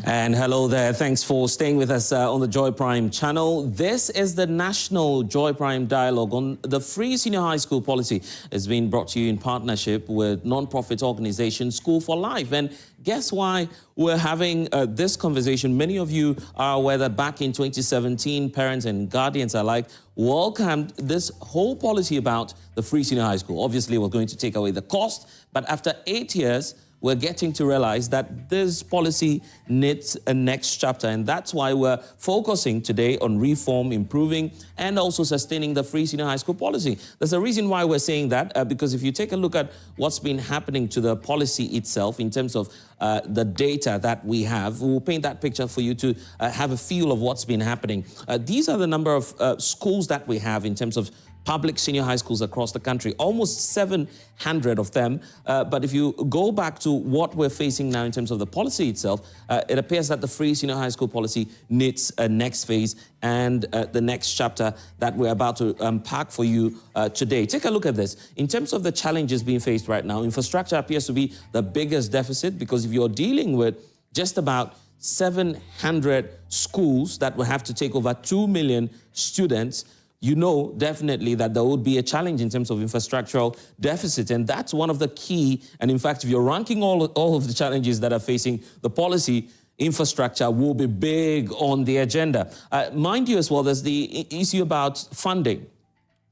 And hello there. Thanks for staying with us on the Joy Prime channel. This is the National Joy Prime Dialogue on the free senior high school policy. It's been brought to you in partnership with non-profit organization School for Life. And guess why we're having this conversation? Many of you are aware that back in 2017, parents and guardians alike welcomed this whole policy about the free senior high school. Obviously, we're going to take away the cost, but after 8 years, we're getting to realize that this policy needs a next chapter, and that's why we're focusing today on reform, improving, and also sustaining the free senior high school policy. There's a reason why we're saying that, because if you take a look at what's been happening to the policy itself in terms of the data that we have, we'll paint that picture for you to have a feel of what's been happening. These are the number of schools that we have in terms of public senior high schools across the country, almost 700 of them. But if you go back to what we're facing now in terms of the policy itself, it appears that the free senior high school policy needs a next phase and the next chapter that we're about to unpack for you today. Take a look at this. In terms of the challenges being faced right now, infrastructure appears to be the biggest deficit, because if you're dealing with just about 700 schools that will have to take over 2 million students, you know definitely that there would be a challenge in terms of infrastructural deficit. And that's one of the key, and in fact, if you're ranking all of the challenges that are facing the policy, infrastructure will be big on the agenda. Mind you as well, there's the issue about funding.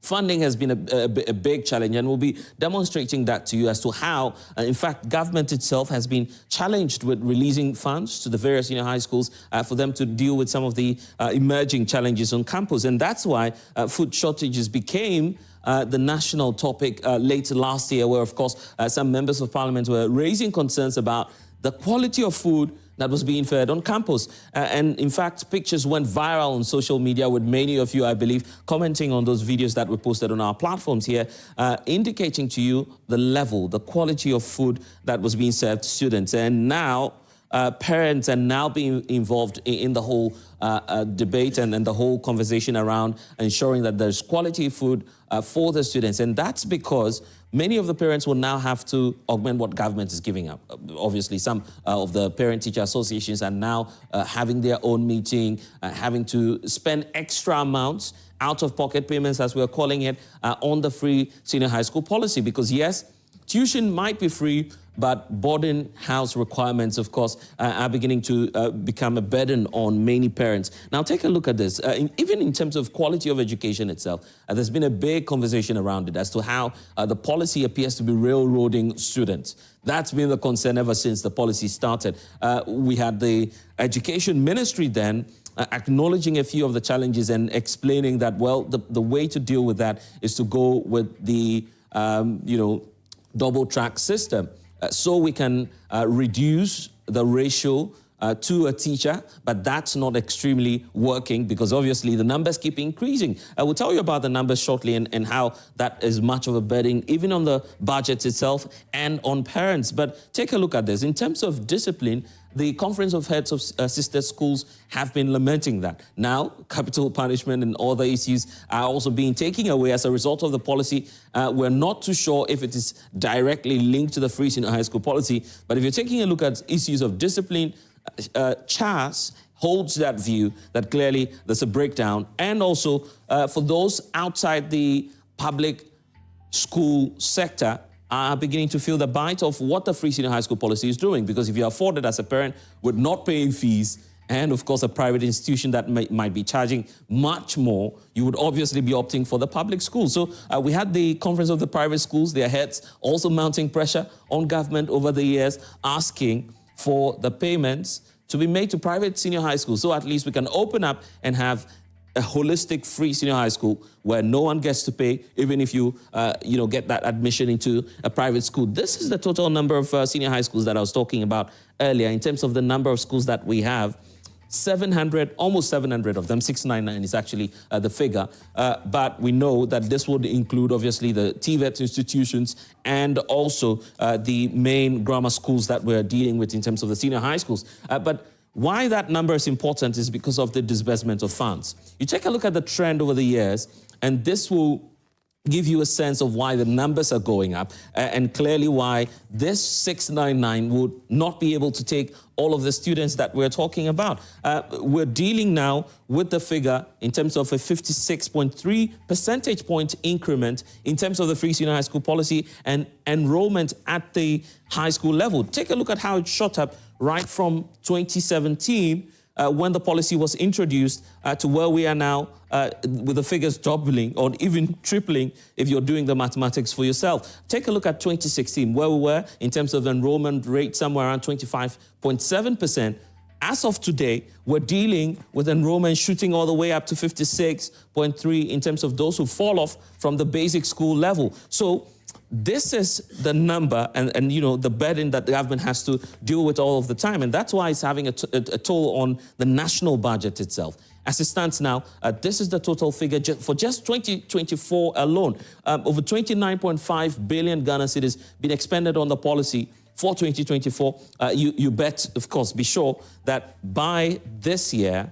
Funding has been a big challenge, and we'll be demonstrating that to you as to how, in fact, government itself has been challenged with releasing funds to the various senior high schools for them to deal with some of the emerging challenges on campus. And that's why food shortages became the national topic late last year, where, of course, some members of parliament were raising concerns about the quality of food that was being fed on campus. And in fact, pictures went viral on social media, with many of you, I believe, commenting on those videos that were posted on our platforms here, indicating to you the level, the quality of food that was being served to students. And now, parents are now being involved in the whole debate and the whole conversation around ensuring that there's quality food for the students. And that's because many of the parents will now have to augment what government is giving up. Obviously, some of the parent-teacher associations are now having their own meeting, having to spend extra amounts, out-of-pocket payments, as we're calling it, on the free senior high school policy. Because yes, tuition might be free, but boarding house requirements, of course, are beginning to become a burden on many parents. Now, take a look at this. Even in terms of quality of education itself, there's been a big conversation around it as to how the policy appears to be railroading students. That's been the concern ever since the policy started. We had the education ministry then acknowledging a few of the challenges and explaining that, well, the way to deal with that is to go with the, double track system. So we can reduce the ratio to a teacher, but that's not extremely working, because obviously the numbers keep increasing. I will tell you about the numbers shortly and how that is much of a burden, even on the budget itself and on parents. But take a look at this. In terms of discipline, the Conference of Heads of Sister Schools have been lamenting that. Now, capital punishment and other issues are also being taken away as a result of the policy. We're not too sure if it is directly linked to the free senior high school policy, but if you're taking a look at issues of discipline, CHAS holds that view that clearly there's a breakdown. And also for those outside the public school sector, are beginning to feel the bite of what the free senior high school policy is doing. Because if you're afforded as a parent with not paying fees, and of course a private institution that might be charging much more, you would obviously be opting for the public schools. So we had the Conference of the Private Schools, their heads also mounting pressure on government over the years, asking for the payments to be made to private senior high schools, so at least we can open up and have a holistic free senior high school where no one gets to pay, even if you, get that admission into a private school. This is the total number of senior high schools that I was talking about earlier. In terms of the number of schools that we have, 700, almost 700 of them, 699 is actually the figure. But we know that this would include, obviously, the TVET institutions and also the main grammar schools that we're dealing with in terms of the senior high schools. But why that number is important is because of the disbursement of funds. You take a look at the trend over the years, and this will give you a sense of why the numbers are going up and clearly why this 699 would not be able to take all of the students that we're talking about. We're dealing now with the figure in terms of a 56.3 percentage point increment in terms of the free senior high school policy and enrollment at the high school level. Take a look at how it shot up right from 2017 when the policy was introduced to where we are now with the figures doubling or even tripling if you're doing the mathematics for yourself. Take a look at 2016, where we were in terms of enrollment rate somewhere around 25.7%. As of today, we're dealing with enrollment shooting all the way up to 56.3 in terms of those who fall off from the basic school level. So this is the number and you know, the burden that the government has to deal with all of the time. And that's why it's having a toll on the national budget itself. As it stands now, this is the total figure for just 2024 alone. Over 29.5 billion Ghana cedis been expended on the policy for 2024. You bet, of course, be sure that by this year,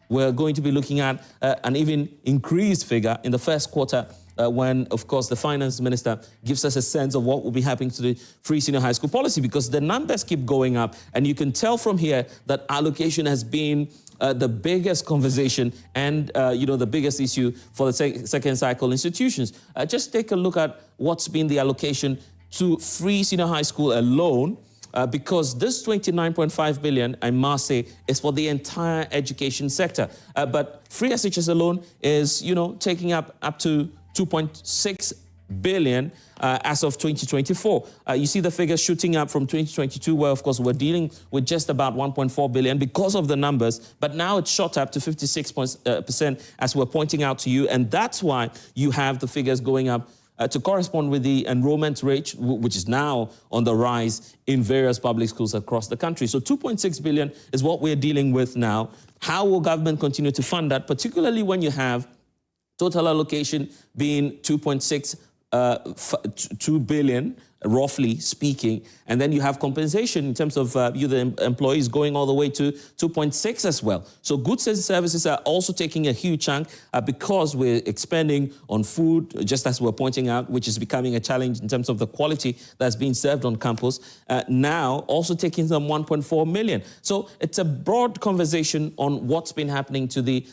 we're going to be looking at an even increased figure in the first quarter when, of course, the finance minister gives us a sense of what will be happening to the free senior high school policy, because the numbers keep going up. And you can tell from here that allocation has been the biggest conversation and, you know, the biggest issue for the second cycle institutions. Just take a look at what's been the allocation to free senior high school alone, because this 29.5 billion, I must say, is for the entire education sector. But free SHS alone is, you know, taking up to 2.6 billion as of 2024. You see the figures shooting up from 2022, where, of course, we're dealing with just about 1.4 billion because of the numbers. But now it's shot up to 56% as we're pointing out to you. And that's why you have the figures going up to correspond with the enrollment rate, which is now on the rise in various public schools across the country. So 2.6 billion is what we're dealing with now. How will government continue to fund that, particularly when you have total allocation being 2 billion, roughly speaking, and then you have compensation in terms of the employees going all the way to 2.6 as well. So goods and services are also taking a huge chunk because we're expanding on food, just as we're pointing out, which is becoming a challenge in terms of the quality that's being served on campus. Now also taking some 1.4 million. So it's a broad conversation on what's been happening to the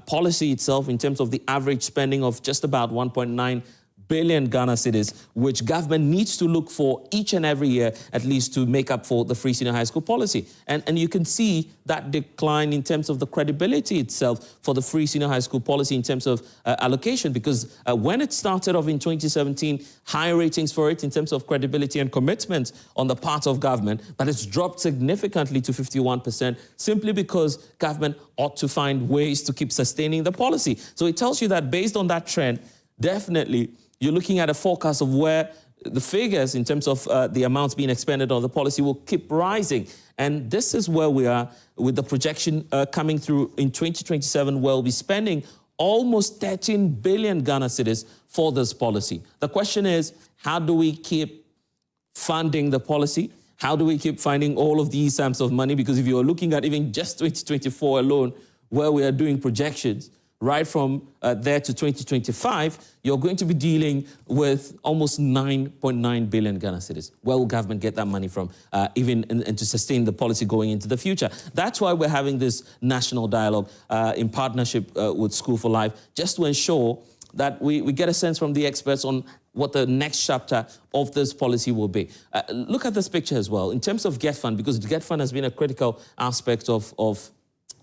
policy itself in terms of the average spending of just about 1.9 billion Ghana cedis, which government needs to look for each and every year, at least to make up for the free senior high school policy. And you can see that decline in terms of the credibility itself for the free senior high school policy in terms of allocation, because when it started off in 2017, high ratings for it in terms of credibility and commitment on the part of government, but it's dropped significantly to 51% simply because government ought to find ways to keep sustaining the policy. So it tells you that based on that trend, definitely you're looking at a forecast of where the figures in terms of the amounts being expended on the policy will keep rising. And this is where we are with the projection coming through in 2027, where we'll be spending almost 13 billion Ghana cedis for this policy. The question is, how do we keep funding the policy? How do we keep finding all of these sums of money? Because if you're looking at even just 2024 alone, where we are doing projections, right from there to 2025, you're going to be dealing with almost 9.9 billion Ghana cedis. Where will government get that money from, even and to sustain the policy going into the future? That's why we're having this national dialogue in partnership with School for Life, just to ensure that we get a sense from the experts on what the next chapter of this policy will be. Look at this picture as well, in terms of GET Fund, because the GET Fund has been a critical aspect of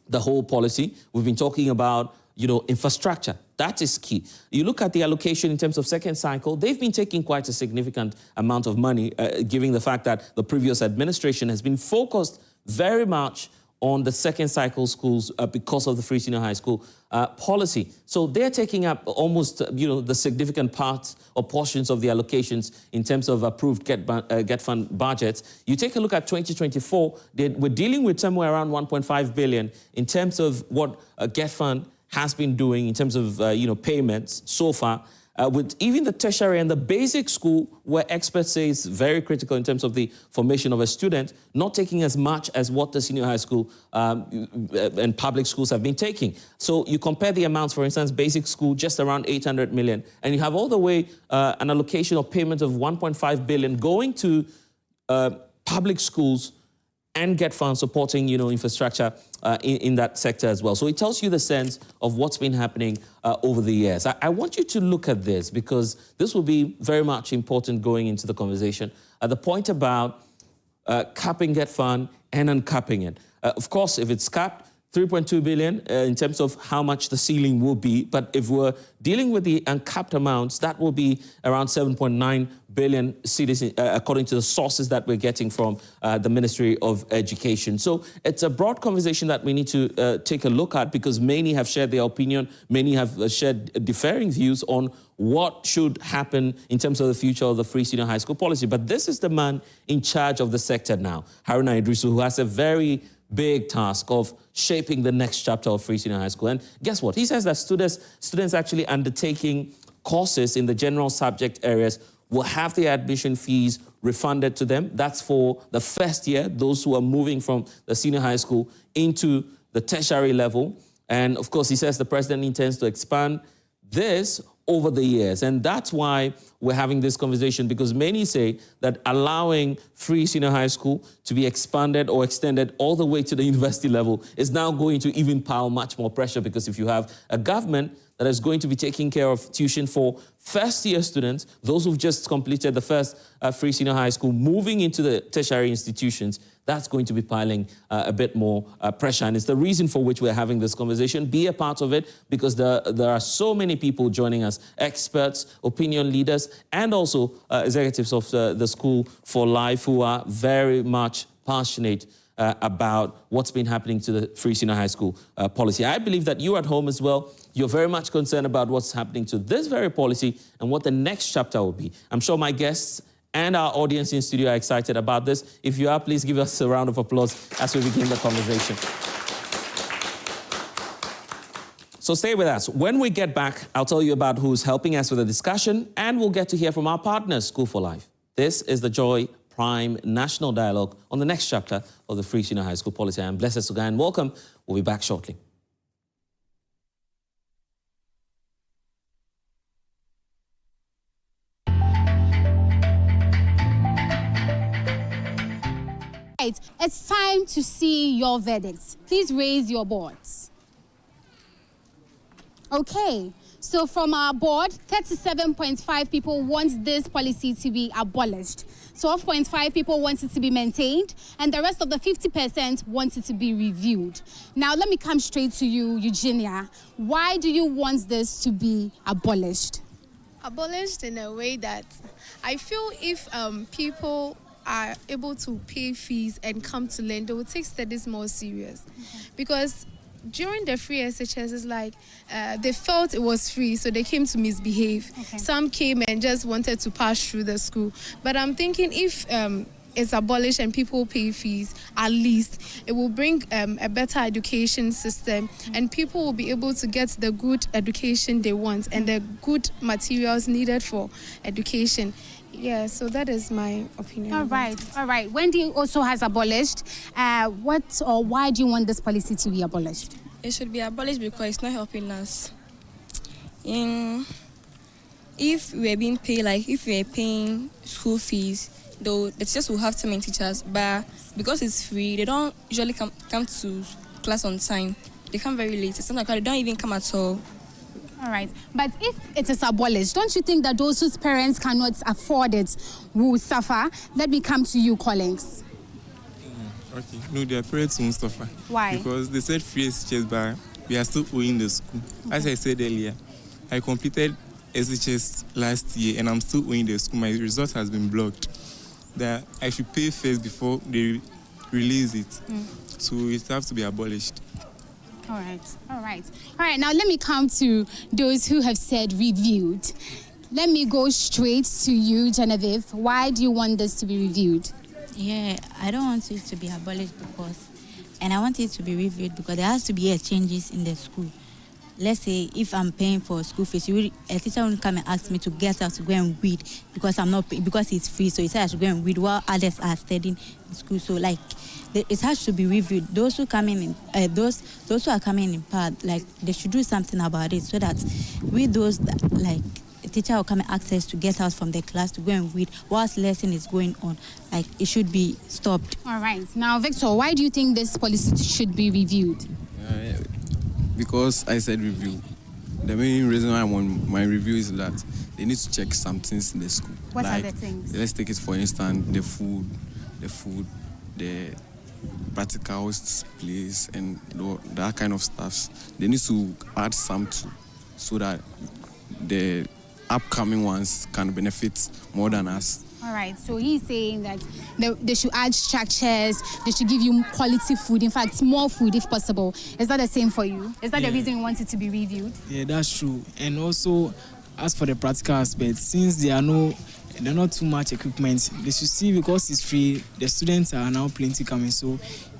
the whole policy. We've been talking about, you know, infrastructure. That is key. You look at the allocation in terms of second cycle, they've been taking quite a significant amount of money, given the fact that the previous administration has been focused very much on the second cycle schools because of the free senior high school policy. So they're taking up almost, you know, the significant parts or portions of the allocations in terms of approved GET Fund budgets. You take a look at 2024, we're dealing with somewhere around 1.5 billion in terms of what GET Fund has been doing in terms of, you know, payments so far. with even the tertiary and the basic school, where experts say is very critical in terms of the formation of a student, not taking as much as what the senior high school and public schools have been taking. So you compare the amounts, for instance, basic school, just around 800 million, and you have all the way an allocation of payment of 1.5 billion going to public schools and get funds supporting, infrastructure in that sector as well. So it tells you the sense of what's been happening over the years. I want you to look at this because this will be very much important going into the conversation. The point about capping that fund and uncapping it. Of course, if it's capped, 3.2 billion in terms of how much the ceiling will be. But if we're dealing with the uncapped amounts, that will be around 7.9 billion cedis, according to the sources that we're getting from the Ministry of Education. So it's a broad conversation that we need to take a look at because many have shared their opinion, many have shared differing views on what should happen in terms of the future of the free senior high school policy. But this is the man in charge of the sector now, Haruna Idrisu, who has a very big task of shaping the next chapter of free senior high school. And guess what? He says that students actually undertaking courses in the general subject areas will have their admission fees refunded to them. That's for the first year, those who are moving from the senior high school into the tertiary level. And of course, he says the president intends to expand this over the years. And that's why we're having this conversation, because many say that allowing free senior high school to be expanded or extended all the way to the university level is now going to even pile much more pressure, because if you have a government that is going to be taking care of tuition for first-year students, those who've just completed the first free senior high school, moving into the tertiary institutions, that's going to be piling a bit more pressure. And it's the reason for which we're having this conversation. Be a part of it, because there are so many people joining us, experts, opinion leaders, and also executives of the School for Life who are very much passionate about what's been happening to the free senior high school policy. I believe that you at home as well, you're very much concerned about what's happening to this very policy and what the next chapter will be. I'm sure my guests and our audience in studio are excited about this. If you are, please give us a round of applause as we begin the conversation. So stay with us. When we get back, I'll tell you about who's helping us with the discussion, and we'll get to hear from our partners, School for Life. This is the Joy Prime National Dialogue on the next chapter of the free senior high school policy. I'm Blessed Sugai, and welcome. We'll be back shortly. It's time to see your verdicts. Please raise your boards. Okay, so from our board, 37.5 people want this policy to be abolished. 12.5 people want it to be maintained, and the rest of the 50% want it to be reviewed. Now, let me come straight to you, Eugenia. Why do you want this to be abolished? Abolished in a way that I feel if people are able to pay fees and come to learn, they will take studies more serious. Because during the free SHS, it's like they felt it was free, so they came to misbehave. Some came and just wanted to pass through the school. But I'm thinking if it's abolished and people pay fees, at least it will bring a better education system, and people will be able to get the good education they want and the good materials needed for education. Yeah, so that is my opinion. All right. Wendy also has abolished. What or why do you want this policy to be abolished? It should be abolished because it's not helping us. If we're being paid, like if we're paying school fees, though the teachers will have too many teachers, but because it's free, they don't usually come to class on time. They come very late. Sometimes they don't even come at all. All right. But if it is abolished, don't you think that those whose parents cannot afford it will suffer? Let me come to you, Collins. Okay. No, their parents won't suffer. Why? Because they said free SHS, but we are still owing the school. As I said earlier, I completed SHS last year and I'm still owing the school. My result has been blocked. That I should pay first before they release it. So it has to be abolished. All right. Now let me come to those who have said reviewed. Let me go straight to you, Genevieve. Why do you want this to be reviewed? Yeah, I don't want it to be abolished and I want it to be reviewed because there has to be changes in the school. let's say if I'm paying for school fees, a teacher will come and ask me to get out to go and read because I'm not paying, because it's free. So he said I should go and read while others are studying in school. So like it has to be reviewed. Those who come in, those who are coming in part, like they should do something about it so that with those that, like a teacher will come and ask us to get out from the class to go and read whilst lesson is going on. Like it should be stopped. All right. Now, Victor, why do you think this policy should be reviewed? Because I said review. The main reason why I want my review is that they need to check some things in the school. What like, are the things? Let's take it for instance, the food, the practicals, place, and that kind of stuff. They need to add some to so that the upcoming ones can benefit more than us. All right, so he's saying that they should add structures, they should give you quality food, in fact, more food if possible. Is that the same for you? Is that the reason you want it to be reviewed? Yeah, that's true. And also, as for the practical aspect, since there are not too much equipment, they should see, because it's free, the students are now plenty coming. So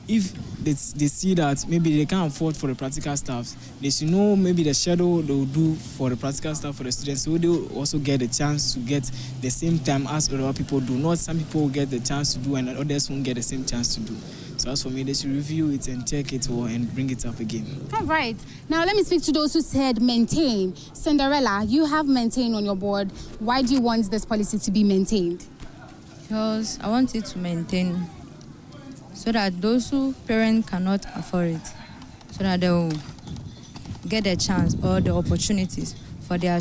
if they see that maybe they can't afford for the practical staff, they should know maybe the schedule they will do for the practical staff for the students, so they will also get a chance to get the same time as other people do. Not some people will get the chance to do and others won't get the same chance to do. So as for me, they should review it and check it and bring it up again. All right. Now let me speak to those who said maintain. Cinderella, you have maintain on your board. Why do you want this policy to be maintained? Because I want it to maintain so that those who parents cannot afford it, so that they will get the chance or the opportunities for their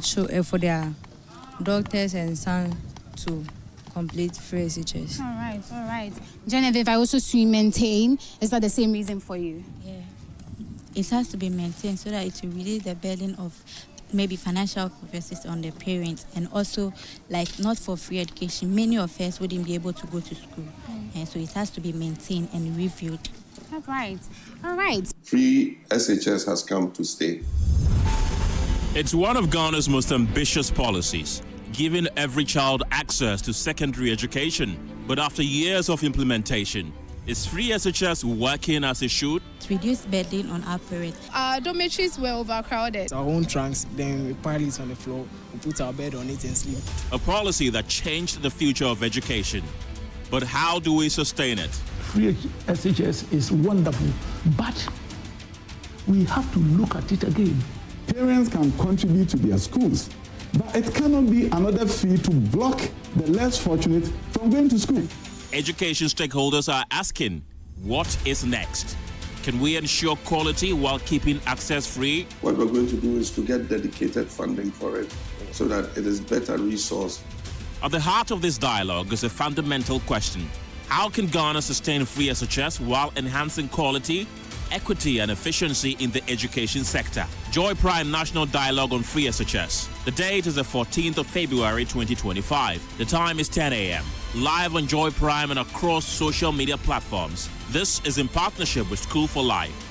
daughters and sons to complete free SHS. All right. Genevieve, I also see maintain. Is that the same reason for you? Yeah. It has to be maintained so that it will release the burden of maybe financial purposes on the parents, and also like not for free education. Many of us wouldn't be able to go to school. And so it has to be maintained and reviewed. All right. Free SHS has come to stay. It's one of Ghana's most ambitious policies, giving every child access to secondary education. But after years of implementation, is free SHS working as it should? To reduce burden on our parents. Our dormitories were overcrowded. Our own trunks, then we pile it on the floor, we put our bed on it and sleep. A policy that changed the future of education. But how do we sustain it? Free SHS is wonderful, but we have to look at it again. Parents can contribute to their schools, but it cannot be another fee to block the less fortunate from going to school. Education stakeholders are asking, what is next? Can we ensure quality while keeping access free? What we're going to do is to get dedicated funding for it so that it is better resourced. At the heart of this dialogue is a fundamental question. How can Ghana sustain free SHS while enhancing quality, equity and efficiency in the education sector? Joy Prime National Dialogue on Free SHS. The date is the 14th of February 2025. The time is 10 a.m. Live on Joy Prime and across social media platforms. This is in partnership with School for Life.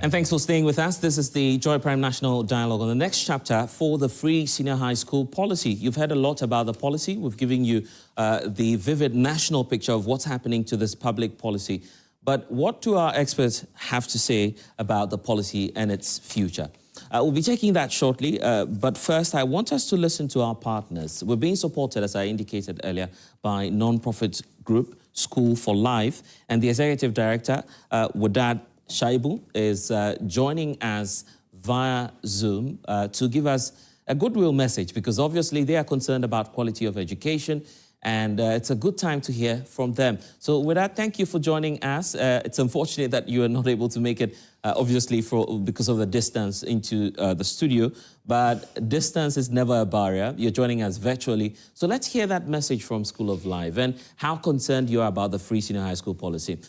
And thanks for staying with us. This is the Joy Prime National Dialogue on the next chapter for the free senior high school policy. You've heard a lot about the policy. We've given you the vivid national picture of what's happening to this public policy. But what do our experts have to say about the policy and its future? We'll be taking that shortly, but first I want us to listen to our partners. We're being supported, as I indicated earlier, by non-profit group School for Life, and the Executive Director, Wadad Shaibu, is joining us via Zoom to give us a goodwill message, because obviously they are concerned about quality of education and it's a good time to hear from them. So with that, thank you for joining us. It's unfortunate that you are not able to make it, obviously, because of the distance into the studio, but distance is never a barrier. You're joining us virtually. So let's hear that message from School of Life and how concerned you are about the free senior high school policy.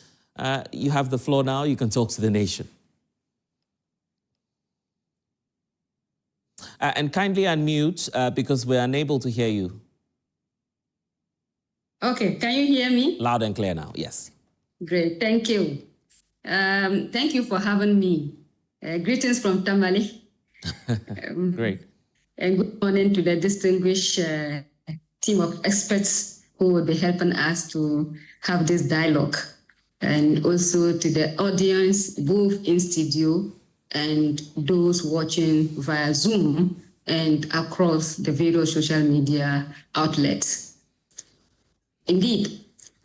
You have the floor now. You can talk to the nation. And kindly unmute because we're unable to hear you. Okay, can you hear me? Loud and clear now, yes. Great, thank you. Thank you for having me. Greetings from Tamale. Great. And good morning to the distinguished team of experts who will be helping us to have this dialogue. And also to the audience, both in studio and those watching via Zoom and across the various social media outlets. Indeed,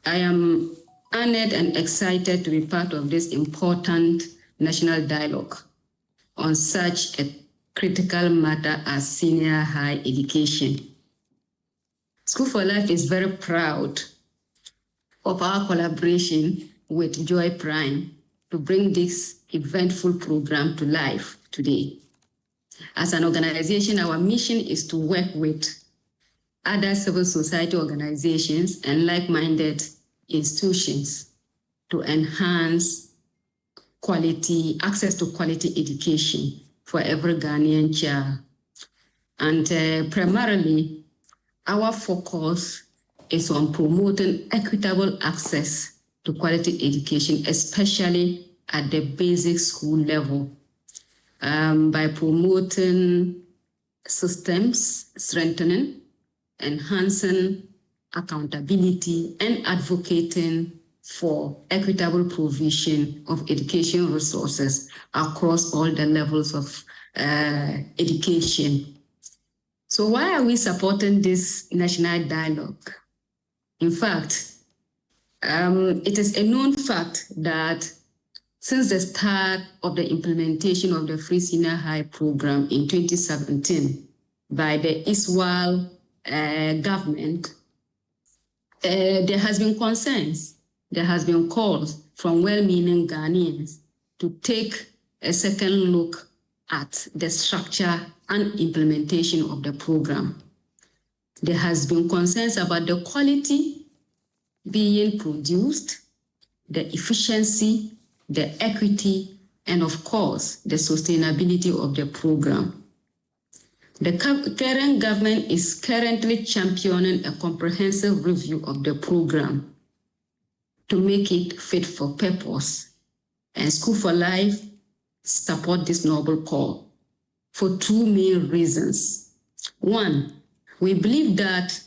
I am honored and excited to be part of this important national dialogue on such a critical matter as senior high education. School for Life is very proud of our collaboration with Joy Prime to bring this eventful program to life today. As an organization, our mission is to work with other civil society organizations and like-minded institutions to enhance access to quality education for every Ghanaian child. And primarily, our focus is on promoting equitable access to quality education, especially at the basic school level, by promoting systems strengthening, enhancing accountability, and advocating for equitable provision of education resources across all the levels of education. So why are we supporting this national dialogue? In fact, it is a known fact that since the start of the implementation of the Free Senior High program in 2017 by the ISWAL government, there has been concerns, there has been calls from well-meaning Ghanaians to take a second look at the structure and implementation of the program. There has been concerns about the quality being produced, the efficiency, the equity, and of course, the sustainability of the program. The current government is currently championing a comprehensive review of the program to make it fit for purpose. And School for Life support this noble call for two main reasons. One, we believe that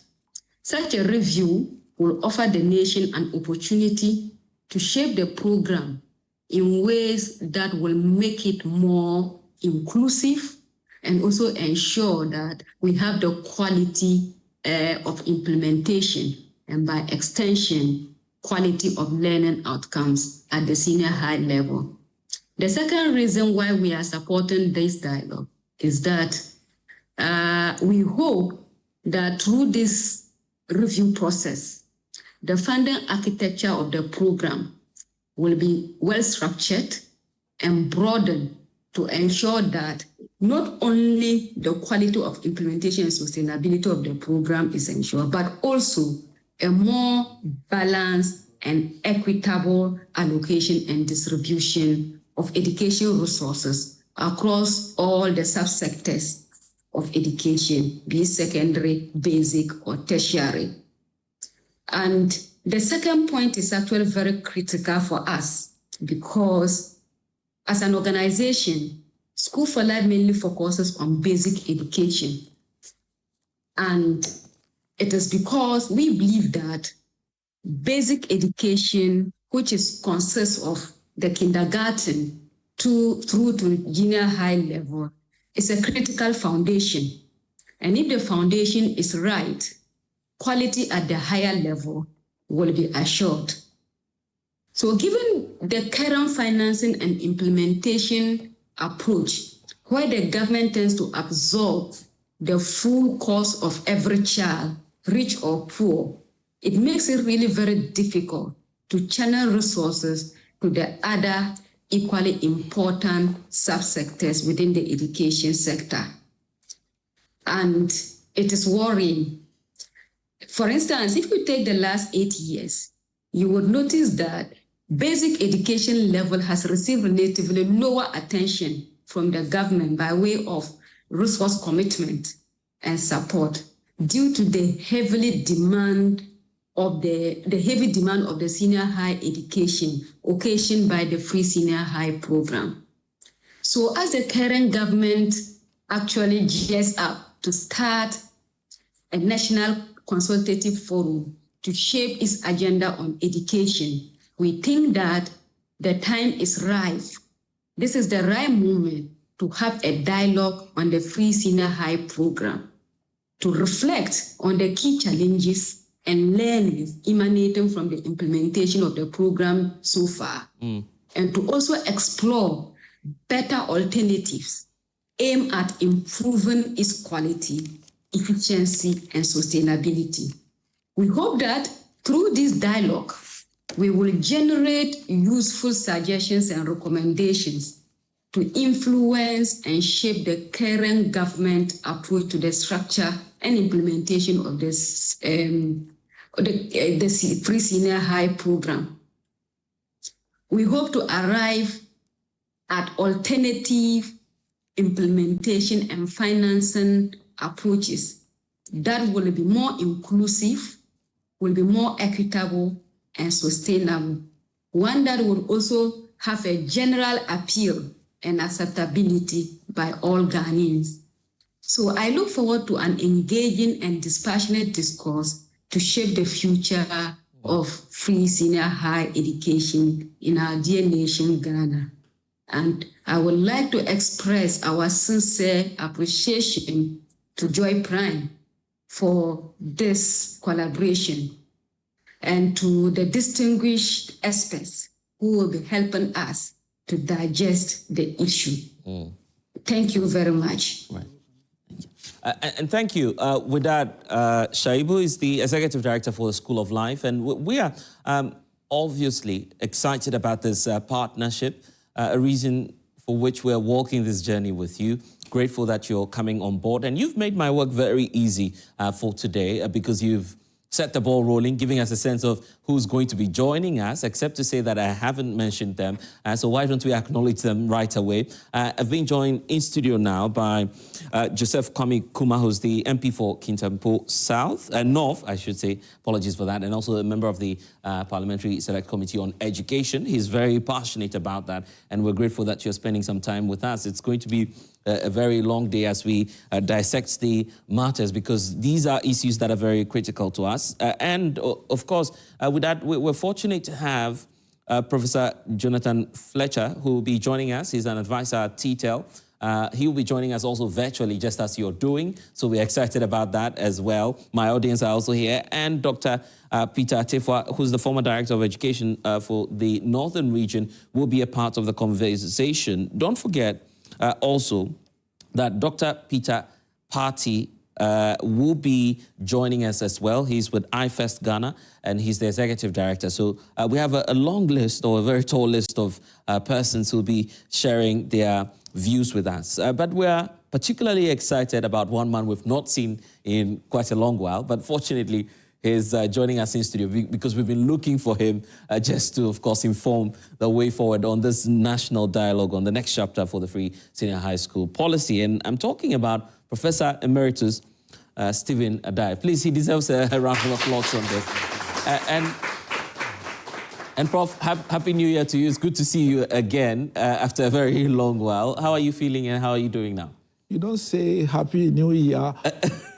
such a review will offer the nation an opportunity to shape the program in ways that will make it more inclusive and also ensure that we have the quality of implementation and by extension, quality of learning outcomes at the senior high level. The second reason why we are supporting this dialogue is that we hope that through this review process, the funding architecture of the program will be well structured and broadened to ensure that not only the quality of implementation and sustainability of the program is ensured, but also a more balanced and equitable allocation and distribution of education resources across all the subsectors of education, be it secondary, basic, or tertiary. And the second point is actually very critical for us because as an organization, School for Life mainly focuses on basic education. And it is because we believe that basic education, which consists of the kindergarten through to junior high level, is a critical foundation. And if the foundation is right, quality at the higher level will be assured. So given the current financing and implementation approach, where the government tends to absorb the full cost of every child, rich or poor, it makes it really very difficult to channel resources to the other equally important subsectors within the education sector. And it is worrying. For instance, if we take the last 8 years, you would notice that basic education level has received relatively lower attention from the government by way of resource commitment and support due to the heavy demand of the senior high education occasioned by the free senior high program. So as the current government actually gears up to start a national consultative forum to shape its agenda on education, we think that the time is ripe. This is the right moment to have a dialogue on the free senior high program, to reflect on the key challenges and learnings emanating from the implementation of the program so far, and to also explore better alternatives aimed at improving its quality, efficiency, and sustainability. We hope that through this dialogue, we will generate useful suggestions and recommendations to influence and shape the current government approach to the structure and implementation of this the free senior high program. We hope to arrive at alternative implementation and financing approaches that will be more inclusive, will be more equitable and sustainable. One that will also have a general appeal and acceptability by all Ghanaians. So I look forward to an engaging and dispassionate discourse to shape the future of free senior high education in our dear nation, Ghana. And I would like to express our sincere appreciation to Joy Prime for this collaboration and to the distinguished experts who will be helping us to digest the issue. Thank you very much. Right. And thank you. With that, Shaibu is the Executive Director for the School of Life, and we are obviously excited about this partnership, a reason for which we are walking this journey with you. Grateful that you're coming on board, and you've made my work very easy for today because you've set the ball rolling, giving us a sense of who's going to be joining us, except to say that I haven't mentioned them. So why don't we acknowledge them right away? I've been joined in studio now by Joseph Kwame Kuma, who's the MP for Kintampo South, North, I should say, apologies for that, and also a member of the Parliamentary Select Committee on Education. He's very passionate about that, and we're grateful that you're spending some time with us. It's going to be a very long day as we dissect the matters, because these are issues that are very critical to us. And of course, with that, we're fortunate to have Professor Jonathan Fletcher, who will be joining us. He's an advisor at TTEL. He will be joining us also virtually, just as you're doing. So we're excited about that as well. My audience are also here. And Dr. Peter Atefwa, who's the former Director of Education for the Northern Region, will be a part of the conversation. Don't forget also that Dr. Peter Party will be joining us as well. He's with iFirst Ghana, and he's the Executive Director. So we have a long list, or a very tall list of persons who will be sharing their views with us. But we're particularly excited about one man we've not seen in quite a long while, but fortunately, is joining us in studio because we've been looking for him just to, of course, inform the way forward on this national dialogue on the next chapter for the free senior high school policy. And I'm talking about Professor Emeritus Stephen Adei. Please, he deserves a round of applause on this. And Prof, Happy New Year to you. It's good to see you again after a very long while. How are you feeling and how are you doing now? You don't say Happy New Year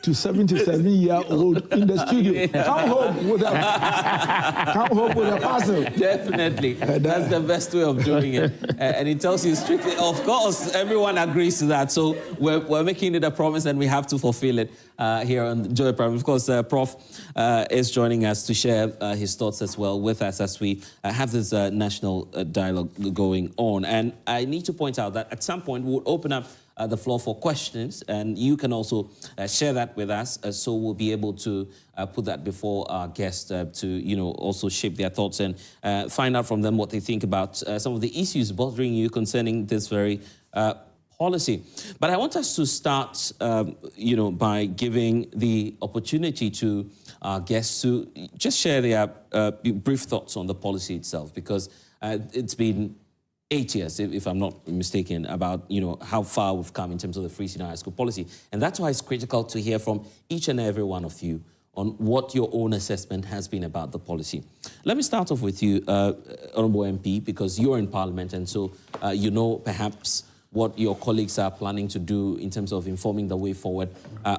to 77-year-old in the studio. Come home with a parcel. Definitely. That's the best way of doing it. And it tells you strictly, of course, everyone agrees to that. So we're making it a promise and we have to fulfill it here on Joy Prime. Of course, Prof is joining us to share his thoughts as well with us as we have this national dialogue going on. And I need to point out that at some point we'll open up the floor for questions, and you can also share that with us, so we'll be able to put that before our guests to, also shape their thoughts and find out from them what they think about some of the issues bothering you concerning this very policy. But I want us to start, by giving the opportunity to our guests to just share their brief thoughts on the policy itself, because it's been 8 years, if I'm not mistaken, about how far we've come in terms of the free senior high school policy. And that's why it's critical to hear from each and every one of you on what your own assessment has been about the policy. Let me start off with you, Honourable MP, because you're in Parliament, and so perhaps what your colleagues are planning to do in terms of informing the way forward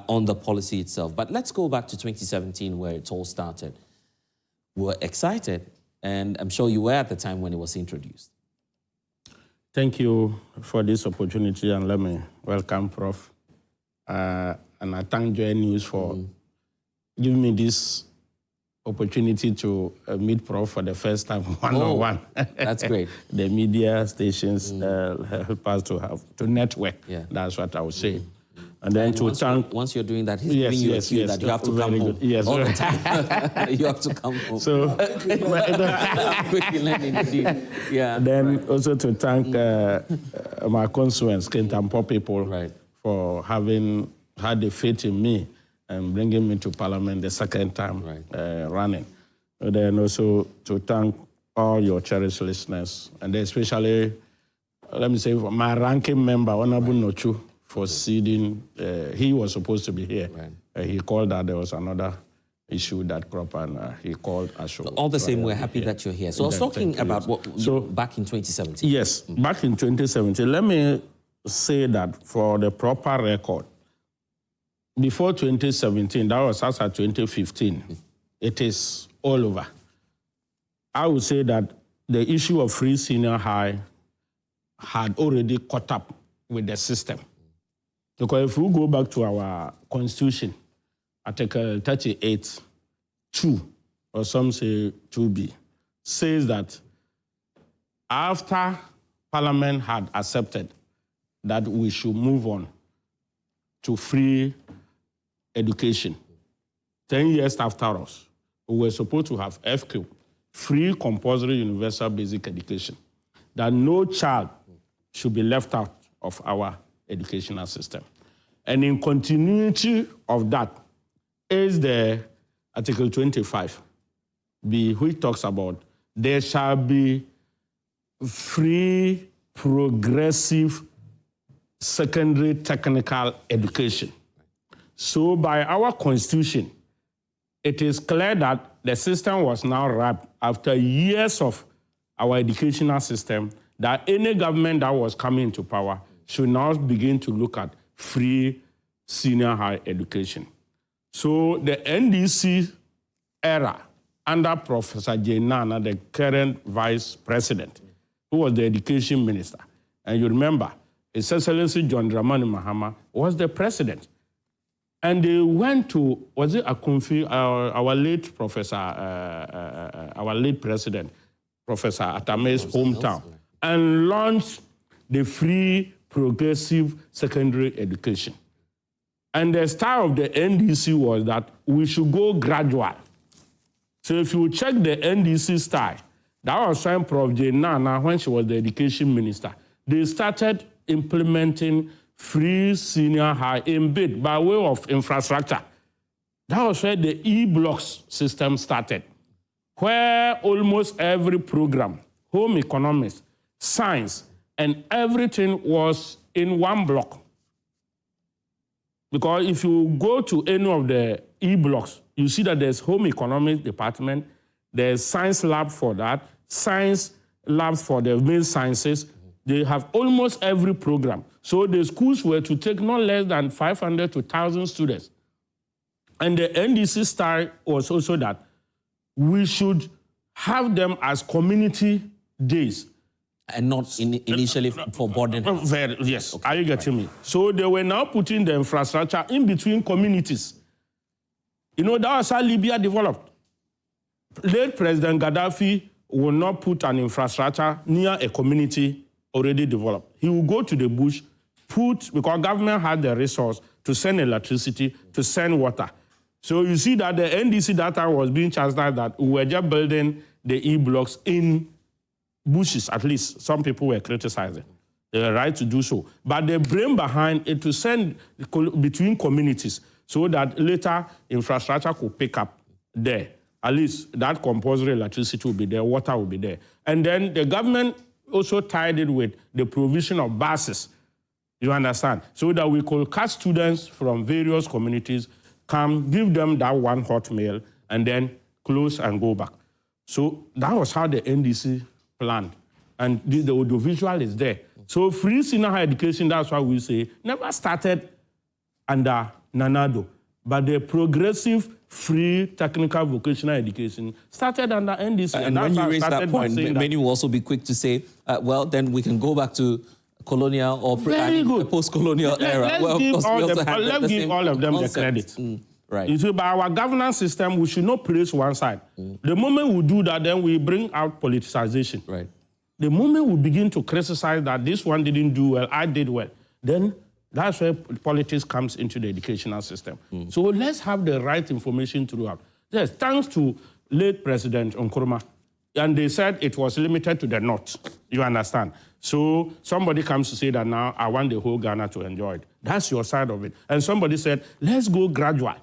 on the policy itself. But let's go back to 2017, where it all started. We were excited, and I'm sure you were at the time when it was introduced. Thank you for this opportunity, and let me welcome Prof. And I thank Joy News for giving me this opportunity to meet Prof for the first time one-on-one. That's great. The media stations help us to network. Yeah. That's what I would say. And then once you're doing that, he's giving you a cue that you have to come home. Yes, all the time. You have to come home. So, yeah. Then also to thank my constituents, Kintampo people, for having had the faith in me and bringing me to Parliament the second time running. And then also to thank all your cherished listeners, and especially, let me say, my ranking member, Honorable Nochu, for seeding. He was supposed to be here. He called that there was another issue that cropped, and he called Asho. So all the same, we're happy that you're here. So I was talking about back in 2017. Yes, back in 2017. Let me say that for the proper record, before 2017, that was as at 2015, it is all over. I would say that the issue of free senior high had already caught up with the system. Because if we go back to our constitution, Article 38, 2, or some say 2B, says that after Parliament had accepted that we should move on to free education, 10 years after us, we were supposed to have FQ, free compulsory universal basic education, that no child should be left out of our educational system. And in continuity of that is the Article 25B, which talks about there shall be free, progressive, secondary technical education. So by our constitution, it is clear that the system was now wrapped after years of our educational system, that any government that was coming into power should now begin to look at free senior high education. So the NDC era, under Professor J. Nana, the current vice president, who was the education minister, and you remember, His Excellency John Dramani Mahama was the president. And they went to, was it Akumfi, our late professor, our late president, Professor Atame's hometown, and launched the free progressive secondary education. And the style of the NDC was that we should go gradual. So if you check the NDC style, that was when Prof. J. Nana, when she was the education minister, they started implementing free senior high in bid by way of infrastructure. That was where the e-blocks system started, where almost every program, home economics, science, and everything was in one block. Because if you go to any of the e-blocks, you see that there's home economics department, there's science lab for that, science labs for the main sciences. They have almost every program. So the schools were to take not less than 500 to 1,000 students. And the NDC style was also that we should have them as community days. And not initially for boarding house. Yes, okay. Are you getting me? So they were now putting the infrastructure in between communities. You know, that was how Libya developed. Late President Gaddafi will not put an infrastructure near a community already developed. He will go to the bush, because government had the resource to send electricity, to send water. So you see that the NDC data was being chastised that we were just building the E-blocks in bushes, at least some people were criticizing. They were right to do so. But the brain behind it to send between communities so that later infrastructure could pick up there. At least that compulsory electricity will be there, water will be there. And then the government also tied it with the provision of buses, you understand? So that we could catch students from various communities, come, give them that one hot meal, and then close and go back. So that was how the NDC planned. And the audiovisual is there. So free senior higher education, that's why we say, never started under Nanado, but the progressive free technical vocational education started under NDC. And when you raise that point, many will also be quick to say, well, then we can go back to colonial or post-colonial era. Let's give all of them the credit. Right. You see, by our governance system, we should not praise one side. The moment we do that, then we bring out politicization. Right. The moment we begin to criticize that this one didn't do well, I did well, then that's where politics comes into the educational system. So let's have the right information throughout. Yes, thanks to late President Nkrumah, and they said it was limited to the north. You understand? So somebody comes to say that now I want the whole Ghana to enjoy it. That's your side of it. And somebody said, let's go gradual.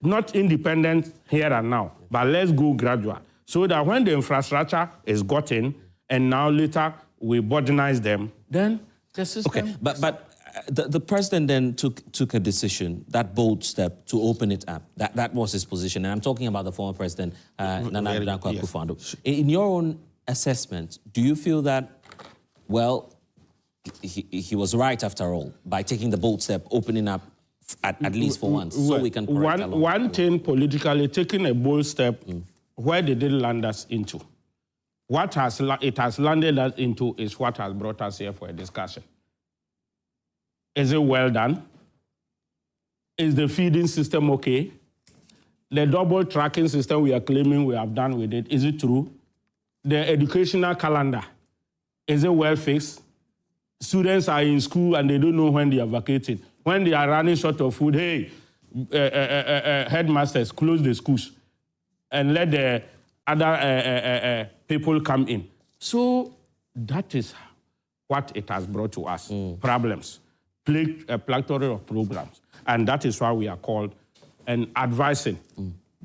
Not independent here and now, but let's go gradual. So that when the infrastructure is gotten, and now later we modernize them, then the system... Okay, but the president then took a decision, that bold step, to open it up. That was his position. And I'm talking about the former president, Nana Akufo-Addo. Yes. In your own assessment, do you feel that, well, he was right after all, by taking the bold step, opening up at least for once, so we can correct one thing politically, taking a bold step, where did it land us into? What it has landed us into is what has brought us here for a discussion. Is it well done? Is the feeding system okay? The double tracking system we are claiming we have done with it, is it true? The educational calendar, is it well fixed? Students are in school and they don't know when they are vacating. When they are running short of food, hey, headmasters, close the schools and let the other people come in. So that is what it has brought to us, problems, a plethora of programs. And that is why we are called and advising.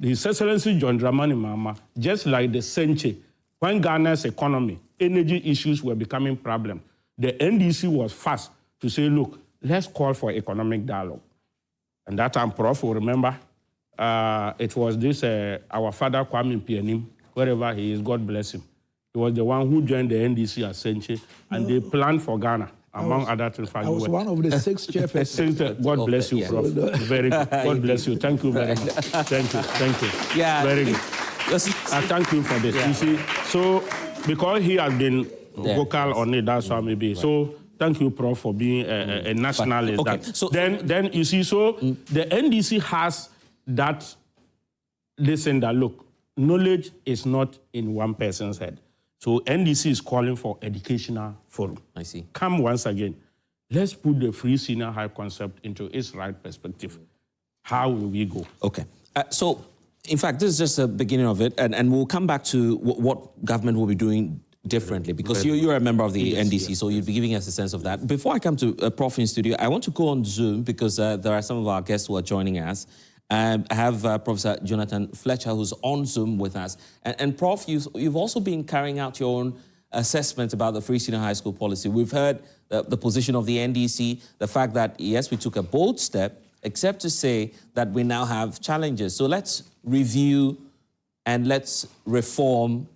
His Excellency John Dramani Mahama, just like the century, when Ghana's economy, energy issues were becoming problem, the NDC was fast to say, look, let's call for economic dialogue. And that time, Prof will remember, it was this, our father Kwame Mpianim, wherever he is, God bless him. He was the one who joined the NDC at Senche, and they planned for Ghana, among other things. I was one of the 6 chairpersons. God bless you, Prof. Very good. God bless you. Thank you very much. Thank you. Yeah. Very good. I thank you for this. Yeah. You see, so because he has been vocal on it, that's why maybe. Right. So thank you, Prof, for being a nationalist. Okay. So then you see, so the NDC has that listen that, look, knowledge is not in one person's head. So NDC is calling for educational forum. I see. Come once again. Let's put the free senior high concept into its right perspective. How will we go? Okay. So, in fact, this is just the beginning of it, and we'll come back to what government will be doing differently, because you're a member of the NDC, so you'll be giving us a sense of that. Before I come to Prof in studio, I want to go on Zoom, because there are some of our guests who are joining us. I have Professor Jonathan Fletcher, who's on Zoom with us. And Prof, you've also been carrying out your own assessment about the free senior high school policy. We've heard the position of the NDC, the fact that, yes, we took a bold step, except to say that we now have challenges. So let's review and let's reform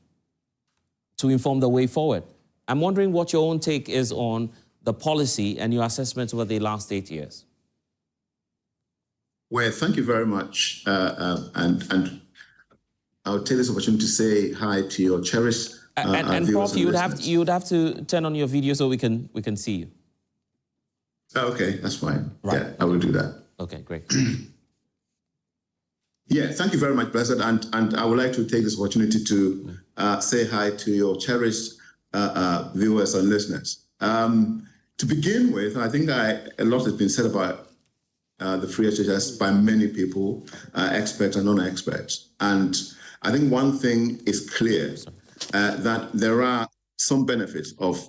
to inform the way forward. I'm wondering what your own take is on the policy and your assessment over the last 8 years. Well, thank you very much. And I'll take this opportunity to say hi to your cherished and Prof, you would have to turn on your video so we can see you. Okay, that's fine. Right. Yeah, I will do that. Okay, great. Yeah, thank you very much, President. And I would like to take this opportunity to say hi to your cherished viewers and listeners. To begin with, I think a lot has been said about the free SHS by many people, experts and non-experts. And I think one thing is clear, that there are some benefits of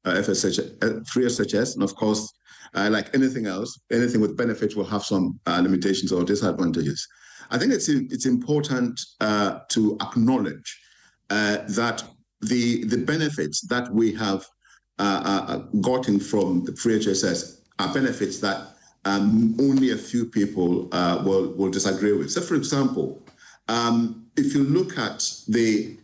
FSH, free SHS, and of course, like anything else, anything with benefits will have some limitations or disadvantages. I think it's important to acknowledge that the benefits that we have gotten from the free HSS are benefits that only a few people will disagree with. So, for example, if you look at the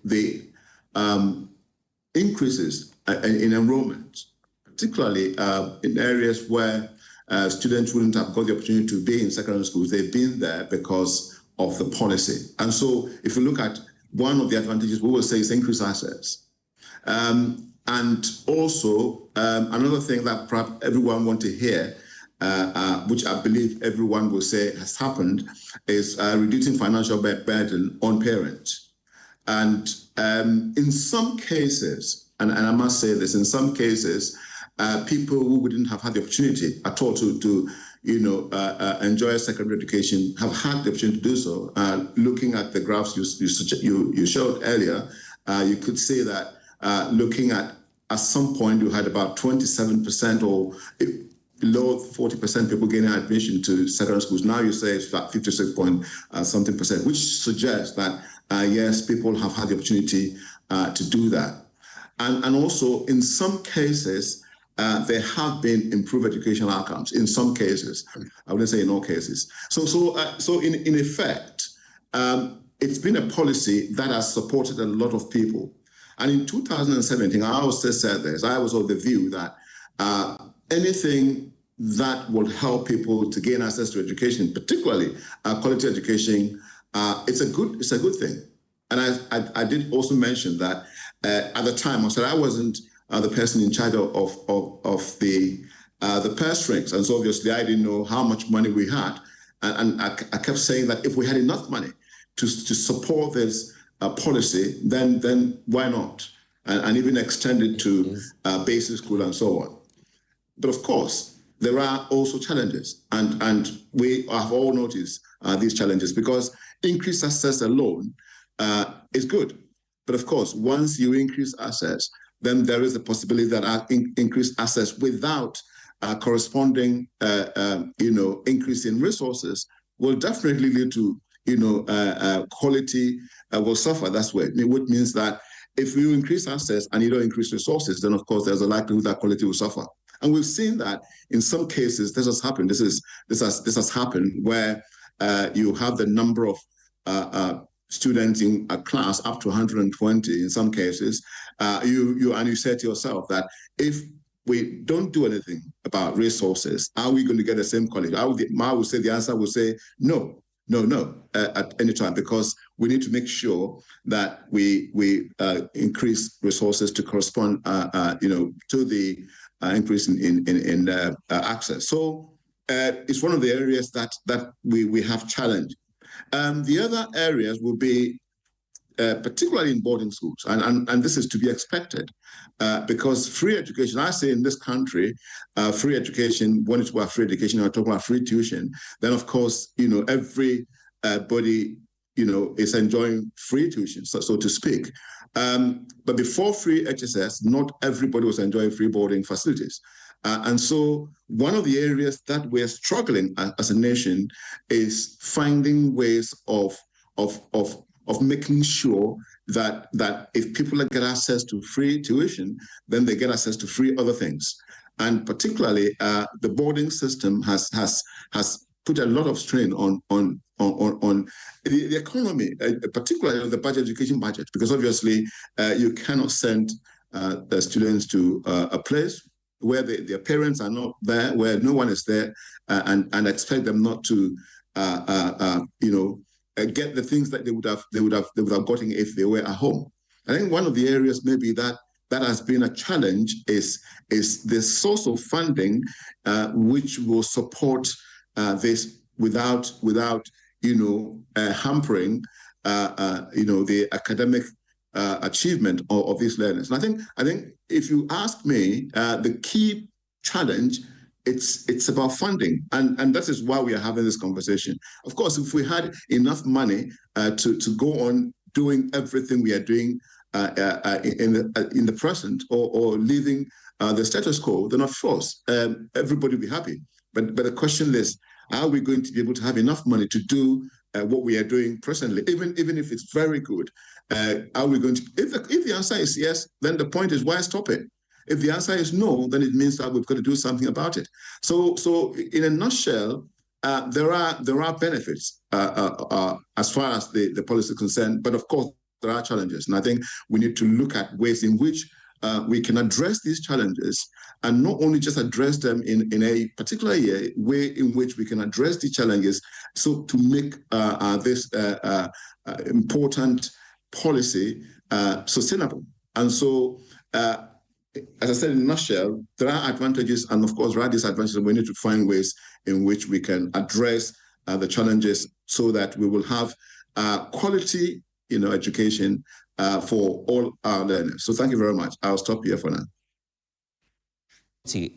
increases in enrollment, particularly in areas where students wouldn't have got the opportunity to be in secondary schools, they've been there because of the policy. And so if you look at one of the advantages, we will say is increased access. And also, another thing that perhaps everyone wants to hear, which I believe everyone will say has happened, is reducing financial burden on parents. And in some cases, and I must say this, in some cases, people who wouldn't have had the opportunity at all to enjoy a secondary education have had the opportunity to do so. Looking at the graphs you showed earlier, you could say that looking at some point you had about 27% or below 40% people getting admission to secondary schools. Now you say it's about 56% which suggests that yes, people have had the opportunity to do that. And also in some cases, there have been improved educational outcomes. In some cases, I wouldn't say in all cases. So in effect, it's been a policy that has supported a lot of people. And in 2017, I also said this, I was of the view that anything that will help people to gain access to education, particularly quality education, it's a good thing. And I did also mention that at the time, I said I wasn't the person in charge of the purse strings. And so obviously I didn't know how much money we had. And I kept saying that if we had enough money to support this policy, then why not? And even extend it to basic school and so on. But of course, there are also challenges. And we have all noticed these challenges, because increased access alone is good. But of course, once you increase access, then there is the possibility that increased access without corresponding, increase in resources will definitely lead to, quality will suffer. That's where, which means that if you increase access and you don't increase resources, then of course there's a likelihood that quality will suffer. And we've seen that in some cases this has happened. This has happened where you have the number of students in a class up to 120 in some cases. You say to yourself that if we don't do anything about resources, are we going to get the same quality? I would say the answer would say no at any time, because we need to make sure that we increase resources to correspond to the increase in access. So it's one of the areas that we have challenged. The other areas will be particularly in boarding schools, and this is to be expected, because free education, I say in this country, free education, when it's about free education, we're talking about free tuition, then of course, everybody, is enjoying free tuition, so to speak. But before free HSS, not everybody was enjoying free boarding facilities. And so one of the areas that we're struggling as a nation is finding ways of making sure that if people get access to free tuition, then they get access to free other things. And particularly, the boarding system has put a lot of strain on the economy, particularly the education budget, because obviously you cannot send the students to a place where their parents are not there, where no one is there, and expect them not to, get the things that they would have gotten if they were at home. I think one of the areas maybe that has been a challenge is the source of funding, which will support this without hampering the academic achievement of these learners. And I think if you ask me, the key challenge, it's about funding, and that is why we are having this conversation. Of course, if we had enough money to go on doing everything we are doing in the present, or leaving the status quo, then of course everybody will be happy. But the question is, are we going to be able to have enough money to do what we are doing presently, even if it's very good? Are we going to? If the answer is yes, then the point is, why stop it? If the answer is no, then it means that we've got to do something about it. So in a nutshell, there are benefits as far as the policy is concerned, but of course there are challenges, and I think we need to look at ways in which we can address these challenges, and not only just address them in a particular way in which we can address the challenges, so to make this important policy sustainable. And so, as I said in a nutshell, there are advantages, and of course there are disadvantages. We need to find ways in which we can address the challenges so that we will have quality, education for all our learners. So thank you very much. I'll stop here for now.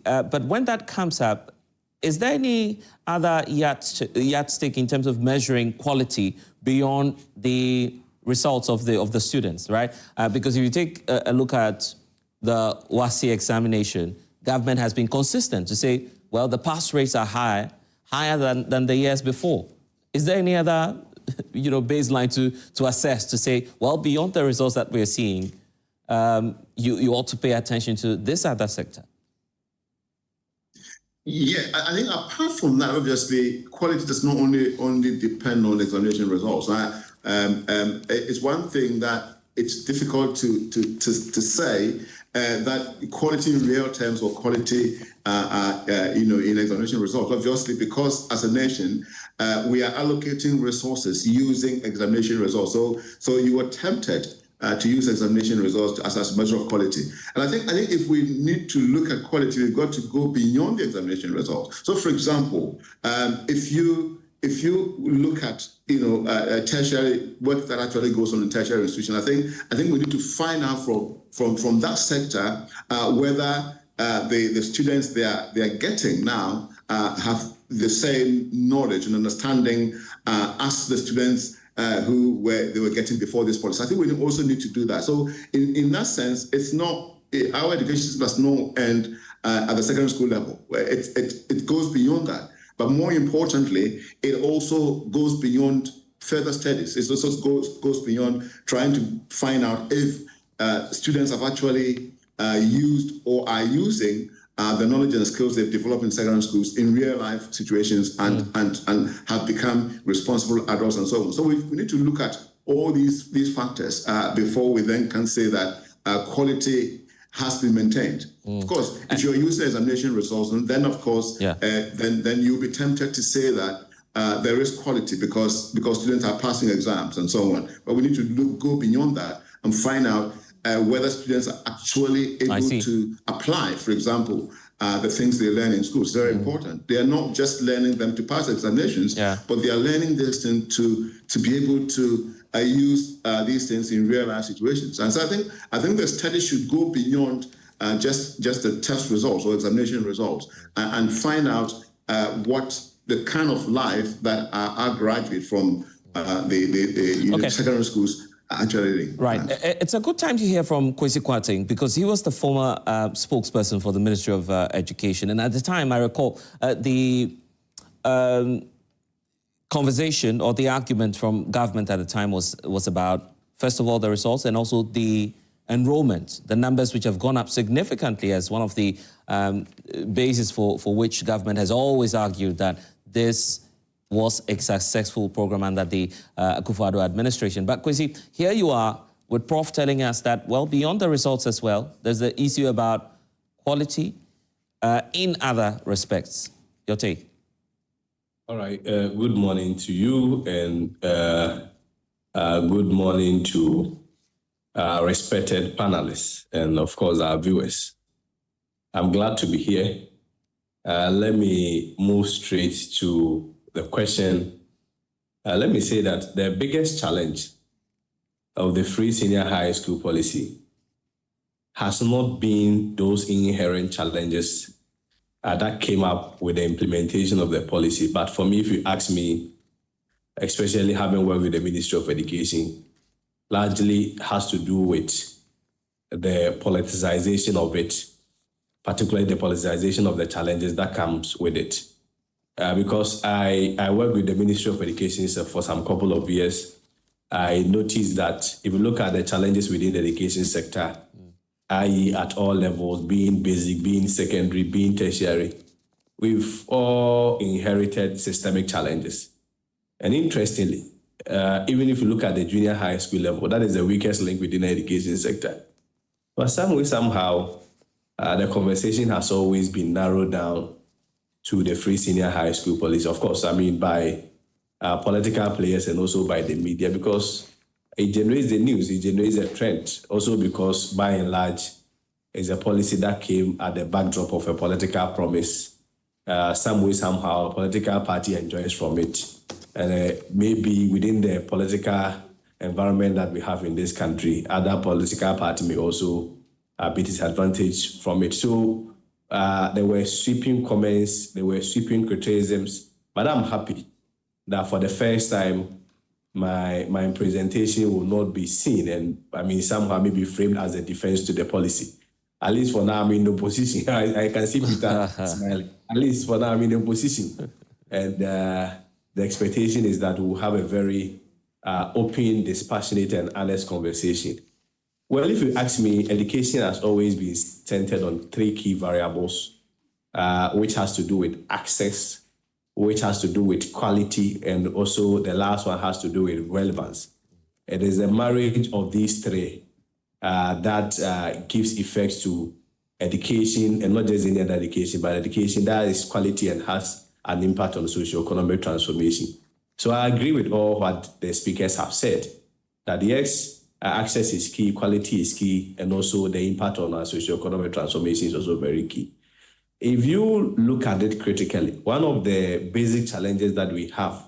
But when that comes up, is there any other yardstick in terms of measuring quality beyond the results of the students, right? Because if you take a look at the WASSCE examination, government has been consistent to say, well, the pass rates are higher than the years before. Is there any other baseline to assess, to say, well, beyond the results that we're seeing, you ought to pay attention to this other sector? Yeah, I think apart from that, obviously, quality does not only depend on examination results. It's one thing that it's difficult to say that quality in real terms or quality, in examination results. Obviously, because as a nation, we are allocating resources using examination results. So you are tempted to use examination results as a measure of quality. And I think if we need to look at quality, we've got to go beyond the examination results. So, for example, if you look at tertiary work that actually goes on in tertiary institution, I think we need to find out from that sector whether the students they are getting now have the same knowledge and understanding as the students who they were getting before this policy. I think we also need to do that. So in that sense, it's not, our education system does not end at the secondary school level. It goes beyond that. But more importantly, it also goes beyond further studies. It also goes beyond trying to find out if students have actually used or are using the knowledge and skills they've developed in secondary schools in real life situations and have become responsible adults and so on. So we need to look at all these factors before we then can say that quality has been maintained. Of course, if you're using examination results, then of course, then you'll be tempted to say that there is quality because students are passing exams and so on. But we need to go beyond that and find out whether students are actually able to apply, for example, the things they learn in school. It's very important. They are not just learning them to pass examinations, but they are learning this thing to be able to use these things in real life situations. And so I think the study should go beyond just the test results or examination results and find out what the kind of life that our graduates from the secondary schools actually. Right. It's a good time to hear from Kwesi Kwarteng because he was the former spokesperson for the Ministry of Education. And at the time, I recall the conversation or the argument from government at the time was about, first of all, the results and also the enrollment, the numbers which have gone up significantly as one of the bases for which government has always argued that this was a successful program under the Akufo-Addo administration. But Kwesi, here you are with Prof telling us that, well, beyond the results as well, there's the issue about quality in other respects. Your take? All right. Good morning to you and good morning to respected panelists and, of course, our viewers. I'm glad to be here. Let me move straight to the question. Let me say that the biggest challenge of the free senior high school policy has not been those inherent challenges that came up with the implementation of the policy. But for me, if you ask me, especially having worked with the Ministry of Education, largely has to do with the politicization of it, particularly the politicization of the challenges that comes with it. Because I worked with the Ministry of Education for some couple of years, I noticed that if you look at the challenges within the education sector, i.e. at all levels, being basic, being secondary, being tertiary, we've all inherited systemic challenges. And interestingly, even if you look at the junior high school level, that is the weakest link within the education sector. But some way, somehow, the conversation has always been narrowed down to the free senior high school policy. Of course, I mean, by political players and also by the media, because it generates the news, it generates a trend. Also because, by and large, it's a policy that came at the backdrop of a political promise. Some way, somehow, a political party enjoys from it. And maybe within the political environment that we have in this country, other political parties may also be disadvantaged from it. So there were sweeping comments, there were sweeping criticisms, but I'm happy that for the first time, my presentation will not be seen and, I mean, somehow maybe framed as a defense to the policy. At least for now, I'm in opposition. I can see Peter smiling. At least for now, I'm in opposition. And the expectation is that we'll have a very open, dispassionate, and honest conversation. Well, if you ask me, education has always been centered on three key variables, which has to do with access, which has to do with quality, and also the last one has to do with relevance. It is a marriage of these three that gives effect to education, and not just any other education, but education that is quality and has an impact on socio-economic transformation. So I agree with all what the speakers have said, that yes, access is key, quality is key, and also the impact on our socio-economic transformation is also very key. If you look at it critically, one of the basic challenges that we have,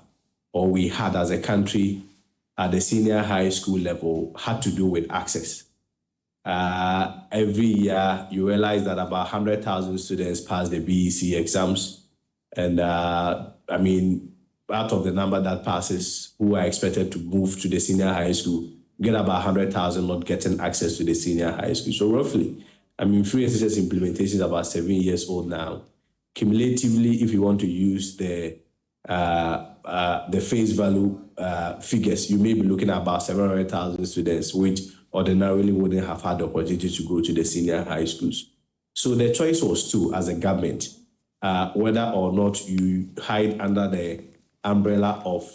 or we had as a country at the senior high school level, had to do with access. Every year, you realize that about 100,000 students pass the BEC exams. And I mean, out of the number that passes, who are expected to move to the senior high school, get about 100,000 not getting access to the senior high school. So roughly, I mean, free SHS implementation is about 7 years old now. Cumulatively, if you want to use the face value figures, you may be looking at about 700,000 students, which ordinarily wouldn't have had the opportunity to go to the senior high schools. So the choice was to, as a government, whether or not you hide under the umbrella of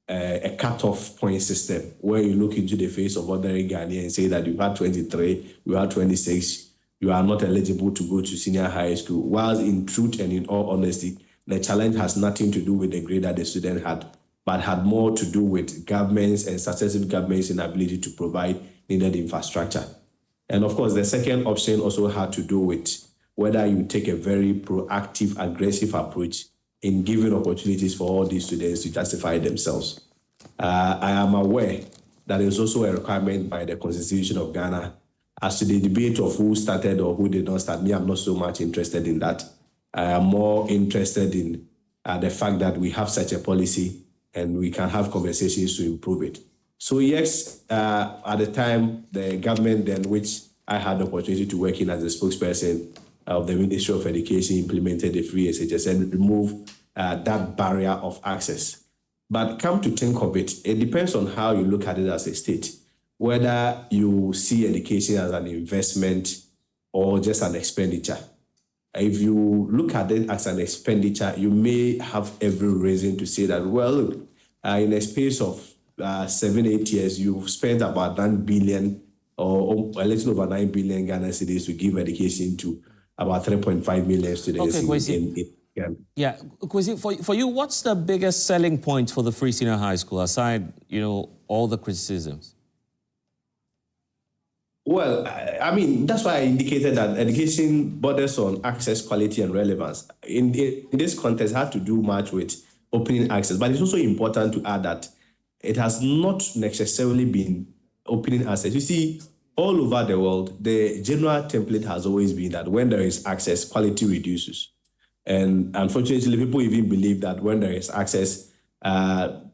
a cut-off point system, where you look into the face of ordinary Ghanaians and say that you had 23, you had 26, you are not eligible to go to senior high school. Whilst in truth and in all honesty, the challenge has nothing to do with the grade that the student had, but had more to do with governments and successive governments' inability to provide needed infrastructure. And of course, the second option also had to do with whether you take a very proactive, aggressive approach in giving opportunities for all these students to justify themselves. I am aware that there is also a requirement by the Constitution of Ghana as to the debate of who started or who did not start. Me, I'm not so much interested in that. I am more interested in the fact that we have such a policy and we can have conversations to improve it. So yes, at the time, the government then, which I had the opportunity to work in as a spokesperson of the Ministry of Education, implemented the free SHS and removed that barrier of access. But come to think of it, it depends on how you look at it as a state, whether you see education as an investment or just an expenditure. If you look at it as an expenditure, you may have every reason to say that, well, look, in a space of 7-8 years, you've spent about 9 billion or a little over 9 billion Ghana cedis to give education to about 3.5 million students in Ghana. Yeah, Kwesi, for you, what's the biggest selling point for the free senior high school, aside, all the criticisms? Well, I mean, that's why I indicated that education borders on access, quality, and relevance. In this context, it has to do much with opening access, but it's also important to add that it has not necessarily been opening access. You see, all over the world, the general template has always been that when there is access, quality reduces. And unfortunately, people even believe that when there is access,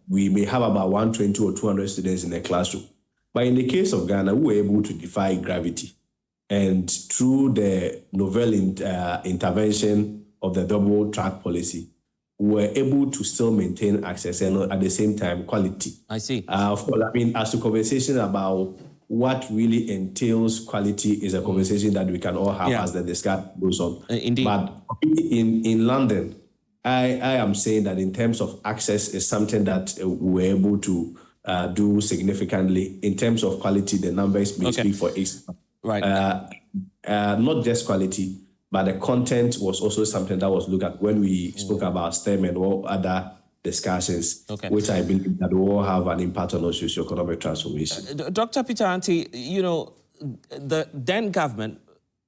we may have about 120 or 200 students in a classroom. But in the case of Ghana, we were able to defy gravity. And through the novel intervention of the double track policy, we were able to still maintain access and at the same time quality. I see. Of course, I mean, as to conversation about what really entails quality is a conversation that we can all have as the discussion goes on. Indeed. But in London, I am saying that in terms of access is something that we were able to do significantly. In terms of quality, the numbers may speak for itself. Right. Not just quality, but the content was also something that was looked at when we spoke about STEM and all other discussions, which I believe that will have an impact on our socio-economic transformation. Dr. Peter Anti, you know, the then government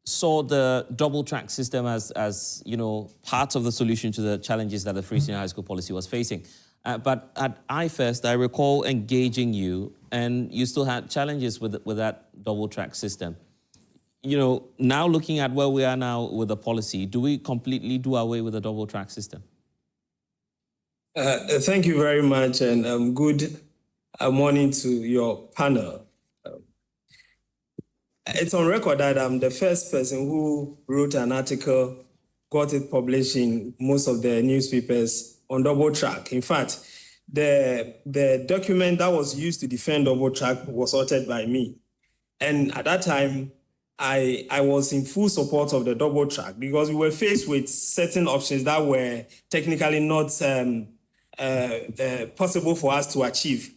saw the double track system as you know, part of the solution to the challenges that the free senior high school policy was facing. But at iFirst, I recall engaging you, and you still had challenges with that double track system. You know, now looking at where we are now with the policy, do we completely do away with the double track system? Thank you very much, and good morning to your panel. It's on record that I'm the first person who wrote an article, got it published in most of the newspapers on double track. In fact, the document that was used to defend double track was authored by me. And at that time, I was in full support of the double track because we were faced with certain options that were technically not possible for us to achieve.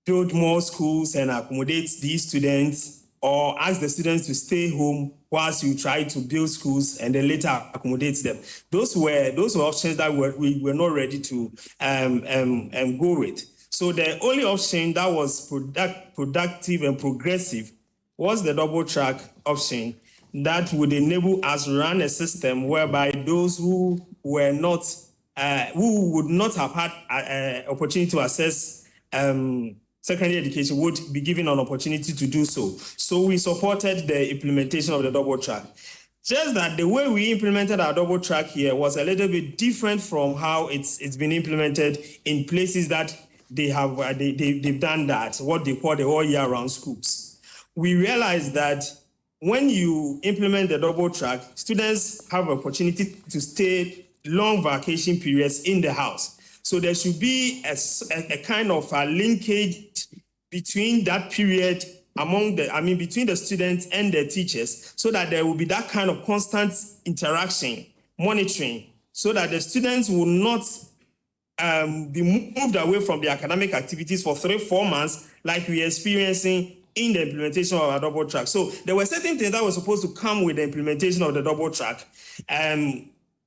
Build more schools and accommodate these students, or ask the students to stay home whilst you try to build schools and then later accommodate them. Those were options that we were not ready to go with. So the only option that was productive and progressive was the double track option that would enable us to run a system whereby those who were not, who would not have had an opportunity to access secondary education would be given an opportunity to do so. So we supported the implementation of the double track. Just that the way we implemented our double track here was a little bit different from how it's been implemented in places that they have they've done that, what they call the all year round schools. We realized that when you implement the double track, students have an opportunity to stay long vacation periods in the house. So there should be a kind of a linkage between that period between the students and the teachers, so that there will be that kind of constant interaction, monitoring, so that the students will not be moved away from the academic activities for 3-4 months like we are experiencing in the implementation of our double track. So there were certain things that were supposed to come with the implementation of the double track.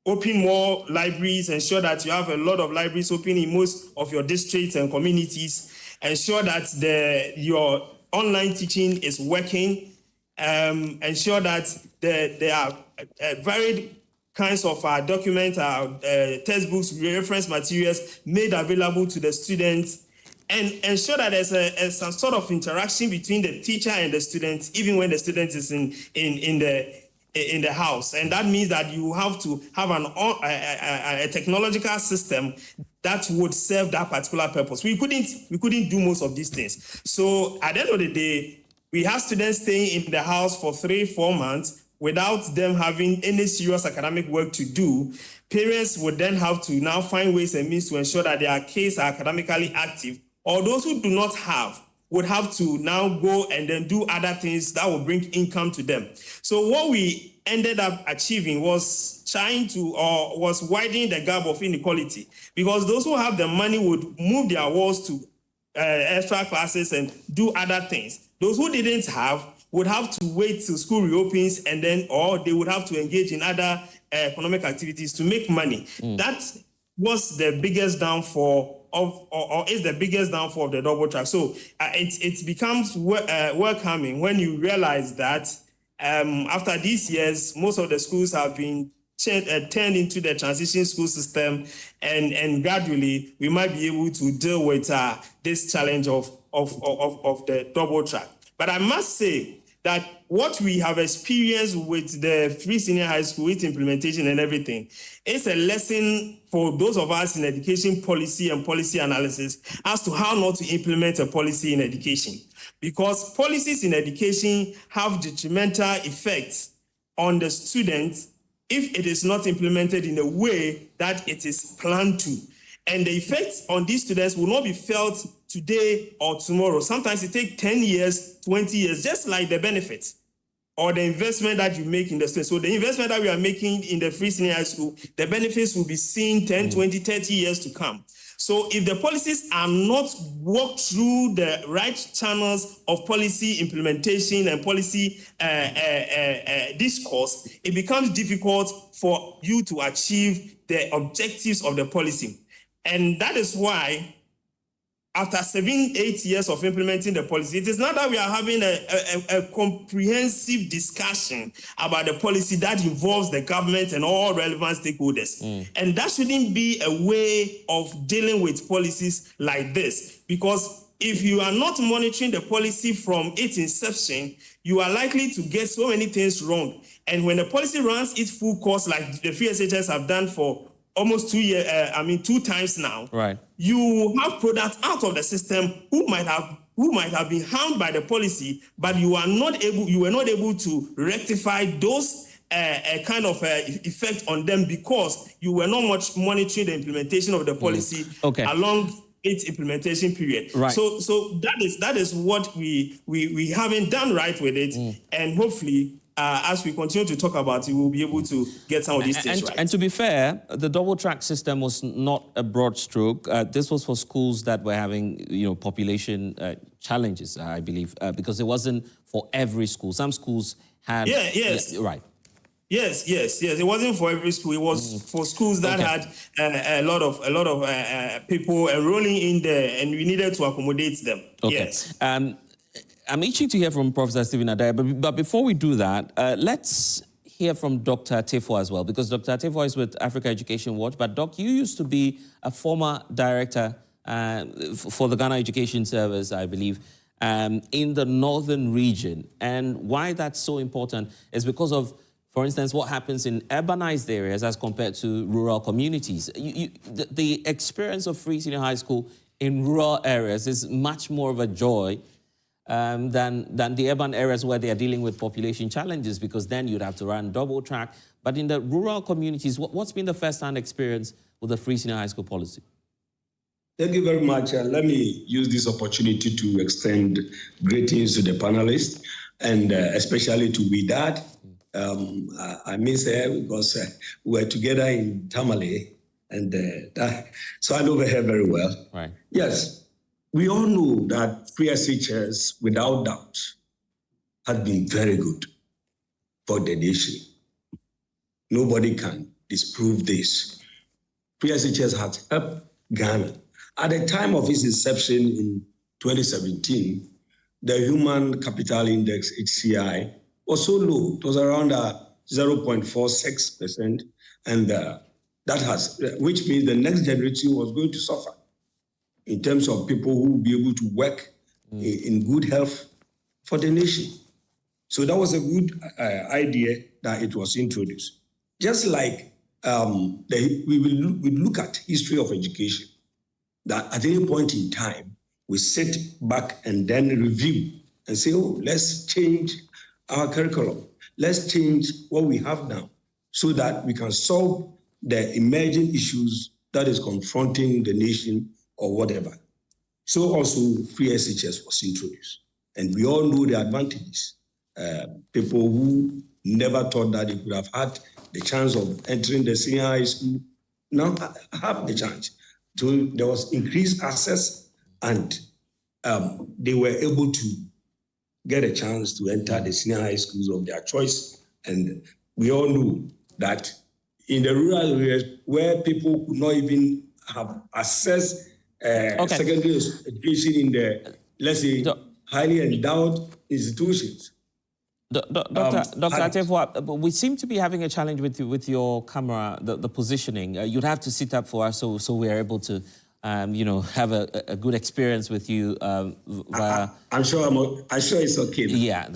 Open more libraries, ensure that you have a lot of libraries open in most of your districts and communities, ensure that your online teaching is working, ensure that there are varied kinds of documents, textbooks, reference materials made available to the students, and ensure that there's some sort of interaction between the teacher and the student, even when the student is in the house. And that means that you have to have a technological system that would serve that particular purpose. We couldn't do most of these things. So at the end of the day, we have students staying in the house for 3-4 months without them having any serious academic work to do. Parents would then have to now find ways and means to ensure that their kids are academically active, or those who do not have would have to now go and then do other things that will bring income to them. So what we ended up achieving was widening the gap of inequality, because those who have the money would move their walls to extra classes and do other things. Those who didn't have would have to wait till school reopens, and then, or they would have to engage in other economic activities to make money. That was the biggest downfall or is the biggest downfall of the double track. So it becomes welcoming when you realize that after these years, most of the schools have been turned into the transition school system, and gradually we might be able to deal with this challenge of the double track. But I must say that what we have experienced with the free senior high school, its implementation and everything, is a lesson for those of us in education policy and policy analysis as to how not to implement a policy in education. Because policies in education have detrimental effects on the student if it is not implemented in a way that it is planned to. And the effects on these students will not be felt today or tomorrow. Sometimes it takes 10 years, 20 years, just like the benefits or the investment that you make in the student. So the investment that we are making in the free senior high school, the benefits will be seen 10, 20, 30 years to come. So if the policies are not walked through the right channels of policy implementation and policy discourse, it becomes difficult for you to achieve the objectives of the policy. And that is why, after 7-8 years of implementing the policy, it is not that we are having a comprehensive discussion about the policy that involves the government and all relevant stakeholders. And that shouldn't be a way of dealing with policies like this, because if you are not monitoring the policy from its inception, you are likely to get so many things wrong. And when the policy runs its full course, like the free SHS have done for almost 2 years, 2 times now, right, you have products out of the system who might have been harmed by the policy, but you were not able to rectify those kind of effect on them because you were not much monitoring the implementation of the policy along its implementation period. Right. So that is what we haven't done right with it, and hopefully, as we continue to talk about it, we'll be able to get some of these things right. And to be fair, the double track system was not a broad stroke. This was for schools that were having, population challenges, I believe, because it wasn't for every school. Some schools had... Yes. Right. Yes. It wasn't for every school. It was for schools that had a lot of people enrolling in there, and we needed to accommodate them. Okay. Yes. I'm itching to hear from Professor Stephen Adei, but before we do that, let's hear from Dr. Tefo as well, because Dr. Tefo is with Africa Education Watch. But Doc, you used to be a former director for the Ghana Education Service, I believe, in the northern region. And why that's so important is because of, for instance, what happens in urbanized areas as compared to rural communities. The experience of free senior high school in rural areas is much more of a joy than the urban areas where they are dealing with population challenges, because then you'd have to run double track. But in the rural communities, what's been the first-hand experience with the free senior high school policy? Thank you very much. Let me use this opportunity to extend greetings to the panelists, and especially to Widad. I miss her because we were together in Tamale, and so I know her very well. Right. Yes. We all know that free SHS, without doubt, has been very good for the nation. Nobody can disprove this. Free SHS has helped Ghana. At the time of its inception in 2017, the Human Capital Index, HCI, was so low. It was around 0.46%, and which means the next generation was going to suffer in terms of people who will be able to work in good health for the nation. So that was a good idea that it was introduced. Just like we look at history of education, that at any point in time, we sit back and then review and say, let's change our curriculum. Let's change what we have now so that we can solve the emerging issues that is confronting the nation or whatever. So also free SHS was introduced. And we all know the advantages. People who never thought that they could have had the chance of entering the senior high school now have the chance. So there was increased access, and they were able to get a chance to enter the senior high schools of their choice. And we all know that in the rural areas where people could not even have access secondary education in the, let's say, highly endowed institutions. Dr. Atefo, we seem to be having a challenge with your camera, the positioning. You'd have to sit up for us so we are able to, have a good experience with you via. I'm sure it's okay. Yeah,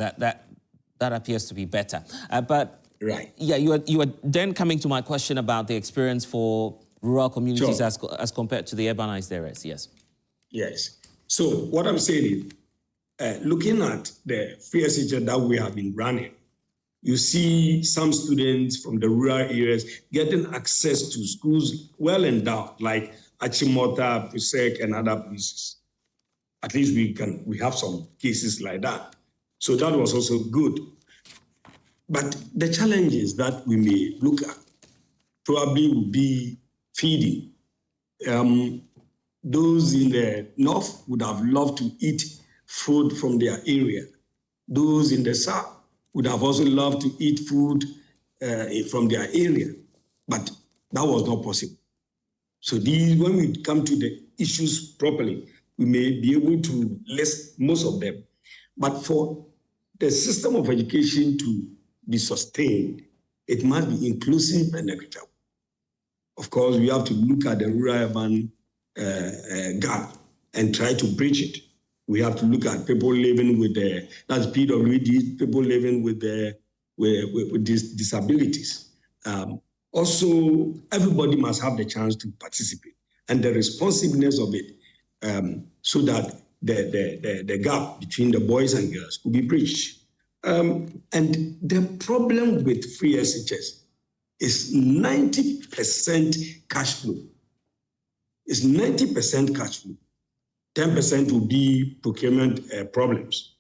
That appears to be better. But right. Yeah, you are then coming to my question about the experience for rural communities as compared to the urbanized areas. Yes. Yes. So what I'm saying is, looking at the free SHS that we have been running, you see some students from the rural areas getting access to schools well endowed, like Achimota, Pusek, and other places. At least we have some cases like that. So that was also good. But the challenges that we may look at probably would be feeding. Those in the north would have loved to eat food from their area. Those in the south would have also loved to eat food from their area, but that was not possible. So when we come to the issues properly, we may be able to list most of them. But for the system of education to be sustained, it must be inclusive and equitable. Of course, we have to look at the rural-urban gap and try to bridge it. We have to look at people living with that's PWD, people living with these disabilities. Also, everybody must have the chance to participate and the responsiveness of it, so that the gap between the boys and girls could be bridged. And the problem with free SHS is 90% cash flow. It's 90% cash flow. 10% will be procurement problems.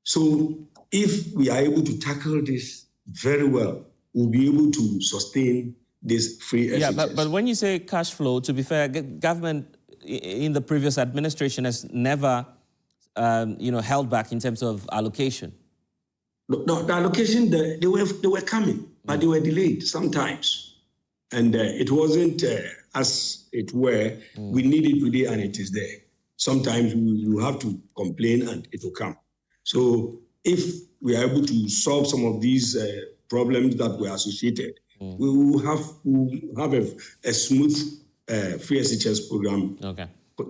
So if we are able to tackle this very well, we'll be able to sustain this free SHS. Yeah, but when you say cash flow, to be fair, government in the previous administration has never held back in terms of allocation. No, the allocation, they were coming, but they were delayed sometimes. And it wasn't as it were. We need it today and it is there. Sometimes you have to complain and it will come. So if we are able to solve some of these problems that were associated, we will have a smooth free SHS program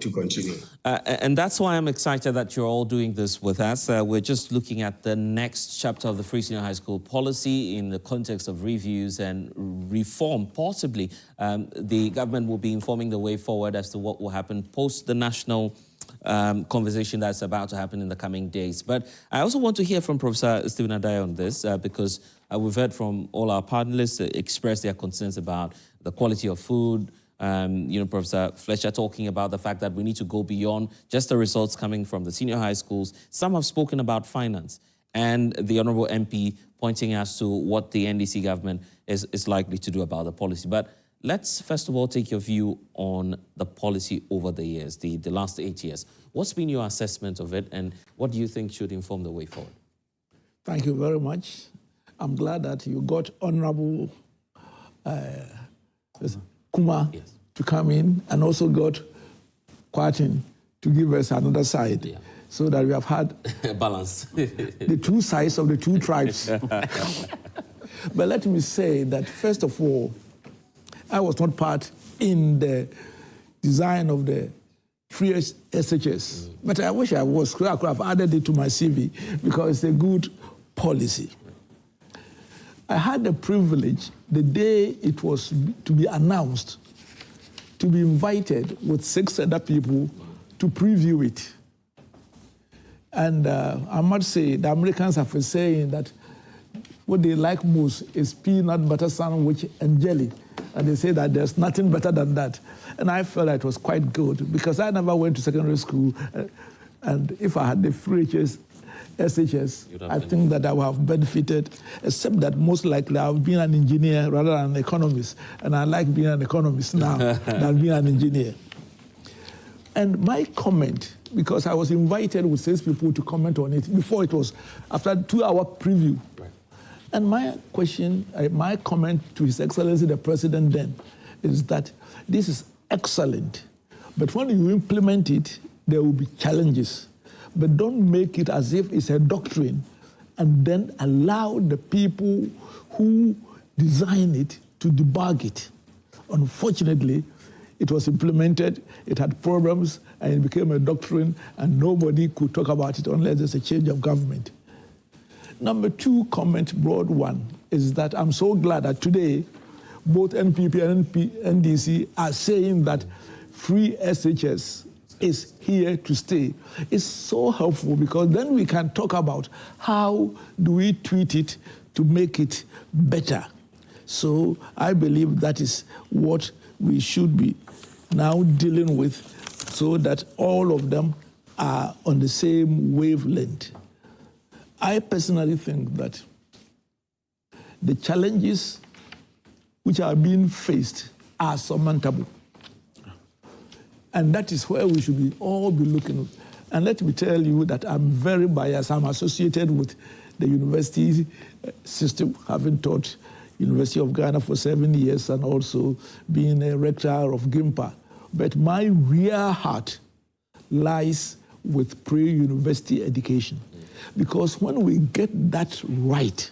to continue. And that's why I'm excited that you're all doing this with us. We're just looking at the next chapter of the Free Senior High School policy in the context of reviews and reform. Possibly, the government will be informing the way forward as to what will happen post the national conversation that's about to happen in the coming days. But I also want to hear from Professor Stephen Adei on this because we've heard from all our panelists express their concerns about the quality of food. Professor Fletcher talking about the fact that we need to go beyond just the results coming from the senior high schools. Some have spoken about finance, and the Honourable MP pointing us to what the NDC government is likely to do about the policy. But let's first of all take your view on the policy over the years, the last 8 years. What's been your assessment of it, and what do you think should inform the way forward? Thank you very much. I'm glad that you got Honourable Kuma to come in, and also got Kwatin to give us another side, so that we have had balance, the two sides of the two tribes. But let me say that, first of all, I was not part in the design of the free SHS, but I wish I was. I could have added it to my CV because it's a good policy. I had the privilege, the day it was to be announced, to be invited with 6 other people to preview it. And I must say, the Americans have been saying that what they like most is peanut butter sandwich and jelly. And they say that there's nothing better than that. And I felt that it was quite good because I never went to secondary school. And if I had the free SHS, I think that I would have benefited, except that most likely I've been an engineer rather than an economist. And I like being an economist now than being an engineer. And my comment, because I was invited with 6 people to comment on it before it was, after 2-hour preview. Right. And my question, my comment to His Excellency the President then is that this is excellent, but when you implement it, there will be challenges. But don't make it as if it's a doctrine and then allow the people who design it to debug it. Unfortunately, it was implemented, it had problems, and it became a doctrine, and nobody could talk about it unless there's a change of government. Number two comment, broad one, is that I'm so glad that today both NPP and NDC are saying that free SHS is here to stay. It's so helpful because then we can talk about how do we tweak it to make it better. So I believe that is what we should be now dealing with so that all of them are on the same wavelength. I personally think that the challenges which are being faced are surmountable. And that is where we should all be looking. And let me tell you that I'm very biased. I'm associated with the university system, having taught University of Ghana for 7 years and also being a rector of GIMPA. But my real heart lies with pre-university education. Because when we get that right,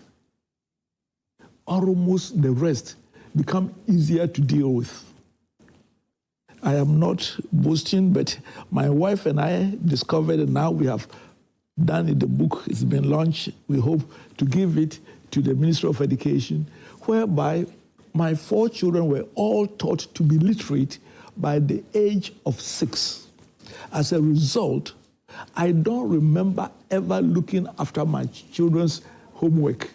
almost the rest become easier to deal with. I am not boasting, but my wife and I discovered, and now we have done it, the book, it's been launched. We hope to give it to the Ministry of Education, whereby my 4 children were all taught to be literate by the age of 6. As a result, I don't remember ever looking after my children's homework.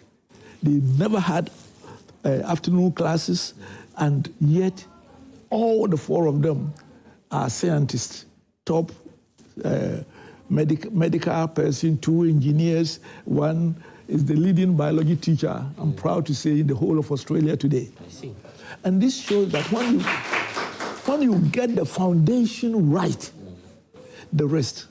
They never had afternoon classes, and yet all the 4 of them are scientists, top medical person, 2 engineers, 1 is the leading biology teacher, I'm proud to say, in the whole of Australia today. I see. And this shows that when you get the foundation right, the rest.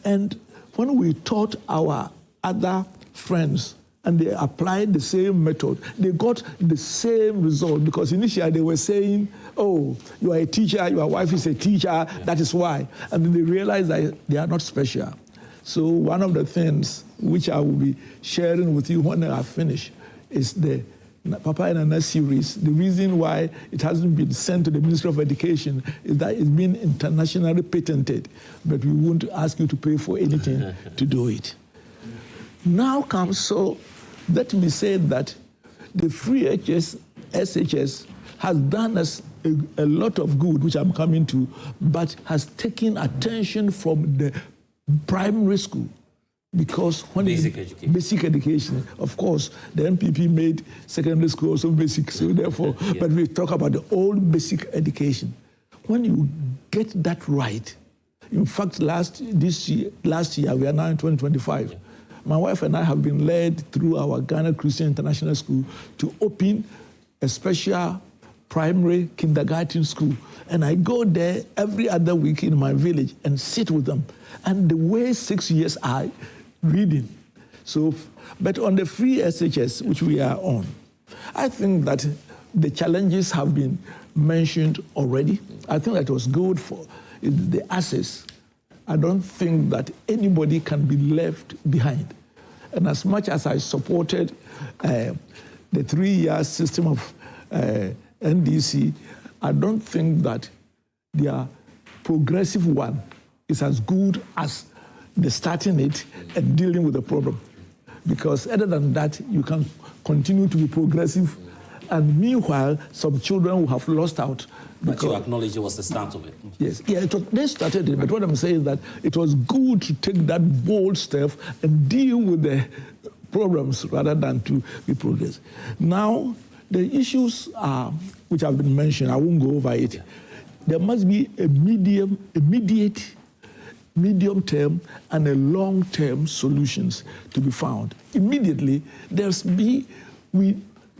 And when we taught our other friends and they applied the same method, they got the same result, because initially they were saying, oh, you are a teacher, your wife is a teacher, that is why. And then they realized that they are not special. So one of the things which I will be sharing with you when I finish is the Papa and Nana series. The reason why it hasn't been sent to the Ministry of Education is that it's been internationally patented, but we won't ask you to pay for anything to do it. Now comes, so let me say that the free SHS has done us a lot of good, which I'm coming to, but has taken attention from the primary school. Because when basic education, of course, the NPP made secondary school also basic, so therefore, but we talk about the old basic education. When you get that right, in fact, last year, we are now in 2025, my wife and I have been led through our Ghana Christian International School to open a special primary kindergarten school. And I go there every other week in my village and sit with them. And the way 6 years are reading. So, but on the free SHS, which we are on, I think that the challenges have been mentioned already. I think that was good for the access. I don't think that anybody can be left behind. And as much as I supported the 3-year system of NDC, I don't think that their progressive one is as good as the starting it and dealing with the problem. Because other than that, you can continue to be progressive, and meanwhile, some children will have lost out. But you acknowledge it was the start of it. Yes, yeah, they started it, but what I'm saying is that it was good to take that bold step and deal with the problems rather than to be progressive. Now, the issues which have been mentioned, I won't go over it. There must be a immediate, medium-term, and a long-term solutions to be found. Immediately,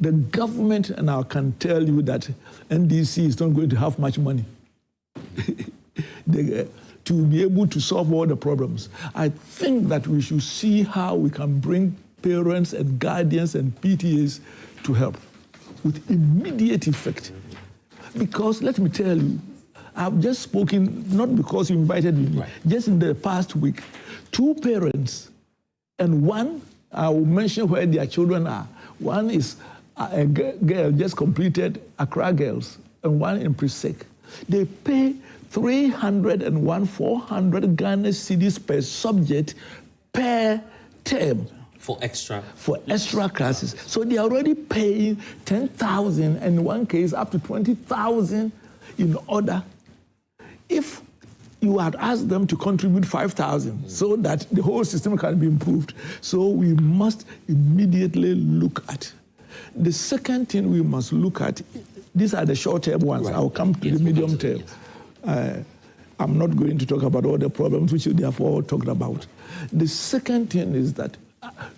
the government, and I can tell you that NDC is not going to have much money to be able to solve all the problems. I think that we should see how we can bring parents and guardians and PTAs to help with immediate effect. Because let me tell you, I've just spoken, not because you invited me, just in the past week, 2 parents, and one, I will mention where their children are. One is a girl just completed Accra Girls, and one in Presec. They pay 400 Ghana cedis per subject per term For extra classes. So they are already paying 10,000, and in one case up to 20,000 in order. If you had asked them to contribute 5,000 so that the whole system can be improved. So we must immediately look at. The second thing we must look at, these are the short-term ones. Right. I'll come to the medium term. Yes. I'm not going to talk about all the problems which they have all talked about. The second thing is that,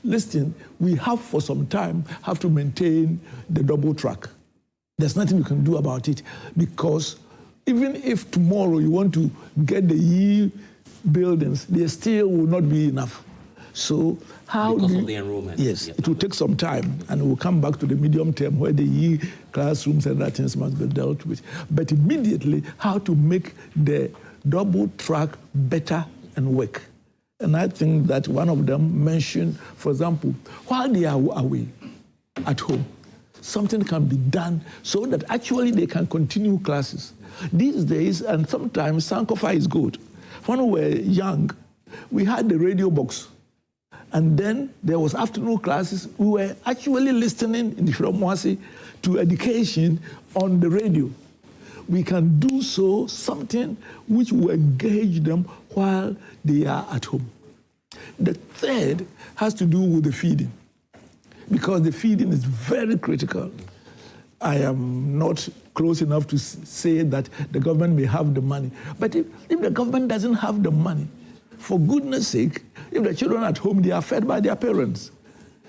listen, we have for some time have to maintain the double track. There's nothing you can do about it, because even if tomorrow you want to get the E buildings, they still will not be enough. So how because of the enrollment. Yes, it will take some time, and we'll come back to the medium term where the E classrooms and other things must be dealt with. But immediately, how to make the double track better and work. And I think that one of them mentioned, for example, while they are away at home, something can be done so that actually they can continue classes. These days, and sometimes Sankofa is good. When we were young, we had the radio box. And then there was afternoon classes. We were actually listening in the Shiromwasi to education on the radio. We can do something which will engage them while they are at home. The third has to do with the feeding, because the feeding is very critical. I am not close enough to say that the government may have the money. But if the government doesn't have the money, for goodness sake, if the children at home, they are fed by their parents.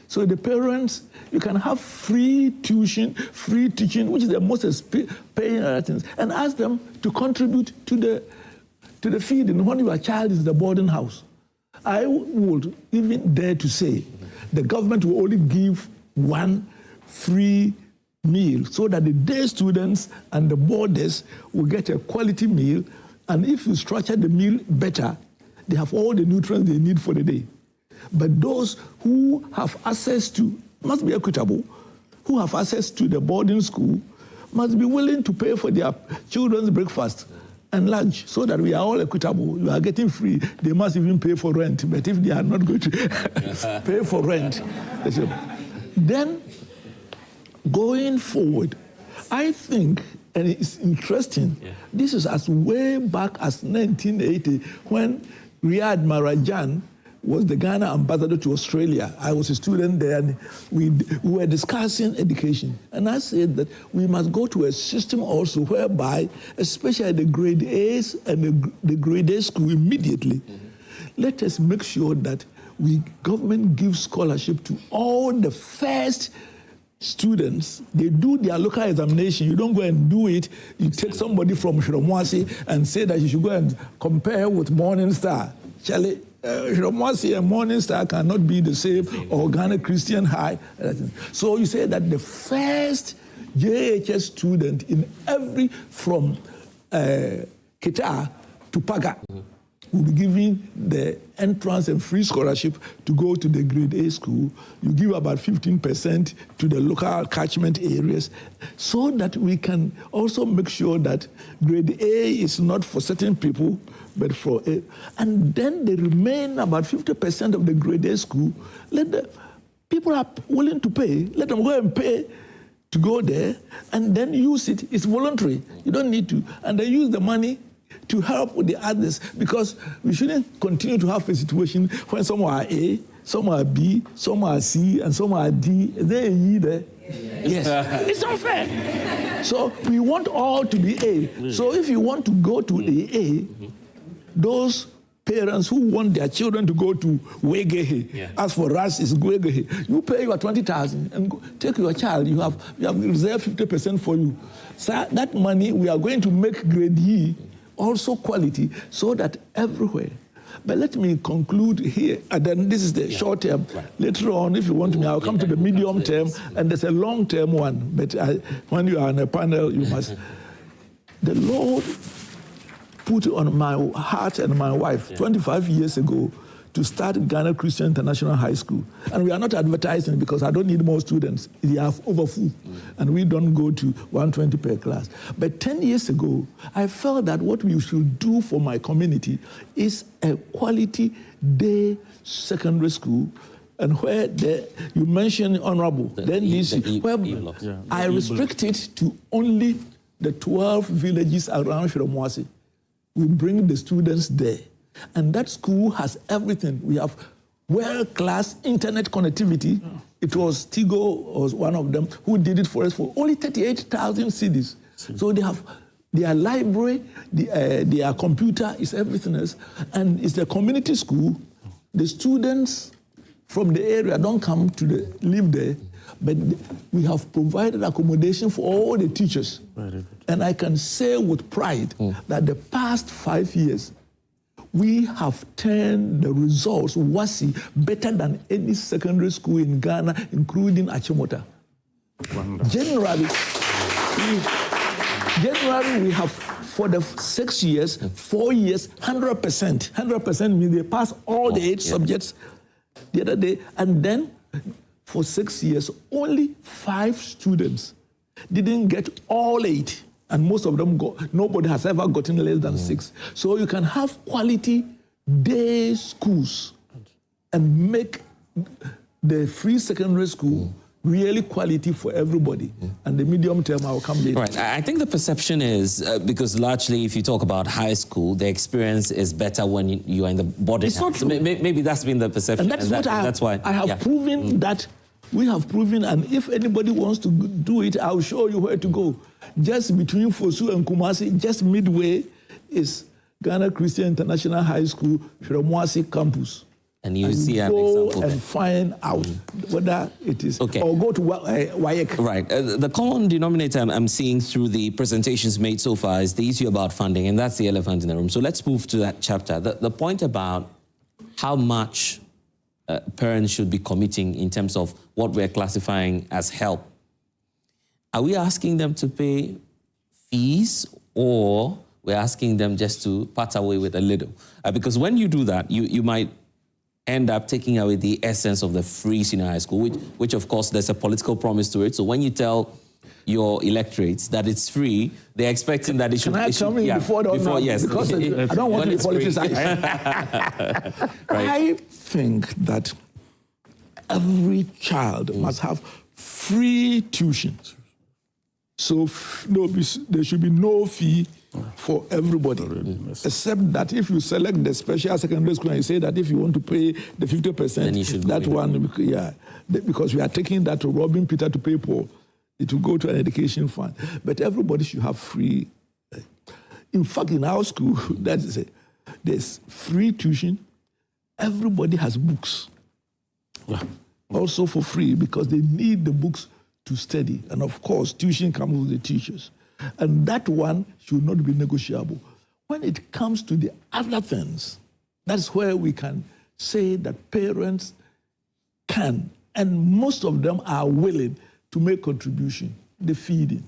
So the parents, you can have free tuition, free teaching, which is the most paying things, and ask them to contribute to the feeding when your child is in the boarding house. I would even dare to say the government will only give one free meal so that the day students and the boarders will get a quality meal, and if you structure the meal better, they have all the nutrients they need for the day. But those who have access to, must be equitable, who have access to the boarding school must be willing to pay for their children's breakfast and lunch so that we are all equitable. You are getting free. They must even pay for rent. But if they are not going to pay for rent, then going forward, I think, and it's interesting, this is as way back as 1980 when Riyad Marajan was the Ghana ambassador to Australia. I was a student there, and we were discussing education. And I said that we must go to a system also whereby, especially the grade A's and the grade A school immediately, let us make sure that government gives scholarship to all the first students. They do their local examination. You don't go and do it. You take somebody from Shiromwasi and say that you should go and compare with Morning Star. Charlie, Shiromwasi and Morning Star cannot be the same, or Ghana Christian High. So you say that the first JHS student in from Kita to Paga will be given the entrance and free scholarship to go to the grade A school. You give about 15% to the local catchment areas so that we can also make sure that grade A is not for certain people, but for A. And then they remain about 50% of the grade A school. Let the people are willing to pay. Let them go and pay to go there and then use it. It's voluntary. You don't need to. And they use the money to help with the others, because we shouldn't continue to have a situation when some are A, some are B, some are C, and some are D. Is there a E there? Yes. It's unfair. So we want all to be A. So if you want to go to the A, those parents who want their children to go to Wegehe, as for us, it's Wegehe. You pay your 20,000 and take your child. You have reserved 50% for you. So that money, we are going to make grade E also quality, so that everywhere. But let me conclude here, and then this is the short term. Right. Later on, if you want me, I'll come to the medium term, and there's a long term one. But when you are on a panel, you must. The Lord put on my heart and my wife 25 years ago to start Ghana Christian International High School. And we are not advertising because I don't need more students. They are overfull. And we don't go to 120 per class. But 10 years ago, I felt that what we should do for my community is a quality day secondary school and where you mentioned honorable, then this, where I restrict it to only the 12 villages around Shiromwasi. We bring the students there. And that school has everything. We have world-class internet connectivity. It was Tigo was one of them who did it for us for only 38,000 cedis. So they have their library, their computer is everything else. And it's a community school. The students from the area don't come to live there, but we have provided accommodation for all the teachers. And I can say with pride that the past 5 years, we have turned the results, WASI, better than any secondary school in Ghana, including Achimota. Generally, we have, for the 6 years, 4 years, 100%. 100% means they pass all the 8 subjects the other day. And then, for 6 years, only 5 students didn't get all 8. And most of them nobody has ever gotten less than 6. So you can have quality day schools and make the free secondary school really quality for everybody. And the medium term, I will come later. Right. I think the perception is, because largely if you talk about high school, the experience is better when you are in the boarding house. Not true. Maybe that's been the perception. And that's why I have proven that. We have proven, and if anybody wants to do it, I'll show you where to go. Just between Fosu and Kumasi, just midway, is Ghana Christian International High School, Shiromwasi campus. And you see an example. Go and find out whether it is, or go to WAEC. Right. The common denominator I'm seeing through the presentations made so far is the issue about funding, and that's the elephant in the room. So let's move to that chapter. The point about how much parents should be committing in terms of what we're classifying as help. Are we asking them to pay fees, or we're asking them just to part away with a little? Because when you do that, you might end up taking away the essence of the free senior high school, which of course there's a political promise to it. So when you tell your electorates that it's free, they're expecting that it should... Can I come in before yes. Because I don't want to be politicized. Right. I think that every child must have free tuition. So there should be no fee for everybody, except that if you select the special secondary school and you say that if you want to pay the 50%, that one, because we are taking that to Robin Peter to pay Paul. It will go to an education fund. But everybody should have free. In fact, in our school, there's free tuition. Everybody has books. Also for free, because they need the books to study. And of course, tuition comes with the teachers. And that one should not be negotiable. When it comes to the other things, that's where we can say that parents can, and most of them are willing to make contribution. The feeding,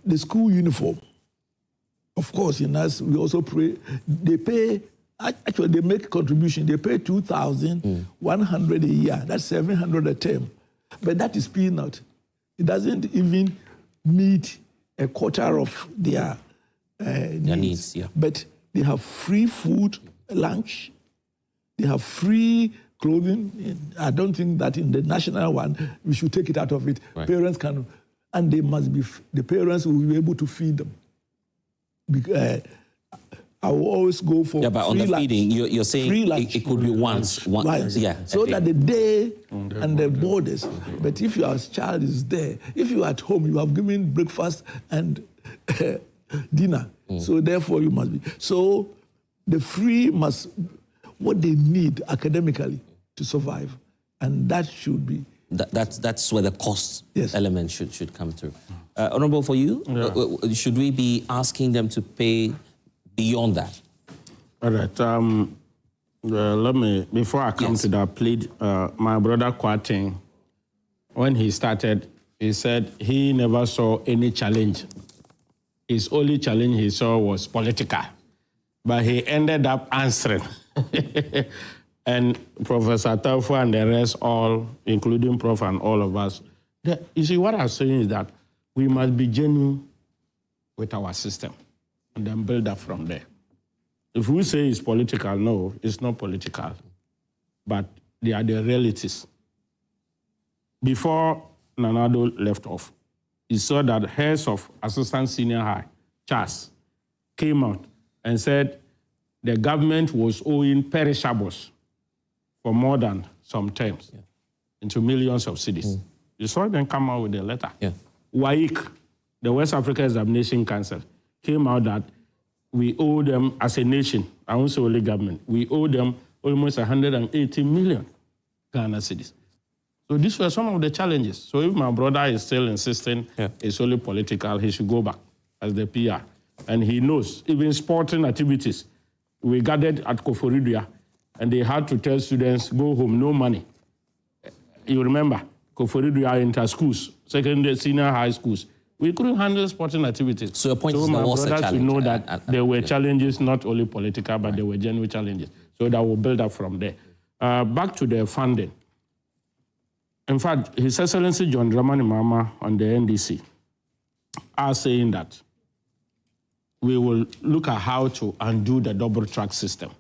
the school uniform. Of course, in us, we also pray. They pay, actually, they make contribution. They pay 2,100 a year. That's 700 a term. But that is peanut. It doesn't even meet a quarter of their needs. But they have free food, lunch. They have free clothing. I don't think that in the national one, we should take it out of it. Right. Parents can, and they must be, the parents will be able to feed them. I will always go for but on the feeding, you're saying it could be once. So that the day and the borders. But if your child is there, if you're at home, you have given breakfast and dinner. So therefore you must be. So the free must, what they need academically to survive. And that should be. That's where the cost element should come through. Honorable, for you, should we be asking them to pay beyond that? All right. Let me, before I come to that, plead, my brother Kwating, when he started, he said he never saw any challenge. His only challenge he saw was political. But he ended up answering. And Professor Taufu and the rest, all, including Prof and all of us, you see, what I'm saying is that we must be genuine with our system and then build up from there. If we say it's political, no, it's not political. But they are the realities. Before Nanado left off, he saw that heads of Assistant Senior High, CHAS, came out and said the government was owing perishables for more than some terms into millions of cedis. You saw them come out with a letter. WAEC, the West Africa Examination Council, came out that we owe them as a nation, I won't say only government, we owe them almost 180 million Ghana cedis. So these were some of the challenges. So if my brother is still insisting it's only political, he should go back as the PR. And he knows, even sporting activities, we gathered at Koforidua and they had to tell students, go home, no money. You remember, Koforidua inter-schools, secondary, senior high schools. We couldn't handle sporting activities. So your point is my there was a brothers challenge. should know that there were challenges, not only political, but there were genuine challenges. So that will build up from there. Back to the funding. In fact, His Excellency John Dramani Mahama on the NDC are saying that we will look at how to undo the double track system.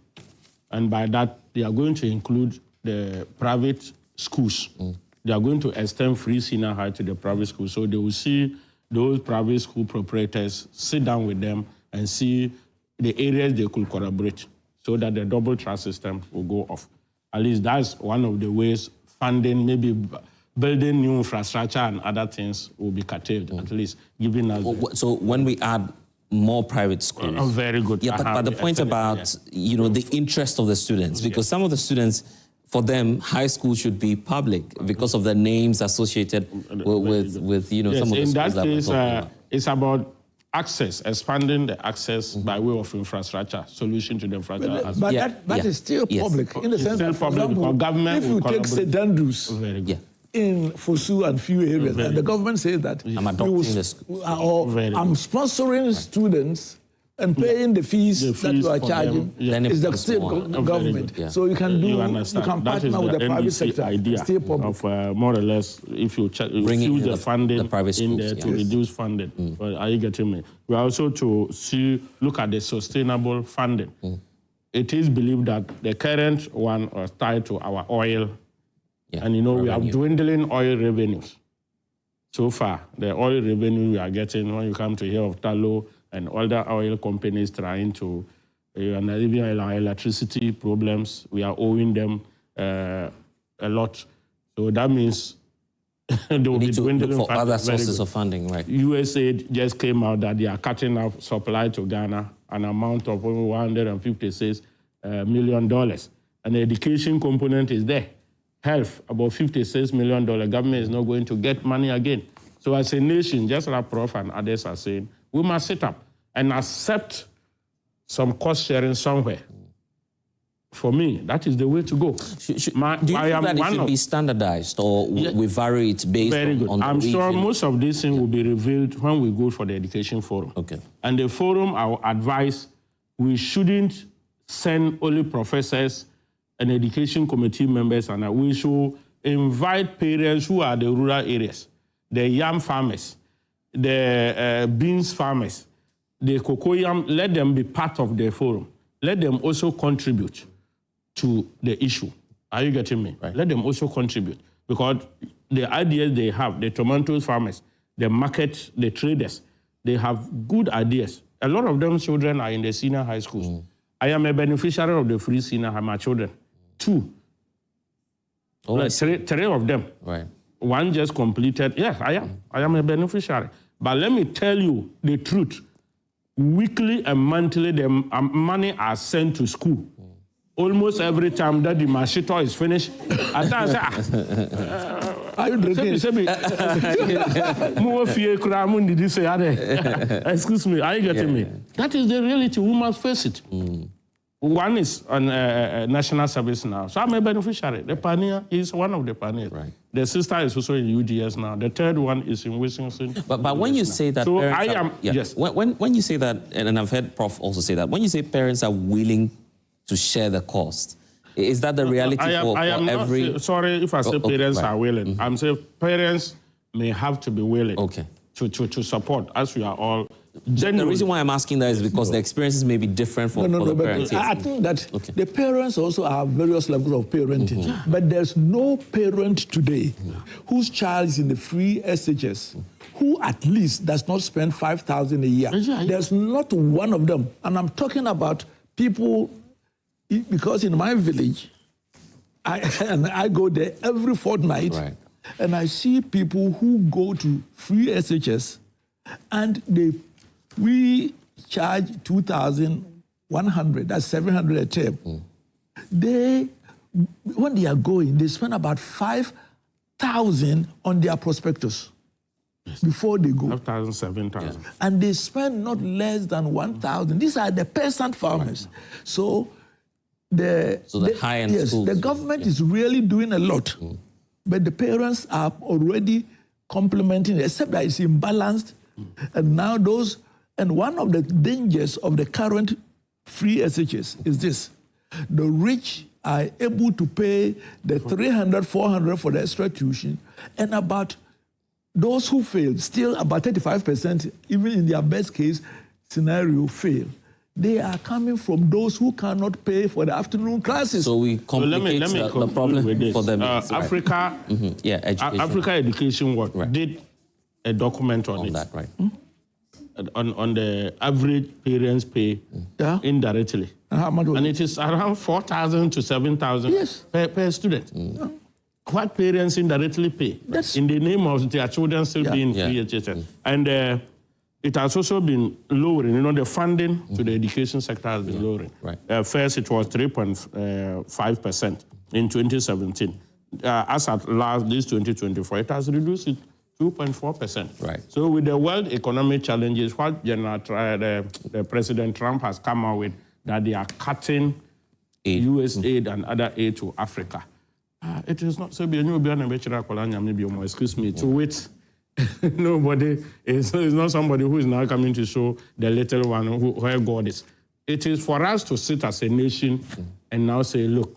And by that, they are going to include the private schools. They are going to extend free senior high to the private schools. So they will see those private school proprietors, sit down with them and see the areas they could collaborate so that the double track system will go off. At least that's one of the ways funding, maybe building new infrastructure and other things will be curtailed, at least giving us... So when we add more private schools... very good. Yeah, but the point about, you know, the interest of the students, because some of the students, for them, high school should be public because of the names associated with you know, some of the schools that we're talking about. It's about access, expanding the access by way of infrastructure, solution to the infrastructure. But that is still public, in the sense that, for example, government if you take St. Andrews in Fosu and few areas, and the government says that I'm adopting this, or I'm sponsoring students and paying the fees that you are charging, is the state government. So you can do, you can partner with the private sector. Idea stay public. Of more or less, if you use the funding in there to reduce funding. Are you getting me? We are also to look at the sustainable funding. It is believed that the current one was tied to our oil, and you know we have dwindling oil revenues. So far, the oil revenue we are getting, when you come to hear of Tallow and other oil companies trying to, and even our electricity problems, we are owing them a lot. So that means they will be dwindling for other sources of funding, right? USAID just came out that they are cutting off supply to Ghana, an amount of over $156 million. And the education component is there. Health, about $56 million. Government is not going to get money again. So as a nation, just like Prof and others are saying, we must sit up and accept some cost sharing somewhere. For me, that is the way to go. Do you think that it should be standardized, or we vary it based on the I'm region? sure most of these things will be revealed when we go for the education forum. Okay. And the forum, I will advise, we shouldn't send only professors and education committee members, and we should invite parents who are the rural areas, the yam farmers, the beans farmers, the cocoa yam, let them be part of the forum. Let them also contribute to the issue. Are you getting me? Right. Let them also contribute. Because the ideas they have, the tomatoes farmers, the market, the traders, they have good ideas. A lot of them children are in the senior high schools. I am a beneficiary of the free senior high, my children. 2. Like three of them. Right. One just completed. Yes, I am. I am a beneficiary. But let me tell you the truth. Weekly and monthly, the money are sent to school. Almost every time that the machito is finished, I say, are you drinking? Excuse me, are you getting me? That is the reality. We must face it. One is on national service now. So I'm a beneficiary. The pioneer is one of the pioneers. Right. The sister is also in UDS now. The third one is in Wisconsin. But when you say that... So I am... Yes. When you say that, and I've heard Prof also say that, when you say parents are willing to share the cost, is that the reality for every... Sorry if I say parents are willing. I'm saying parents may have to be willing. Okay. to support, as we are all genuine. The reason why I'm asking that is because the experiences may be different for the parents. I think that the parents also have various levels of parenting. But there's no parent today whose child is in the free SHS who at least does not spend 5,000 a year. There's not one of them. And I'm talking about people, because in my village, I go there every fortnight, and I see people who go to free SHS, and we charge 2,100, that's 700 a term. When they are going, they spend about 5,000 on their prospectus before they go. 5,000, 7,000. And they spend not less than 1,000. These are the peasant farmers. So the high-end schools. The government is really doing a lot, but the parents are already complementing, except that it's imbalanced. And now and one of the dangers of the current free SHS is this: the rich are able to pay the 300, 400 for the extra tuition, and about those who fail, still about 35%, even in their best case scenario, fail. They are coming from those who cannot pay for the afternoon classes. So we complicate the problem for them. Africa, education. Africa Education did a document on it. That, right. On the average parents pay indirectly. And how much? And it is around 4,000 to 7,000 per student. What parents indirectly pay in the name of their children still being free HSS. And it has also been lowering. The funding to the education sector has been lowering. First, it was 3.5% in 2017. As at last, this 2024, it has reduced it 2.4%. Right. So with the world economic challenges, what the President Trump has come out with, that they are cutting U.S. aid and other aid to Africa. It is not so. Excuse me. To which nobody is not somebody who is now coming to show the little one where God is. It is for us to sit as a nation and now say, look,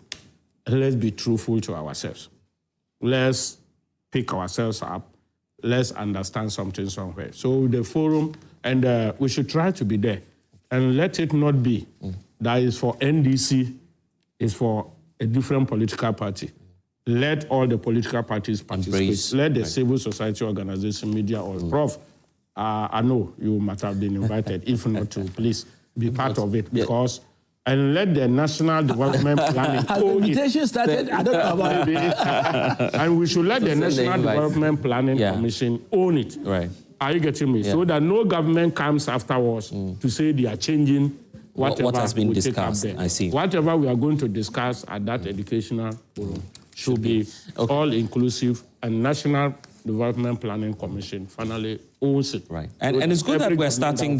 let's be truthful to ourselves. Let's pick ourselves up. Let's understand something somewhere. So the forum, and we should try to be there. And let it not be that is for NDC, is for a different political party. Let all the political parties participate. Let the civil society organization, media, or Prof. I know you might have been invited. If not to, please be part of it, because and let the National Development Planning Has the invitation started? I don't know about it. And we should let the National Development Planning Commission own it. Right. Are you getting me? So that no government comes afterwards to say they are changing whatever what has been discussed. Take up there. I see. Whatever we are going to discuss at that educational forum should be all-inclusive, and National Development Planning Commission finally owns it. Right. And it's good that we're starting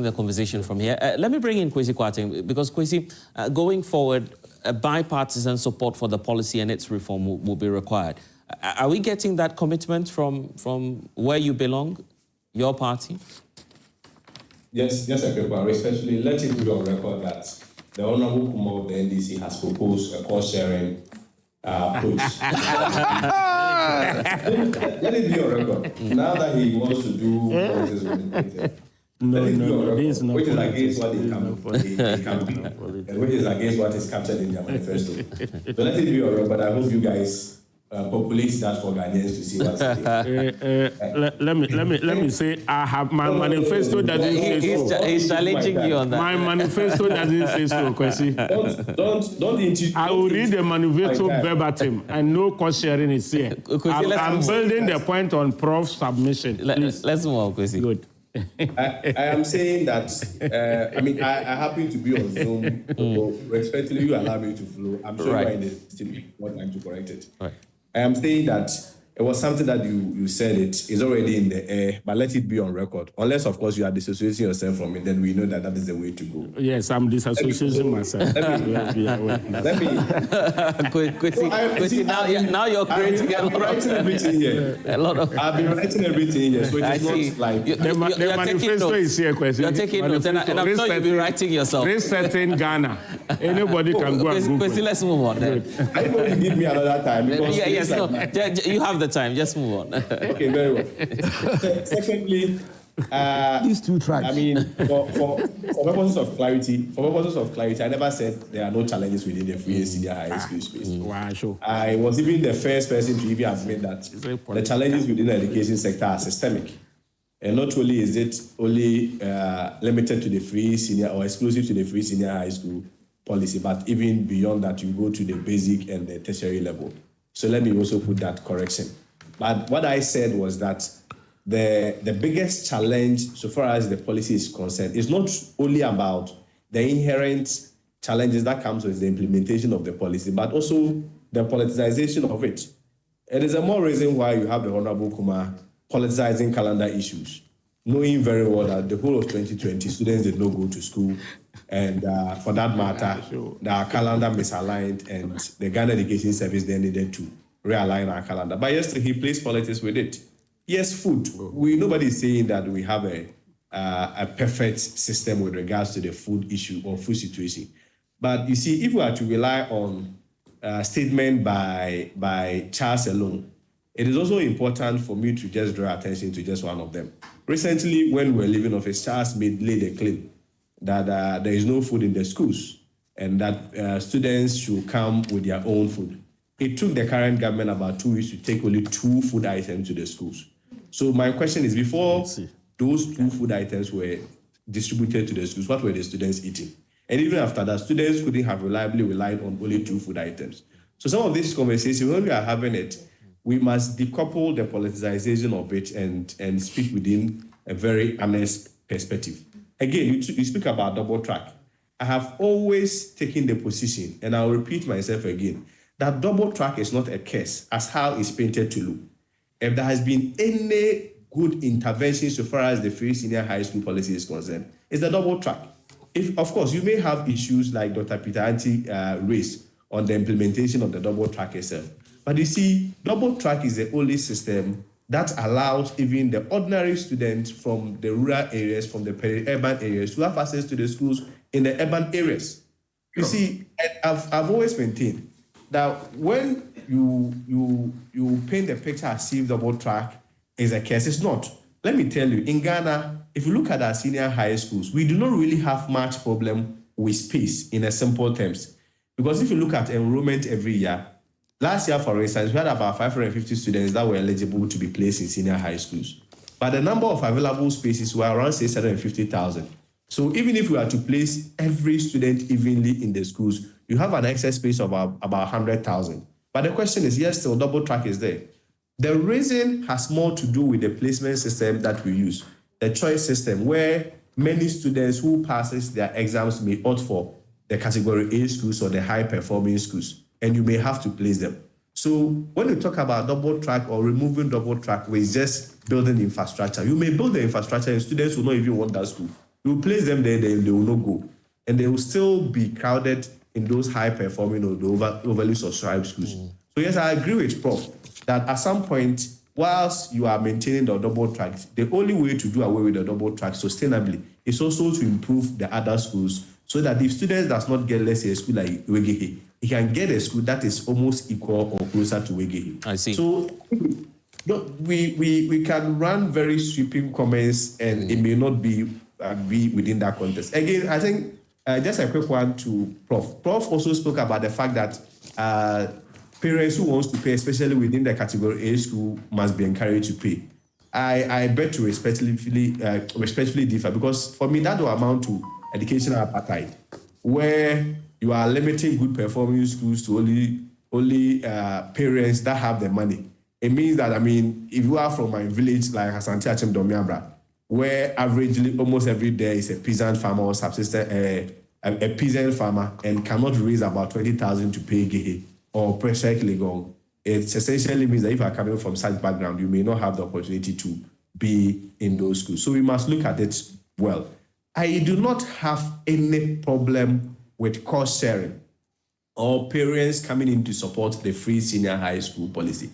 the conversation from here. Let me bring in Kwesi Kwarteng, because Kwesi, going forward, a bipartisan support for the policy and its reform will be required. Are we getting that commitment from where you belong, your party? Yes, Ekekwa, especially let it be on record that the Honorable Kumo of the NDC has proposed a cost-sharing approach. Let it be on record. Now that he wants to do politics with the which is against what they campaign, and which is against what is captured in their manifesto. So let it be on record. I hope you guys populate that for Ghanaians to see what's there. Let me say, I have my manifesto doesn't say so. He's challenging you on that. My manifesto doesn't say so, Kwesi. Don't I will read the manifesto verbatim, and no cost sharing is here. I'm building the point on Prof's submission. Let's move on, Kwesi. Good. I am saying that, I happen to be on Zoom, so respectfully, you allow me to flow. I'm sure you're in the still more time to correct it. Right. I am saying that it was something that you said it is already in the air, but let it be on record. Unless, of course, you are disassociating yourself from it, then we know that is the way to go. Yes, I'm disassociating myself. Kwesi, now you're creating a lot of everything here. I've been writing everything here, so it is not like the manifesto is here, Kwesi. You're taking notes, and I'm sure you'll be writing yourself. Resetting Ghana. Anybody can go and Google. Kwesi, let's move on then. I know you give me another time. Because yes, no, you have the time. Just move on. Okay, very well. Secondly, these two tribes. I mean, for purposes of clarity, I never said there are no challenges within the free and senior high school space. Wow, sure. I was even the first person to even admit that the challenges within the education sector are systemic. And not only is it only limited to the free senior or exclusive to the free senior high school policy, but even beyond that, you go to the basic and the tertiary level. So let me also put that correction. But what I said was that the biggest challenge, so far as the policy is concerned, is not only about the inherent challenges that comes with the implementation of the policy, but also the politicization of it. It is a more reason why you have the Honorable Kumar politicizing calendar issues, knowing very well that the whole of 2020 students did not go to school, and for that matter, the calendar misaligned, and the Ghana Education Service then needed to realign our calendar. But yes, he plays politics with it. Yes, food. Nobody is saying that we have a perfect system with regards to the food issue or food situation. But you see, if we are to rely on a statement by Charles alone, it is also important for me to just draw attention to just one of them. Recently, when we were leaving office, Charles laid a claim that there is no food in the schools and that students should come with their own food. It took the current government about 2 weeks to take only 2 food items to the schools. So my question is, before those 2 food items were distributed to the schools, what were the students eating? And even after that, students couldn't have reliably relied on only 2 food items. So some of these conversations, when we are having it, we must decouple the politicization of it and speak within a very honest perspective. Again, you speak about double track. I have always taken the position, and I'll repeat myself again, that double track is not a curse, as how it's painted to look. If there has been any good intervention so far as the free senior high school policy is concerned, it's the double track. If, of course, you may have issues like Dr. Peter Anti raised on the implementation of the double track itself. But you see, double track is the only system that allows even the ordinary students from the rural areas, from the peri-urban areas, to have access to the schools in the urban areas. You see, I've always maintained that when you paint the picture as if double track is a case, it's not. Let me tell you, in Ghana, if you look at our senior high schools, we do not really have much problem with space in a simple terms. Because if you look at enrollment every year, last year, for instance, we had about 550 students that were eligible to be placed in senior high schools. But the number of available spaces were around 650,000. So even if we are to place every student evenly in the schools, you have an excess space of about 100,000. But the question is, yes, still double track is there. The reason has more to do with the placement system that we use, the choice system, where many students who passes their exams may opt for the category A schools or the high-performing schools, and you may have to place them. So when you talk about double track or removing double track, we're just building infrastructure. You may build the infrastructure and students will not even want that school. You place them there, they will not go. And they will still be crowded in those high-performing or the overly subscribed schools. So yes, I agree with Prof that at some point, whilst you are maintaining the double track, the only way to do away with the double track sustainably is also to improve the other schools so that if students does not get, let's say, a school like Wegehe, he can get a school that is almost equal or closer to Wegehe. I see. So we can run very sweeping comments and it may not be within that context. Again, I think just a quick one to Prof. Prof also spoke about the fact that parents who wants to pay, especially within the category A school, must be encouraged to pay. I bet to respectfully differ, because for me that will amount to educational apartheid, where you are limiting good performing schools to only parents that have the money. It means that, I mean, if you are from my village like Asante Achem Domiabra, where averagely almost every day is a peasant farmer or subsistence, a peasant farmer, and cannot raise about 20,000 to pay Gehe or pressure Legon, it essentially means that if you are coming from such background, you may not have the opportunity to be in those schools. So we must look at it well. I do not have any problem with cost sharing or parents coming in to support the free senior high school policy.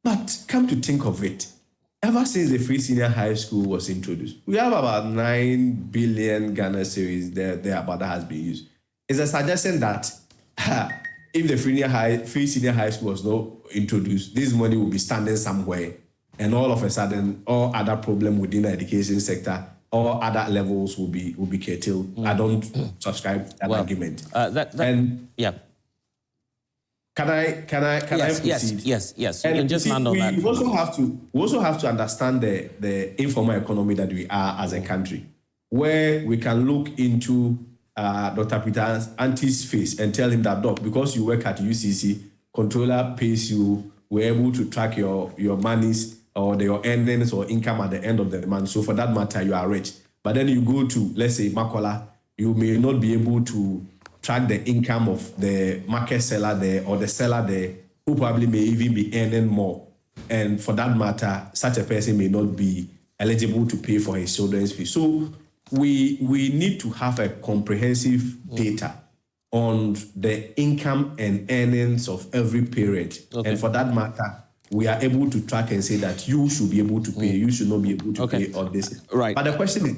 But come to think of it, ever since the free senior high school was introduced, we have about 9 billion Ghana cedis there about that has been used. is a suggestion that if the free senior high school was not introduced, this money will be standing somewhere, and all of a sudden, all other problem within the education sector, all other levels will be curtailed. I don't subscribe to that argument. Yeah. Can I proceed? Yes. You can just land on that. We also have to understand the informal economy that we are as a country, where we can look into Dr. Peter's auntie's face and tell him that, Doc, because you work at UCC, controller pays you, we're able to track your monies or your earnings or income at the end of the month. So for that matter, you are rich. But then you go to, let's say, Makola, you may not be able to track the income of the market seller there or the seller there, who probably may even be earning more. And for that matter, such a person may not be eligible to pay for his children's fees. So we need to have a comprehensive data on the income and earnings of every parent. Okay. And for that matter, we are able to track and say that you should be able to pay, you should not be able to pay on this. Right. But the question is,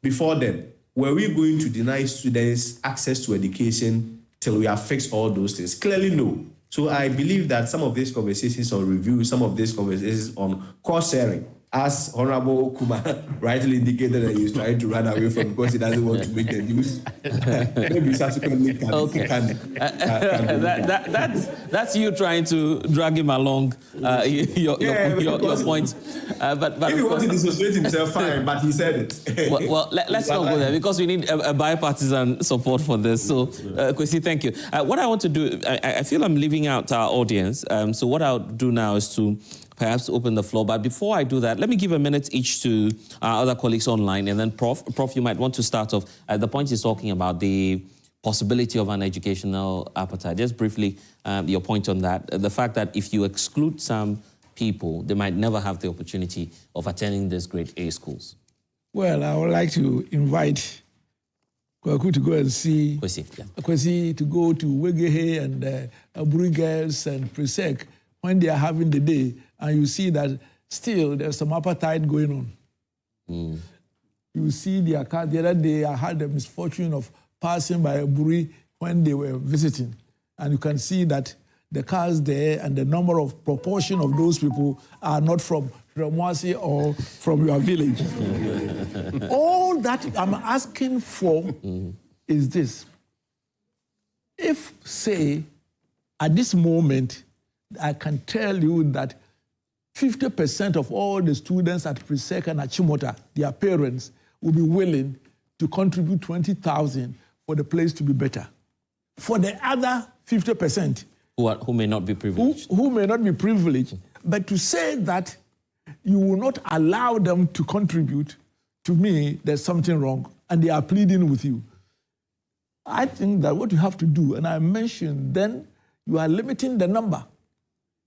before then, were we going to deny students access to education till we have fixed all those things? Clearly, no. So I believe that some of these conversations on review, some of these conversations on cost sharing, as Honorable Kuma rightly indicated that he's trying to run away from because he doesn't want to make the news. Maybe subsequently that's you trying to drag him along. Your point. But if he wants to dissociate himself, fine. But he said it. well, let's not go there because we need a bipartisan support for this. So, Kwesi, thank you. What I want to do, I feel I'm leaving out our audience. So what I'll do now is to perhaps open the floor. But before I do that, let me give a minute each to our other colleagues online. And then, Prof, you might want to start off. The point is talking about the possibility of an educational appetite. Just briefly, your point on that. The fact that if you exclude some people, they might never have the opportunity of attending these grade A schools. Well, I would like to invite Kwaku to go and see Kwesi to go to Wegehe and Aburi Girls and Presec when they are having the day, and you see that still there's some appetite going on. You see their car. The other day I had the misfortune of passing by Aburi when they were visiting, and you can see that the cars there and the number of proportion of those people are not from Ramwasi or from your village. All that I'm asking for is this. If, say, at this moment, I can tell you that 50% of all the students at Presec and Achimota, their parents, will be willing to contribute 20,000 for the place to be better. For the other 50%, who may not be privileged. Who may not be privileged, but to say that you will not allow them to contribute, to me, there's something wrong, and they are pleading with you. I think that what you have to do, and I mentioned, then you are limiting the number.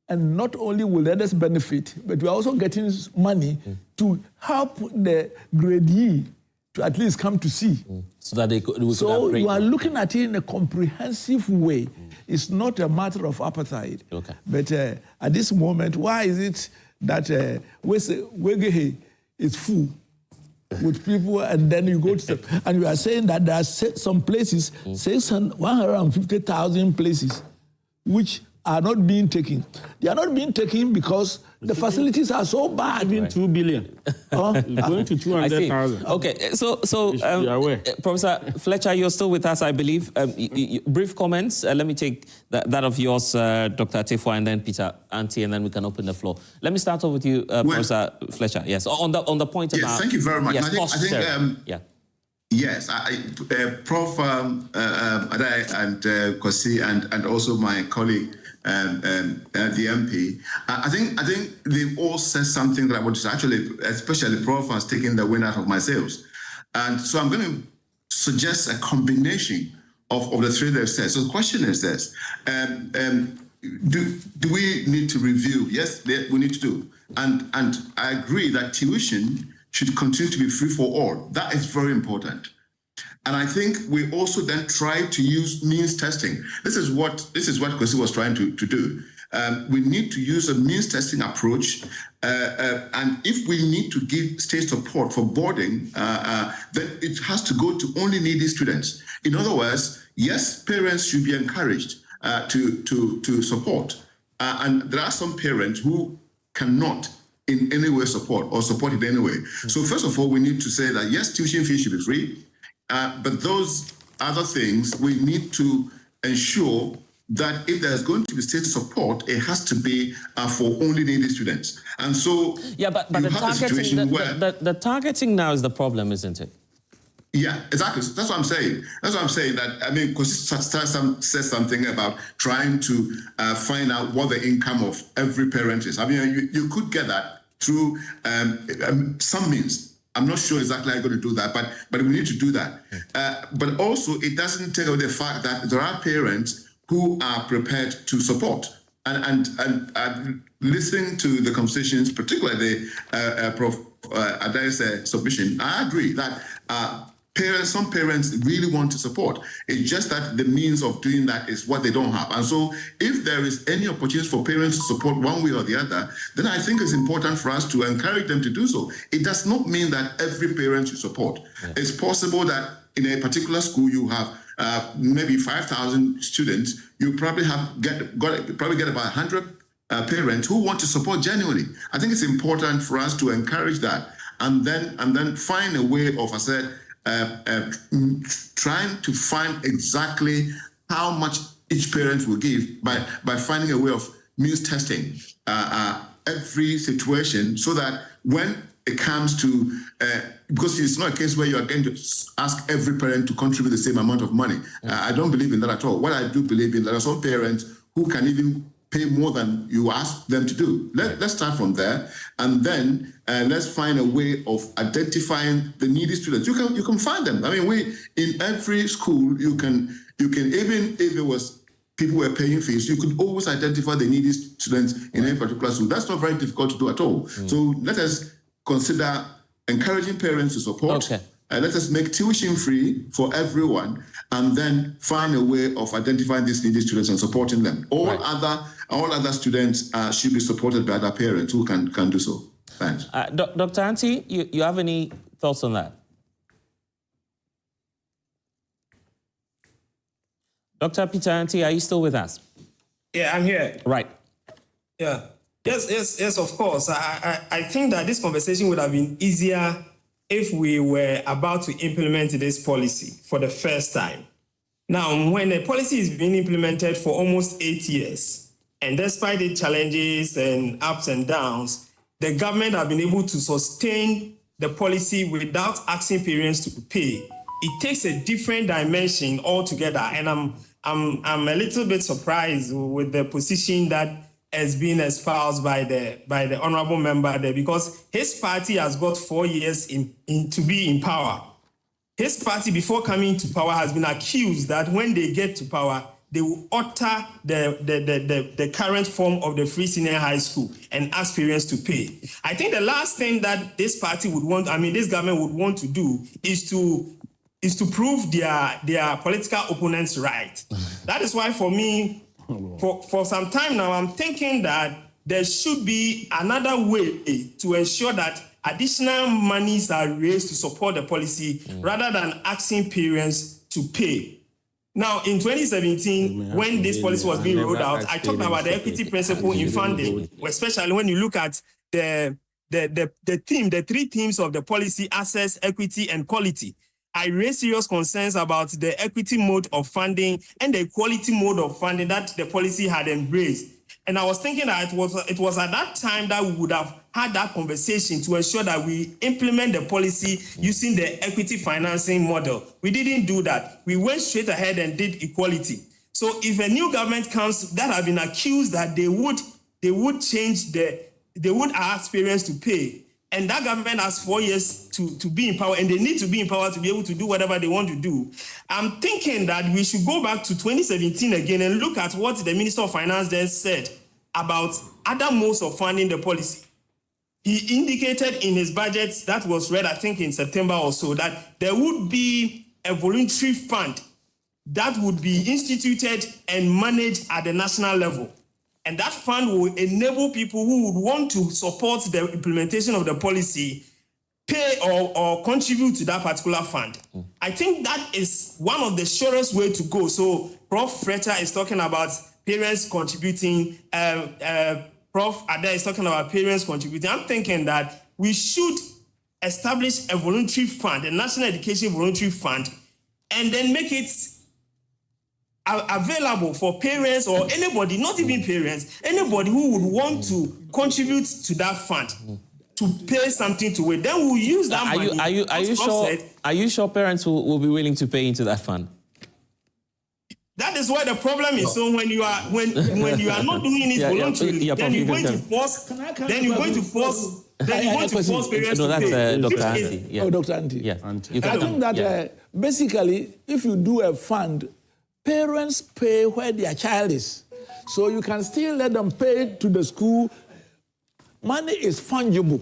And not only will the others benefit, but you are also getting money to help the gradee to at least come to see. So that they could you are looking at it in a comprehensive way. It's not a matter of appetite. Okay. But at this moment, why is it that Wegehe is full with people, and then you go to and you are saying that there are some places, 150,000 places, which are not being taken. They are not being taken because the facilities are so bad. Even 2 billion. Going to 200,000. Okay, so Professor Fletcher, you're still with us, I believe. Brief comments. Let me take that of yours, Dr. Tefo, and then Peter Anti, and then we can open the floor. Let me start off with you, Professor Fletcher. Yes, on the point about... Yes, thank you very much. Yes, Yes, Prof. Adei and Kwesi and also my colleague, the MP, I think they've all said something that I want to say. Actually, especially Prof has taken the wind out of my sails. And so I'm going to suggest a combination of the three they've said. So the question is this, do we need to review? Yes, we need to do. And I agree that tuition should continue to be free for all. That is very important. And I think we also then try to use means testing. This is what Kwesi was trying to do. We need to use a means testing approach. And if we need to give state support for boarding, then it has to go to only needy students. In other words, yes, parents should be encouraged to support. And there are some parents who cannot in any way support or support it anyway. So first of all, we need to say that yes, tuition fees should be free, but those other things, we need to ensure that if there's going to be state support, it has to be for only needy students. And so yeah, but the targeting, the targeting now is the problem, isn't it? Yeah, exactly. That's what I'm saying. That's what I'm saying. That I mean, because it says something about trying to find out what the income of every parent is. I mean, you could get that through some means. I'm not sure exactly how you're going to do that, but we need to do that. But also, it doesn't take away the fact that there are parents who are prepared to support. And listening to the conversations, particularly Prof. Adei's submission, I agree that some parents really want to support. It's just that the means of doing that is what they don't have. And so if there is any opportunity for parents to support one way or the other, then I think it's important for us to encourage them to do so. It does not mean that every parent should support. Yeah. It's possible that in a particular school you have maybe 5,000 students, you probably get about 100 parents who want to support genuinely. I think it's important for us to encourage that and then find a way of, I said, trying to find exactly how much each parent will give by finding a way of means testing every situation so that when it comes to, because it's not a case where you are going to ask every parent to contribute the same amount of money. I don't believe in that at all. What I do believe in, there are some parents who can even pay more than you ask them to do. Let's start from there, and then let's find a way of identifying the needy students. You can find them. I mean, in every school you can even if it was people were paying fees, you could always identify the needy students in any particular school. That's not very difficult to do at all. So let us consider encouraging parents to support. Okay. Let us make tuition free for everyone, and then find a way of identifying these needy students and supporting them. All other students should be supported by other parents who can do so. Thanks. Dr. Anti, you have any thoughts on that? Dr. Peter Anti, are you still with us? Yeah, I'm here. Right. Yeah. Yes, of course. I think that this conversation would have been easier if we were about to implement this policy for the first time. Now, when a policy is being implemented for almost 8 years, and despite the challenges and ups and downs, the government have been able to sustain the policy without asking parents to pay. It takes a different dimension altogether, and I'm a little bit surprised with the position that has been espoused by the honorable member there, because his party has got 4 years to be in power. His party, before coming to power, has been accused that when they get to power, they will alter the current form of the free senior high school and ask parents to pay. I think the last thing that this party would want, this government would want to do is to prove their political opponents right. That is why, for me, for some time now, I'm thinking that there should be another way to ensure that additional monies are raised to support the policy rather than asking parents to pay. Now, in 2017, when this policy was being rolled out, I talked about the equity principle in funding, especially when you look at the three themes of the policy: access, equity, and quality. I raised serious concerns about the equity mode of funding and the equality mode of funding that the policy had embraced. And I was thinking that it was at that time that we would have had that conversation to ensure that we implement the policy using the equity financing model. We didn't do that. We went straight ahead and did equality. So if a new government comes that have been accused that they would change they would ask parents to pay, and that government has 4 years to be in power, and they need to be in power to be able to do whatever they want to do. I'm thinking that we should go back to 2017 again and look at what the Minister of Finance then said about other modes of funding the policy. He indicated in his budget that was read, I think, in September or so, that there would be a voluntary fund that would be instituted and managed at the national level. And that fund will enable people who would want to support the implementation of the policy pay or contribute to that particular fund. I think that is one of the surest way to go. So Prof. Fletcher is talking about parents contributing, Prof. Adei is talking about parents contributing. I'm thinking that we should establish a voluntary fund, a national education voluntary fund, and then make it available for parents or anybody, not even parents, anybody who would want to contribute to that fund to pay something to it. Then we'll use that money. Are you sure parents will be willing to pay into that fund? That is where the problem is. So when you are when you are not doing it voluntarily, then you're going to force. Then you're going to force. Then you're going to force parents to pay. Dr. Andy. Yeah. Oh, Dr. Andy. Yeah. I think that basically, if you do a fund, parents pay where their child is. So you can still let them pay to the school. Money is fungible.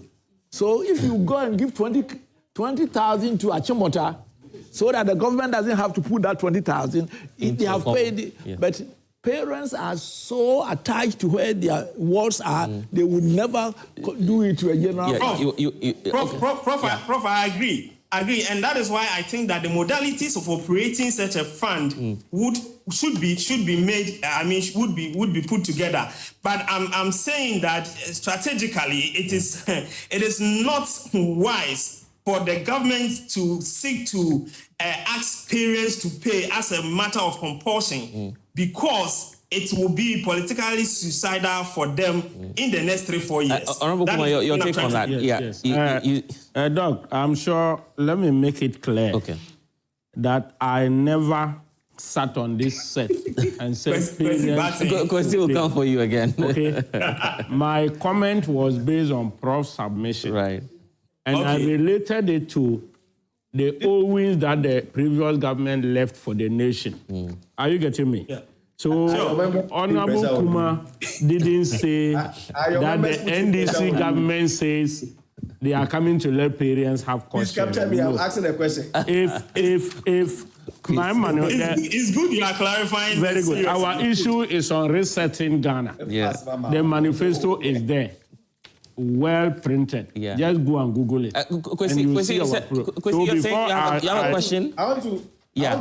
So if you go and give 20,000 to Achimota, so that the government doesn't have to put that 20,000, they have paid. Yeah. But parents are so attached to where their wards are, they would never do it to a general. Prof, I agree. And that is why I think that the modalities of operating such a fund should be made. Would be put together. But I'm saying that strategically, it is not wise for the government to seek to ask parents to pay as a matter of compulsion, because it will be politically suicidal for them in the next 3-4 years. Honorable Kumar, your take on that? Yes. Doc, I'm sure, let me make it clear that I never sat on this set and said question will come for you again. Okay. My comment was based on Prof's submission. Right. And I related it to the owings that the previous government left for the nation. Are you getting me? Yeah. So, Honorable Kumar didn't say that the NDC government says they are coming to let parents have cost. Please capture me. I'm asking a question. If my money, it's good you are clarifying. Very good. Seriously. Our issue is on resetting Ghana. Yeah. The manifesto is there. Well printed. Yeah. Just go and Google it. Kwesi, you're saying you have a question? I want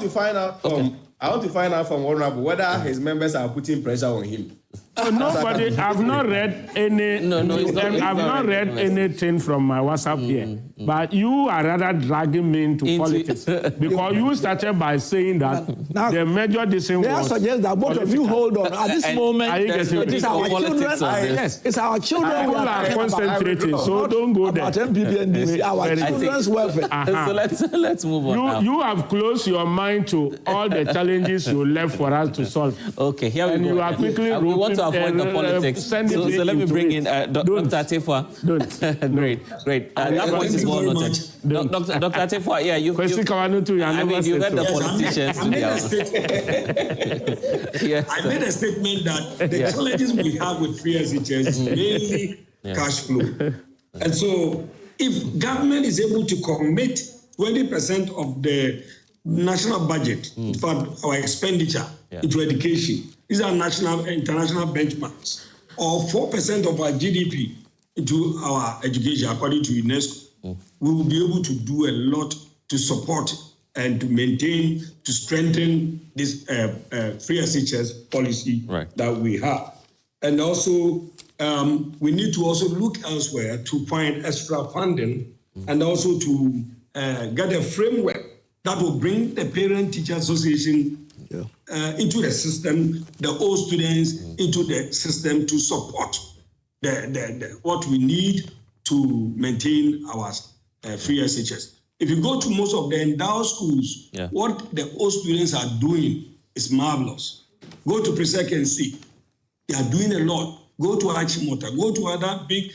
to find out from I want to find out from Honorable whether his members are putting pressure on him. Nobody. I've not read any. I've not read anything from my WhatsApp here. But you are rather dragging me into politics because you started by saying that the major decision was. I suggest that both of you hold on at this moment. It is our children. Yes, it's our children. People are concentrating, so don't go there. About MPP and DC, our children's welfare. So let's move on. You have closed your mind to all the challenges you left for us to solve. Okay, here we go. You are quickly we want to avoid the politics. So let me bring in Dr. Atefua. Great. That point is well noted. Dr. Atefua, yeah, you heard the politicians. I made a statement that the challenges we have with free SHS is mainly cash flow. And so if government is able to commit 20% of the national budget, in fact, our expenditure into education, these are national, international benchmarks, or 4% of our GDP into our education, according to UNESCO, we will be able to do a lot to support and to maintain, to strengthen this free SHS policy that we have. And also, we need to also look elsewhere to find extra funding and also to get a framework that will bring the Parent-Teacher Association into the system, the old students into the system to support what we need to maintain our free SHS. If you go to most of the endowed schools, what the old students are doing is marvelous. Go to Presec and see. They are doing a lot. Go to Achimota, go to other big,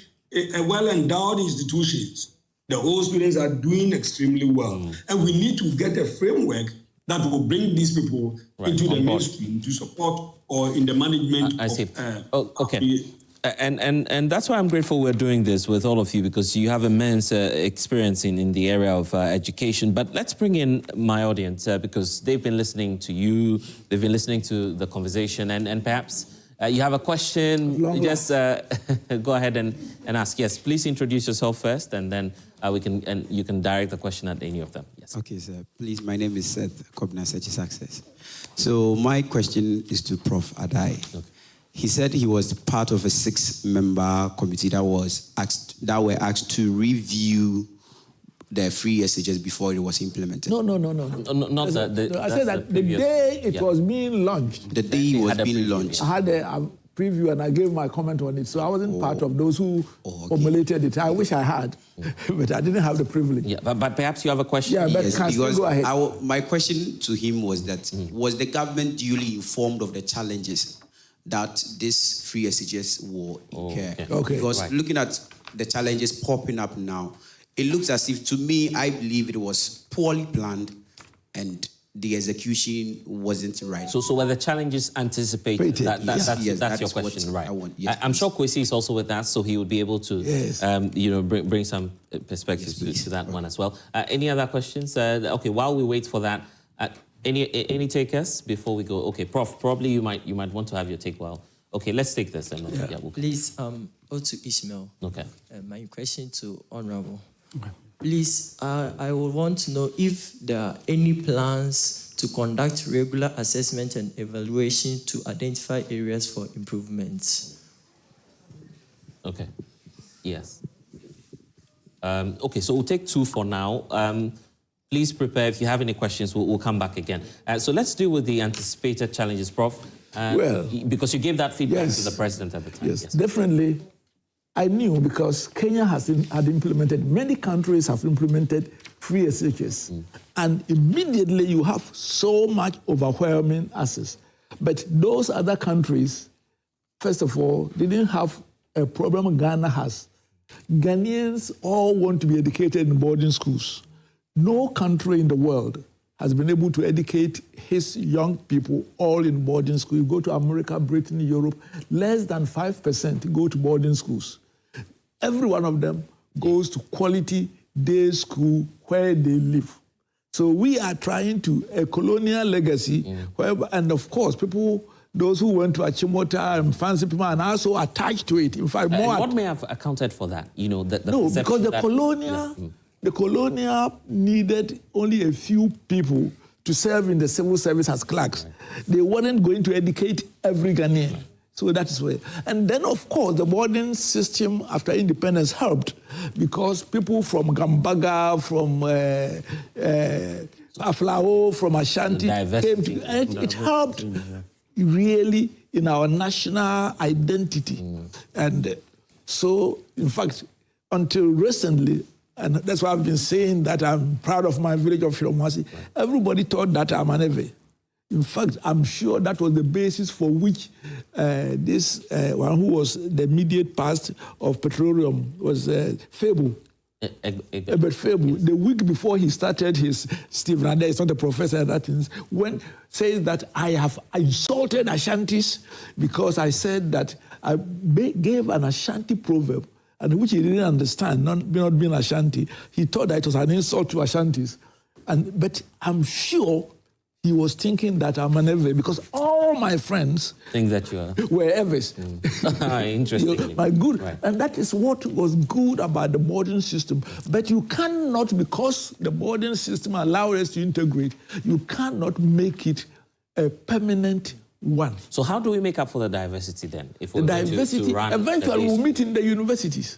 well-endowed institutions. The old students are doing extremely well. And we need to get a framework that will bring these people into the mainstream to support or in the management. I see. Okay. And that's why I'm grateful we're doing this with all of you, because you have immense experience in the area of education. But let's bring in my audience because they've been listening to you, they've been listening to the conversation, and perhaps You have a question, just go ahead and ask. Yes, please introduce yourself first, and then you can direct the question at any of them. Yes. Okay, sir. Please, my name is Seth Kobna, SHS Access. So my question is to Prof. Adei. Okay. He said he was part of a 6-member committee that were asked to review the free SHS before it was implemented. No. Not that. I said that the day it was being launched. The day it was being launched. I had a preview and I gave my comment on it. So I wasn't part of those who formulated it. I wish I had, but I didn't have the privilege. Yeah, but perhaps you have a question. Yeah, but yes, go ahead. My question to him was that, was the government duly informed of the challenges that this free SHS will incur? Okay. Because looking at the challenges popping up now, it looks as if, to me, I believe it was poorly planned and the execution wasn't right. So were the challenges anticipated? That's your question, right? I'm sure Kwesi is also with us, so he would be able to, bring some perspectives to that one as well. Any other questions? Okay, while we wait for that, any takers before we go? Okay, Prof, probably you might want to have your take. Well, okay, let's take this. And we'll please, to Ishmael. Okay. My question to Honorable. Okay. Please, I would want to know if there are any plans to conduct regular assessment and evaluation to identify areas for improvements. Okay. Yes. Okay, so we'll take 2 for now. Please prepare. If you have any questions, we'll come back again. So let's deal with the anticipated challenges, Prof. Because you gave that feedback to the president at the time. Yes, definitely. I knew because Kenya had implemented, many countries have implemented free SHS. And immediately you have so much overwhelming access. But those other countries, first of all, didn't have a problem Ghana has. Ghanaians all want to be educated in boarding schools. No country in the world has been able to educate his young people all in boarding school. You go to America, Britain, Europe, less than 5% go to boarding schools. Every one of them goes to quality day school where they live. So we are trying to, a colonial legacy, and of course, those who went to Achimota and fancy people are also attached to it. In fact, more. What may have accounted for that? No, because the colonial needed only a few people to serve in the civil service as clerks. They weren't going to educate every Ghanaian. So that is where. And then, of course, the boarding system after independence helped because people from Gambaga, from Aflao, from Ashanti came to, and it helped really in our national identity. And so, in fact, until recently, and that's why I've been saying that I'm proud of my village of Shilomwasi, everybody thought that I'm an Adei. In fact, I'm sure that was the basis for which this one who was the immediate past of petroleum was Febu. But Febu, the week before he started his Stephen Adei, it's not a professor at that things, when says that I have insulted Ashantis because I said that I gave an Ashanti proverb, and which he didn't understand, not being Ashanti. He thought that it was an insult to Ashantis. But I'm sure he was thinking that I'm an Adei because all my friends think that you are were Adei's. Interesting. My good, and that is what was good about the boarding system. But you cannot, because the boarding system allows us to integrate, you cannot make it a permanent one. So how do we make up for the diversity then? If the diversity, eventually we'll meet in the universities.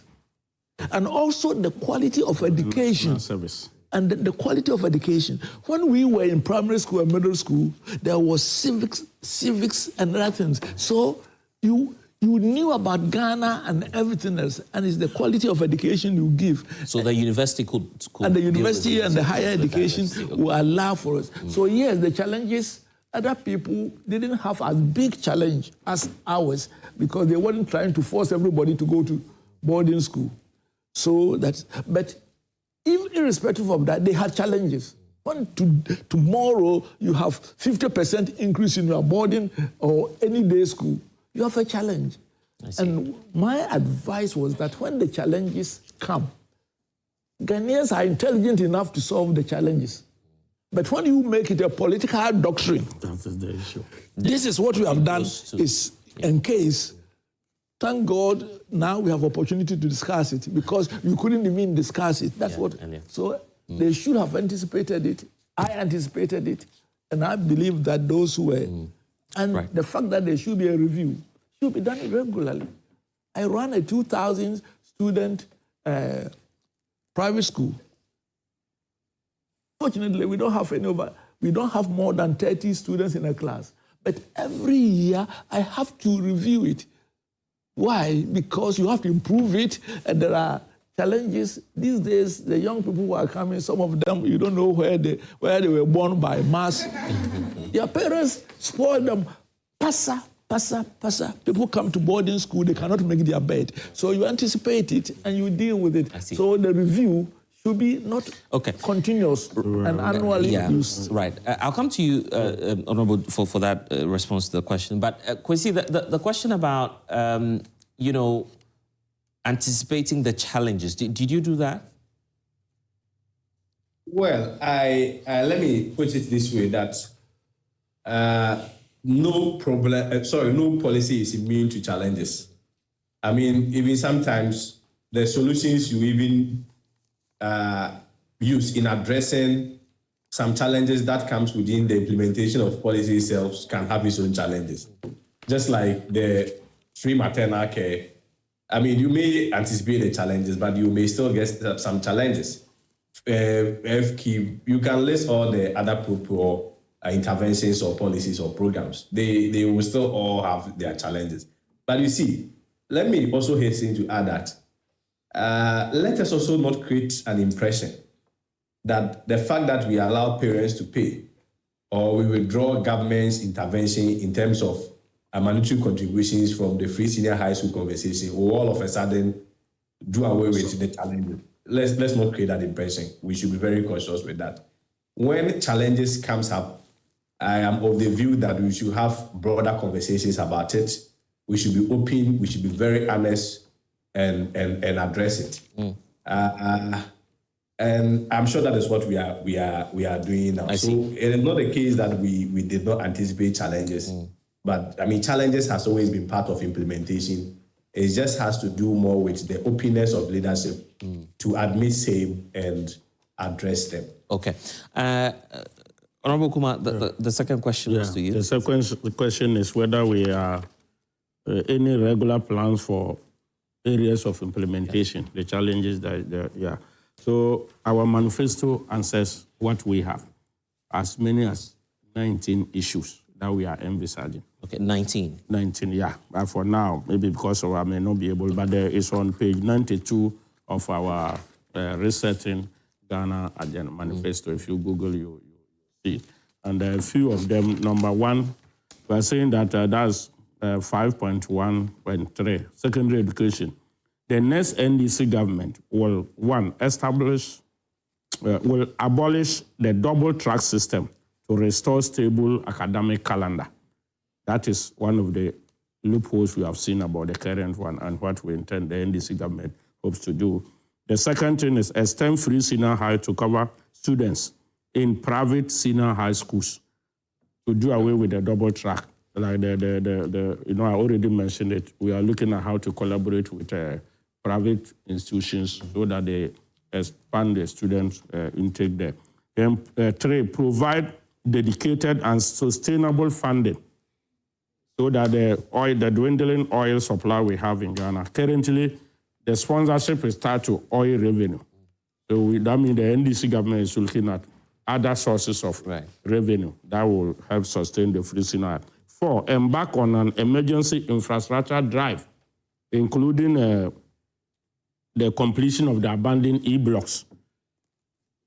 And also the quality of education. And the quality of education. When we were in primary school and middle school, there was civics and other things. So you knew about Ghana and everything else, and it's the quality of education you give. So the university could and the university and the higher education will allow for us. So yes, the challenges, other people didn't have as big challenge as ours because they weren't trying to force everybody to go to boarding school. So that's, but even irrespective of that, they had challenges. When tomorrow you have 50% increase in your boarding or any day school, you have a challenge. And my advice was that when the challenges come, Ghanaians are intelligent enough to solve the challenges. But when you make it a political doctrine, that's the issue. This is what we have done. Is in case. Thank God now we have opportunity to discuss it because you couldn't even discuss it. That's what. So they should have anticipated it. I anticipated it, and I believe that those who were, and the fact that there should be a review should be done regularly. I run a 2,000 student private school. Fortunately, we don't have more than 30 students in a class. But every year I have to review it. Why? Because you have to improve it, and there are challenges. These days, the young people who are coming, some of them, you don't know where they were born by mass. Their parents spoil them. Passa. People come to boarding school, they cannot make their bed. So you anticipate it, and you deal with it. So the review should be not continuous and annually used. Right. I'll come to you, Honorable, for that response to the question. But Kwesi, the question about, anticipating the challenges, did you do that? Well, let me put it this way, that no policy is immune to challenges. I mean, even sometimes the solutions you even use in addressing some challenges that comes within the implementation of policy itself can have its own challenges. Just like the free maternal care, I mean, you may anticipate the challenges, but you may still get some challenges. You can list all the other interventions or policies or programs. They will still all have their challenges. But you see, let me also hasten to add that let us also not create an impression that the fact that we allow parents to pay or we withdraw government's intervention in terms of monetary contributions from the free senior high school conversation will all of a sudden do away with the challenges. Let's not create that impression. We should be very cautious with that. When challenges comes up, I am of the view that we should have broader conversations about it. We should be open, we should be very honest, and address it. And I'm sure that is what we are doing now. So it is not the case that we did not anticipate challenges, but I mean challenges has always been part of implementation. It just has to do more with the openness of leadership to admit same and address them. Okay. Honorable Kumar, the second question was to you. The second question is whether we are any regular plans for areas of implementation, the challenges that, So our manifesto answers what we have, as many as 19 issues that we are envisaging. Okay, 19. 19, yeah. But for now, maybe because I may not be able, but there is on page 92 of our Resetting Ghana Agenda Manifesto. If you Google, you see it. And a few of them, number one, we are saying that that's 5.1.3, secondary education. The next NDC government will, one, will abolish the double track system to restore stable academic calendar. That is one of the loopholes we have seen about the current one and what we intend the NDC government hopes to do. The second thing is extend free senior high to cover students in private senior high schools to do away with the double track. Like I already mentioned it. We are looking at how to collaborate with private institutions so that they expand the students' intake there. Then three, provide dedicated and sustainable funding so that the dwindling oil supply we have in Ghana. Currently, the sponsorship is tied to oil revenue. So that means the NDC government is looking at other sources of revenue that will help sustain the free senior. 4, embark on an emergency infrastructure drive, including the completion of the abandoned E-blocks.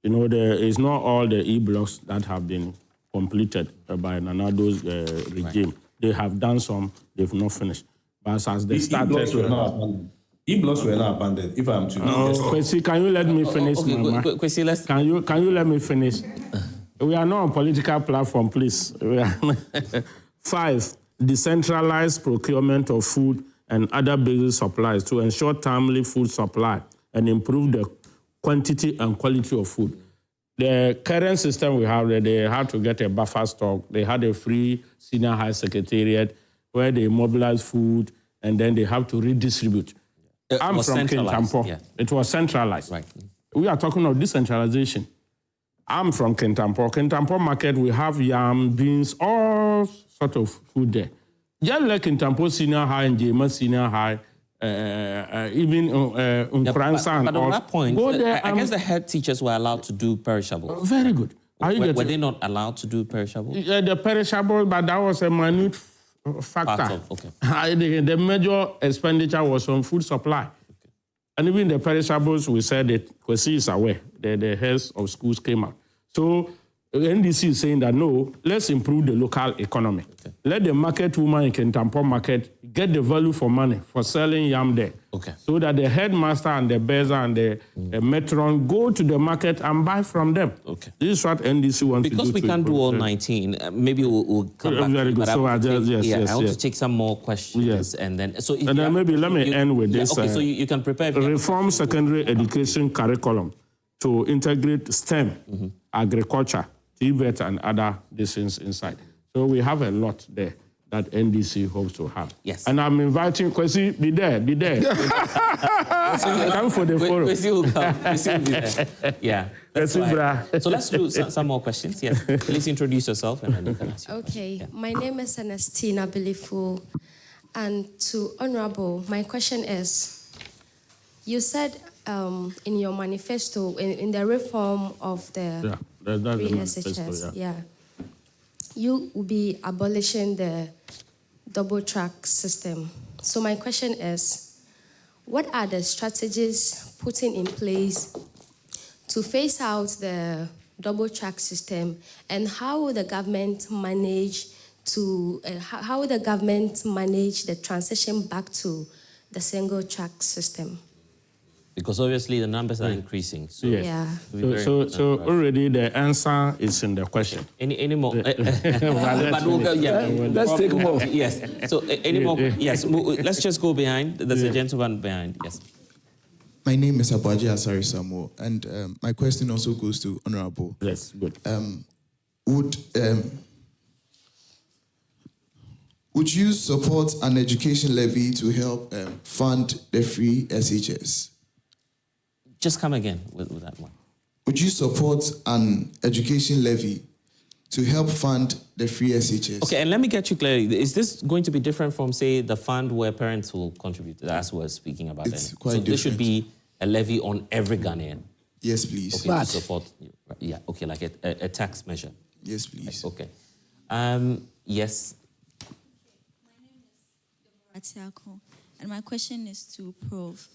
It's not all the E-blocks that have been completed by Nanado's regime. They have done some, they've not finished. But as they started... E-blocks were not abandoned, if I'm to Kwesi, can you let me finish, Mama? Kwesi, Can you let me finish? We are not on political platform, please. 5, decentralized procurement of food and other basic supplies to ensure timely food supply and improve the quantity and quality of food. The current system we have, they had to get a buffer stock. They had a free senior high secretariat. where they mobilize food and then they have to redistribute. I'm from Kintampo. Yeah. It was centralized. Right. We are talking of decentralization. I'm from Kintampo. Kintampo market, we have yam, beans, all sort of food there. Just like Kintampo Senior High and Jema Senior High, even Nkransa but on that point, I guess the head teachers were allowed to do perishables. Very good. Were they not allowed to do perishables? The perishable, but that was a minute factor. The major expenditure was on food supply. Okay. And even the perishables, we said that Kwesi is aware, the heads of schools came out. So NDC is saying that no, let's improve the local economy. Okay. Let the market woman in Kintampo market get the value for money for selling yam there. Okay. So that the headmaster and the beza and the matron go to the market and buy from them. Okay. This is what NDC wants to do. Because we can't do all 19, maybe we'll come back. Very good. So I want to take some more questions. Yes. And then, maybe let me end with this. Okay, so you can prepare. Reform secondary education curriculum to integrate STEM, agriculture, TVET, and other disciplines inside. So we have a lot there that NDC hopes to have. Yes. And I'm inviting Kwesi, be there. Come for the forum. Kwesi will come. Kwesi will be there. Yeah. So let's do some more questions. Yes. Please introduce yourself and then you can ask your Okay. Yeah. My name is Ernestina Bilifu. And to Honorable, my question is, you said in your manifesto, in the reform of the SHS, you will be abolishing the double track system. So my question is, what are the strategies putting in place to phase out the double track system, and how will the government manage the transition back to the single track system? Because obviously the numbers are increasing. So yes. So already the answer is in the question. Any more? Let's take more. Yes. So any more? Yes. Let's just go behind. There's a gentleman behind. Yes. My name is Abaji Asari Samo, and my question also goes to Honorable. Yes, good. Would you support an education levy to help fund the free SHS? Just come again with that one. Would you support an education levy to help fund the free SHS? Okay, and let me get you clear. Is this going to be different from, say, the fund where parents will contribute? That's what we're speaking about. It's then. quite so different. This should be a levy on every Ghanaian. Yes, please. Okay, to support. Yeah. Okay, like a tax measure. Yes, please. Okay. Yes. My name is Deborah Tiako, and my question is to Prof.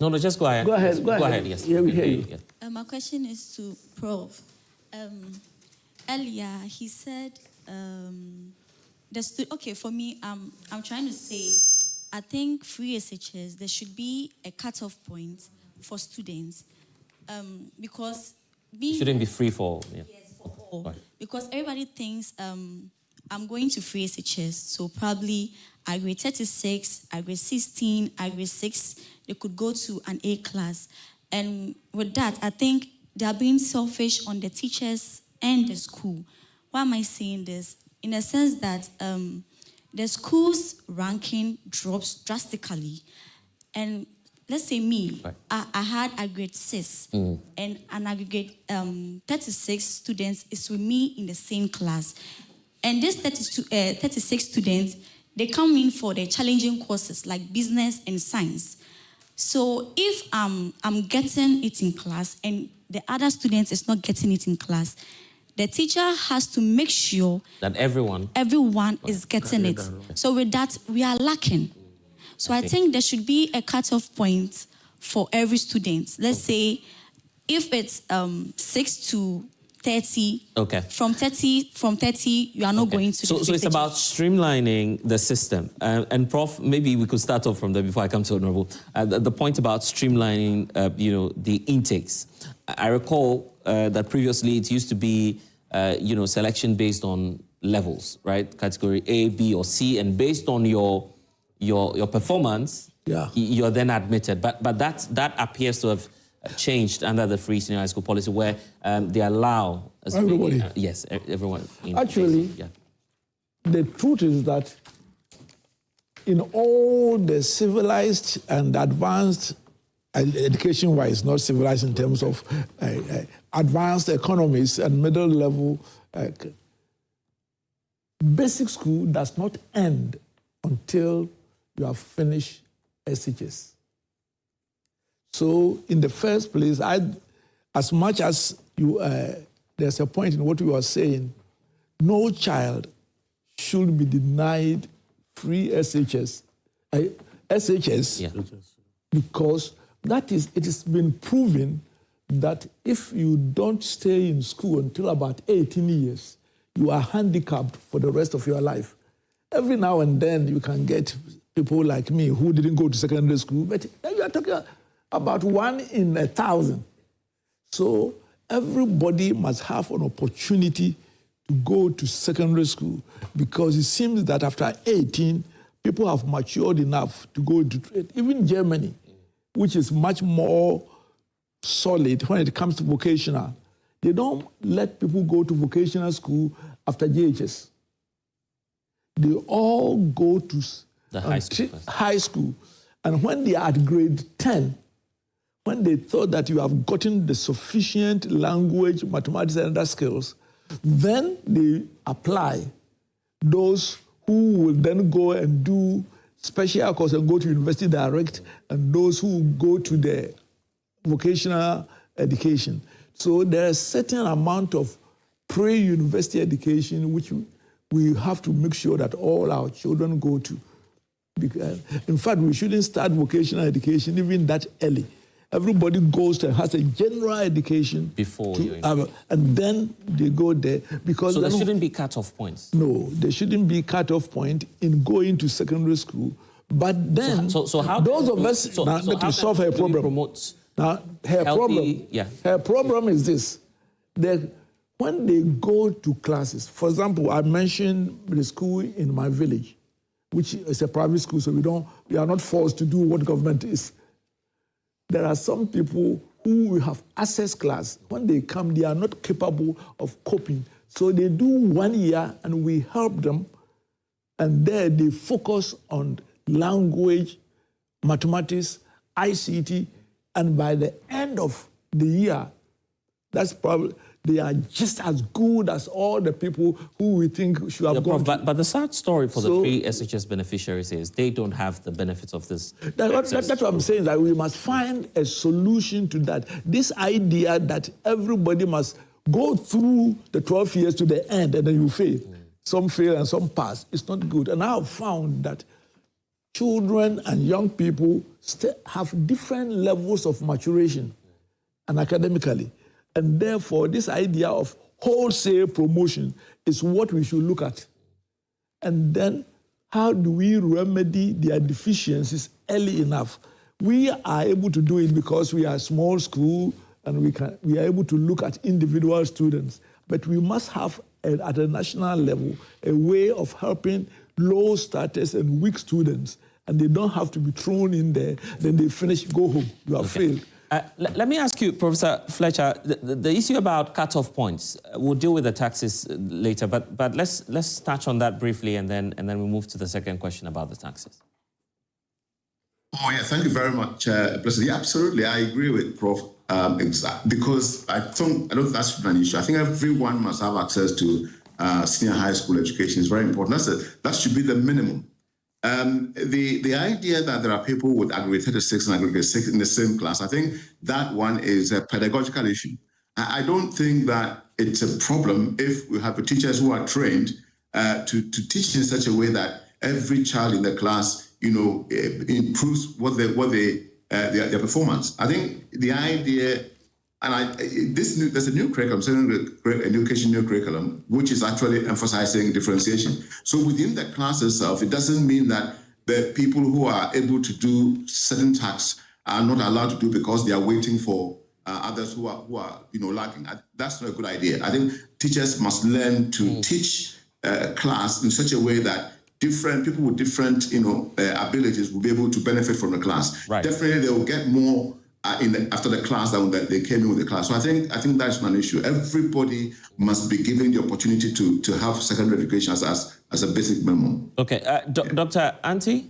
No, just go ahead. Go ahead. Yes. Yeah, we hear you. My question is to Prof. Earlier, he said, for me, I'm trying to say, I think free SHS, there should be a cutoff point for students, because it shouldn't be free for all. Yeah. Yes, for all. Right. Because everybody thinks I'm going to free SHS, so probably I grade 36, I grade 16, I grade 6, they could go to an A class. And with that, I think they are being selfish on the teachers and the school. Why am I saying this? In a sense that the school's ranking drops drastically. And let's say me, right. I grade 6, and an aggregate 36 students is with me in the same class. And these 36 students, they come in for the challenging courses like business and science. So if I'm getting it in class and the other students is not getting it in class, the teacher has to make sure that everyone is getting it. So with that, we are lacking. So I think there should be a cutoff point for every student. Let's say if it's 6 to 30. Okay. From 30, you are not going to. So it's about streamlining the system. And Prof, maybe we could start off from there before I come to Honorable. The point about streamlining, the intakes. I recall that previously it used to be, selection based on levels, right? Category A, B, or C, and based on your performance, you're then admitted. But that appears to have changed under the free senior high school policy, where they allow everybody. Yes, everyone. Actually, the truth is that in all the civilized and advanced, education-wise, not civilized in terms of advanced economies and middle level, basic school does not end until you have finished SHS. So in the first place, as much as there's a point in what we were saying, no child should be denied free SHS, because it has been proven that if you don't stay in school until about 18 years, you are handicapped for the rest of your life. Every now and then you can get people like me who didn't go to secondary school, but then you are talking about 1 in 1,000. So everybody must have an opportunity to go to secondary school, because it seems that after 18, people have matured enough to go into trade. Even Germany, which is much more solid when it comes to vocational, they don't let people go to vocational school after JHS. They all go to the high school. And when they are at grade 10, when they thought that you have gotten the sufficient language, mathematics, and other skills, then they apply those who will then go and do special course and go to university direct, and those who go to the vocational education. So there is a certain amount of pre-university education which we have to make sure that all our children go to. Because, in fact, we shouldn't start vocational education even that early. Everybody goes to has a general education before and then they go there, because so there shouldn't be cut-off points. No, there shouldn't be cut-off point in going to secondary school. But then so how those of us to solve her problem. Now her problem is this: that when they go to classes, for example, I mentioned the school in my village, which is a private school, so we are not forced to do what government is. There are some people who have access class. When they come, they are not capable of coping. So they do 1 year and we help them. And there they focus on language, mathematics, ICT. And by the end of the year, that's probably, they are just as good as all the people who we think should have gone. But the sad story for the free SHS beneficiaries is they don't have the benefits of this. That's what I'm saying, that we must find a solution to that. This idea that everybody must go through the 12 years to the end and then you fail. Some fail and some pass. It's not good. And I have found that children and young people have different levels of maturation and academically. And therefore, this idea of wholesale promotion is what we should look at. And then, how do we remedy their deficiencies early enough? We are able to do it because we are a small school and we are able to look at individual students. But we must have, at a national level, a way of helping low starters and weak students. And they don't have to be thrown in there, then they finish, go home. You have failed. Let me ask you, Professor Fletcher, the issue about cut-off points. We'll deal with the taxes later, but let's touch on that briefly, and then we'll move to the second question about the taxes. Oh yeah, thank you very much, President. Yeah, absolutely, I agree with Prof. Because I don't think that's an issue. I think everyone must have access to senior high school education. It's very important. That should be the minimum. The idea that there are people with aggregate 36 and aggregate 6 in the same class, I think that one is a pedagogical issue. I don't think that it's a problem if we have teachers who are trained to teach in such a way that every child in the class, improves their performance. I think the idea, and there's a new curriculum, education new curriculum, which is actually emphasizing differentiation. So within the class itself, it doesn't mean that the people who are able to do certain tasks are not allowed to do because they are waiting for others who are lacking. That's not a good idea. I think teachers must learn to teach class in such a way that different people with different abilities will be able to benefit from the class. Right. Definitely, they will get more after the class than they came in with the class. So I think that's not an issue. Everybody must be given the opportunity to have secondary education as as a basic memo. Okay, Dr. Anti?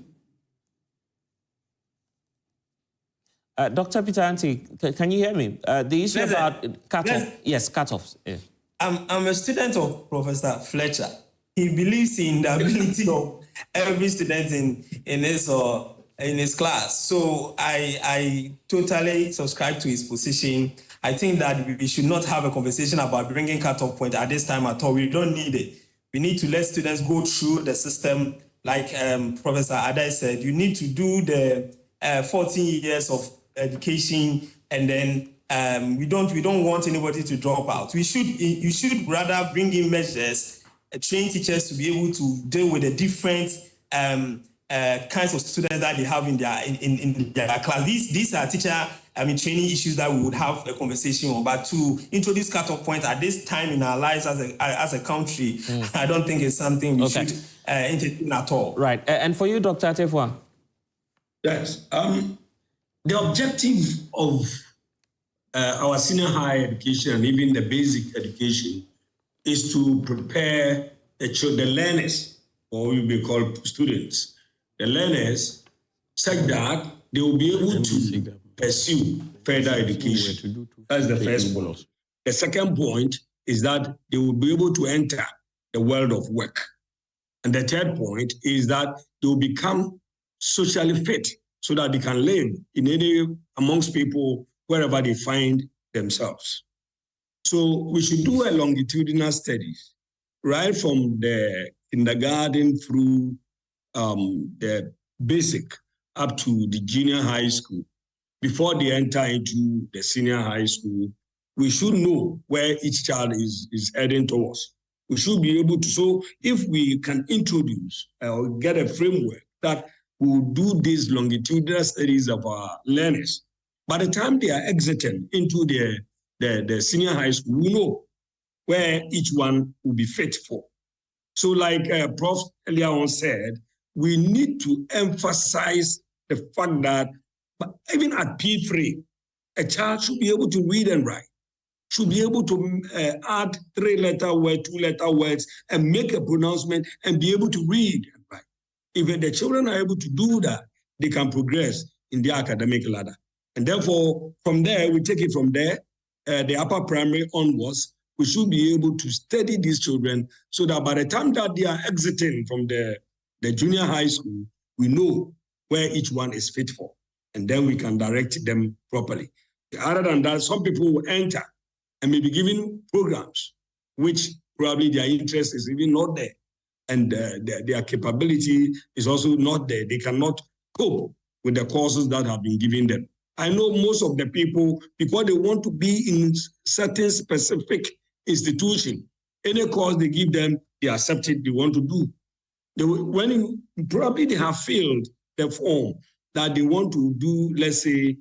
Dr. Peter Anti, can you hear me? The issue about cut-off. Yes, cut-offs. Yeah. I'm a student of Professor Fletcher. He believes in the ability of every student in his class. So I totally subscribe to his position. I think that we should not have a conversation about bringing cut-off point at this time at all. We don't need it. We need to let students go through the system. Like Professor Adei said, you need to do the 14 years of education, and then we don't want anybody to drop out. You should rather bring in measures, train teachers to be able to deal with the different kinds of students that they have in their class. These are training issues that we would have a conversation on. But to introduce cut-off point at this time in our lives as a country, I don't think it's something we should entertain at all. Right. And for you, Dr. Tefua? Yes. The objective of our senior higher education and even the basic education is to prepare the learners, or we may call students, the learners, such that they will be able to pursue further education. That's the first point. The second point is that they will be able to enter the world of work. And the third point is that they will become socially fit so that they can live amongst people wherever they find themselves. So we should do a longitudinal study, right from the kindergarten through the basic up to the junior high school. Before they enter into the senior high school, we should know where each child is heading towards. We should be able to, so if we can introduce or get a framework that will do these longitudinal studies of our learners, by the time they are exiting into the senior high school, we know where each one will be fit for. So like Prof earlier on said, we need to emphasize the fact that even at P3, a child should be able to read and write, should be able to add 3-letter words, 2-letter words, and make a pronouncement and be able to read and write. If the children are able to do that, they can progress in the academic ladder. And therefore, from there, we take it from there, the upper primary onwards, we should be able to study these children so that by the time that they are exiting from the junior high school, we know where each one is fit for, and then we can direct them properly. Other than that, some people will enter and may be given programs which probably their interest is even not there, and their capability is also not there. They cannot cope with the courses that have been given them. I know most of the people, because they want to be in certain specific institution, any course they give them, they accept it, they want to do. Probably they have filled the form that they want to do, let's say,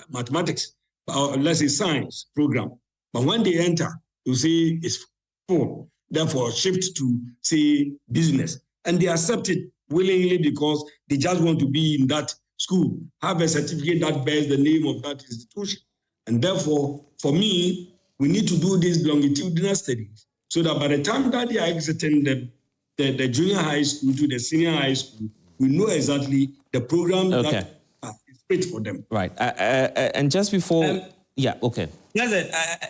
mathematics, or let's say science program. But when they enter, you see it's full. Therefore, shift to, say, business. And they accept it willingly because they just want to be in that school, have a certificate that bears the name of that institution. And therefore, for me, we need to do these longitudinal studies so that by the time that they are exiting the junior high school to the senior high school, we know exactly the program that is fit for them. Right. And just before... Yes,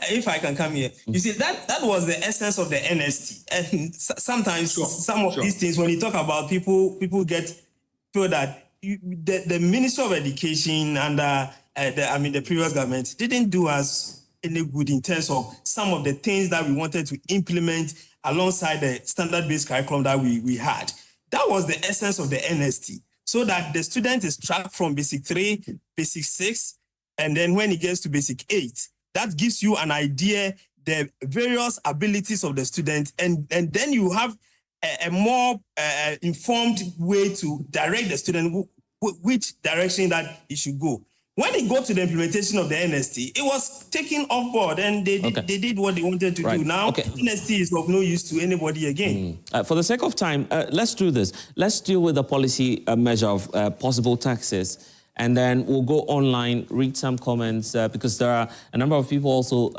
if I can come here. You see, that was the essence of the NST. And sometimes some of these things, when you talk about people feel that the Ministry of Education under the previous government didn't do us any good in terms of some of the things that we wanted to implement alongside the standard-based curriculum that we had. That was the essence of the NST, so that the student is tracked from basic 3, basic 6, and then when he gets to basic 8, that gives you an idea the various abilities of the student, and then you have a more informed way to direct the student which direction that he should go. When it got to the implementation of the NST, it was taken off board, and they did what they wanted to do. Now, NST is of no use to anybody again. For the sake of time, let's do this. Let's deal with the policy measure of possible taxes, and then we'll go online, read some comments, because there are a number of people also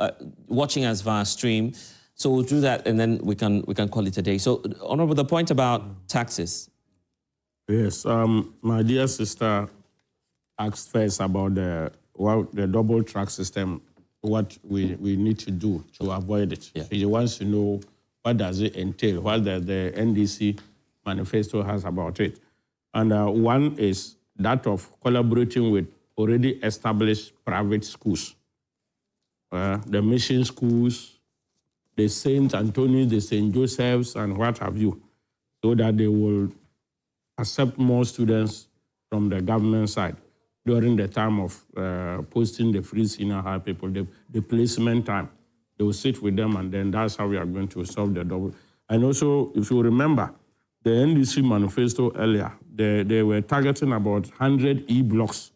watching us via stream. So we'll do that, and then we can call it a day. So, Honorable, the point about taxes. Yes, my dear sister asked first about the double track system, what we need to do to avoid it. Yeah. She wants to know what does it entail, what the NDC manifesto has about it. And one is that of collaborating with already established private schools, the mission schools, the St. Anthony's, the St. Joseph's, and what have you, so that they will accept more students from the government side during the time of posting the free senior high people, the placement time. They will sit with them, and then that's how we are going to solve the double. And also, if you remember, the NDC manifesto earlier, they were targeting about 100 e-blocks,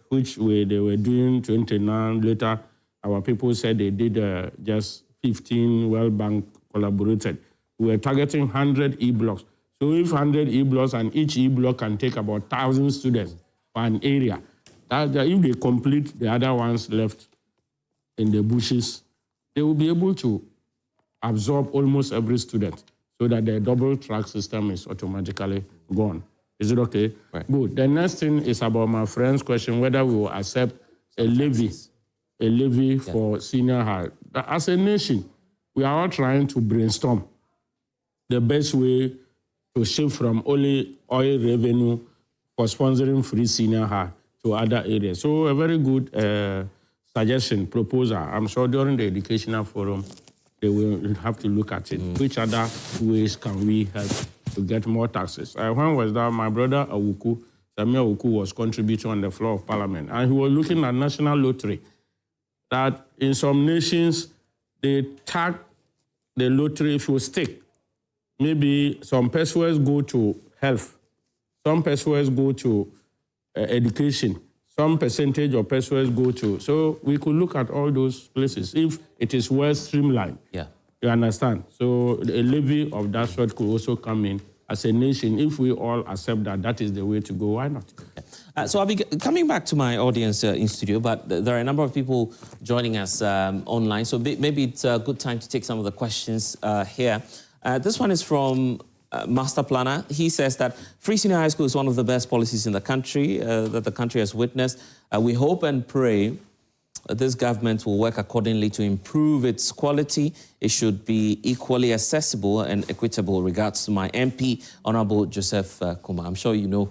which they were doing 29. Later, our people said they did just 15. World Bank collaborated. We were targeting 100 e-blocks. So if 100 e-blocks and each e-block can take about 1,000 students for an area, that if they complete the other ones left in the bushes, they will be able to absorb almost every student so that the double track system is automatically gone. Is it okay? Right. Good. The next thing is about my friend's question, whether we will accept a levy for senior high. As a nation, we are all trying to brainstorm the best way to shift from only oil revenue for sponsoring free senior high to other areas. So a very good suggestion, proposal. I'm sure during the educational forum, they will have to look at it. Which other ways can we help to get more taxes? When was that? My brother Awuku, Samuel Awuku, was contributing on the floor of Parliament, and he was looking at national lottery, that in some nations, they tag the lottery if you stick. Maybe some persuades go to health, some persuades go to education, some percentage of persuades go to. So we could look at all those places if it is well streamlined. Yeah. You understand? So a levy of that sort could also come in as a nation. If we all accept that that is the way to go, why not? Okay. So I'll be coming back to my audience in studio, but there are a number of people joining us online. So maybe it's a good time to take some of the questions here. This one is from Master Planner. He says that free senior high school is one of the best policies in the country that the country has witnessed. We hope and pray that this government will work accordingly to improve its quality. It should be equally accessible and equitable. Regards to my MP, Honorable Joseph Kuma. I'm sure you know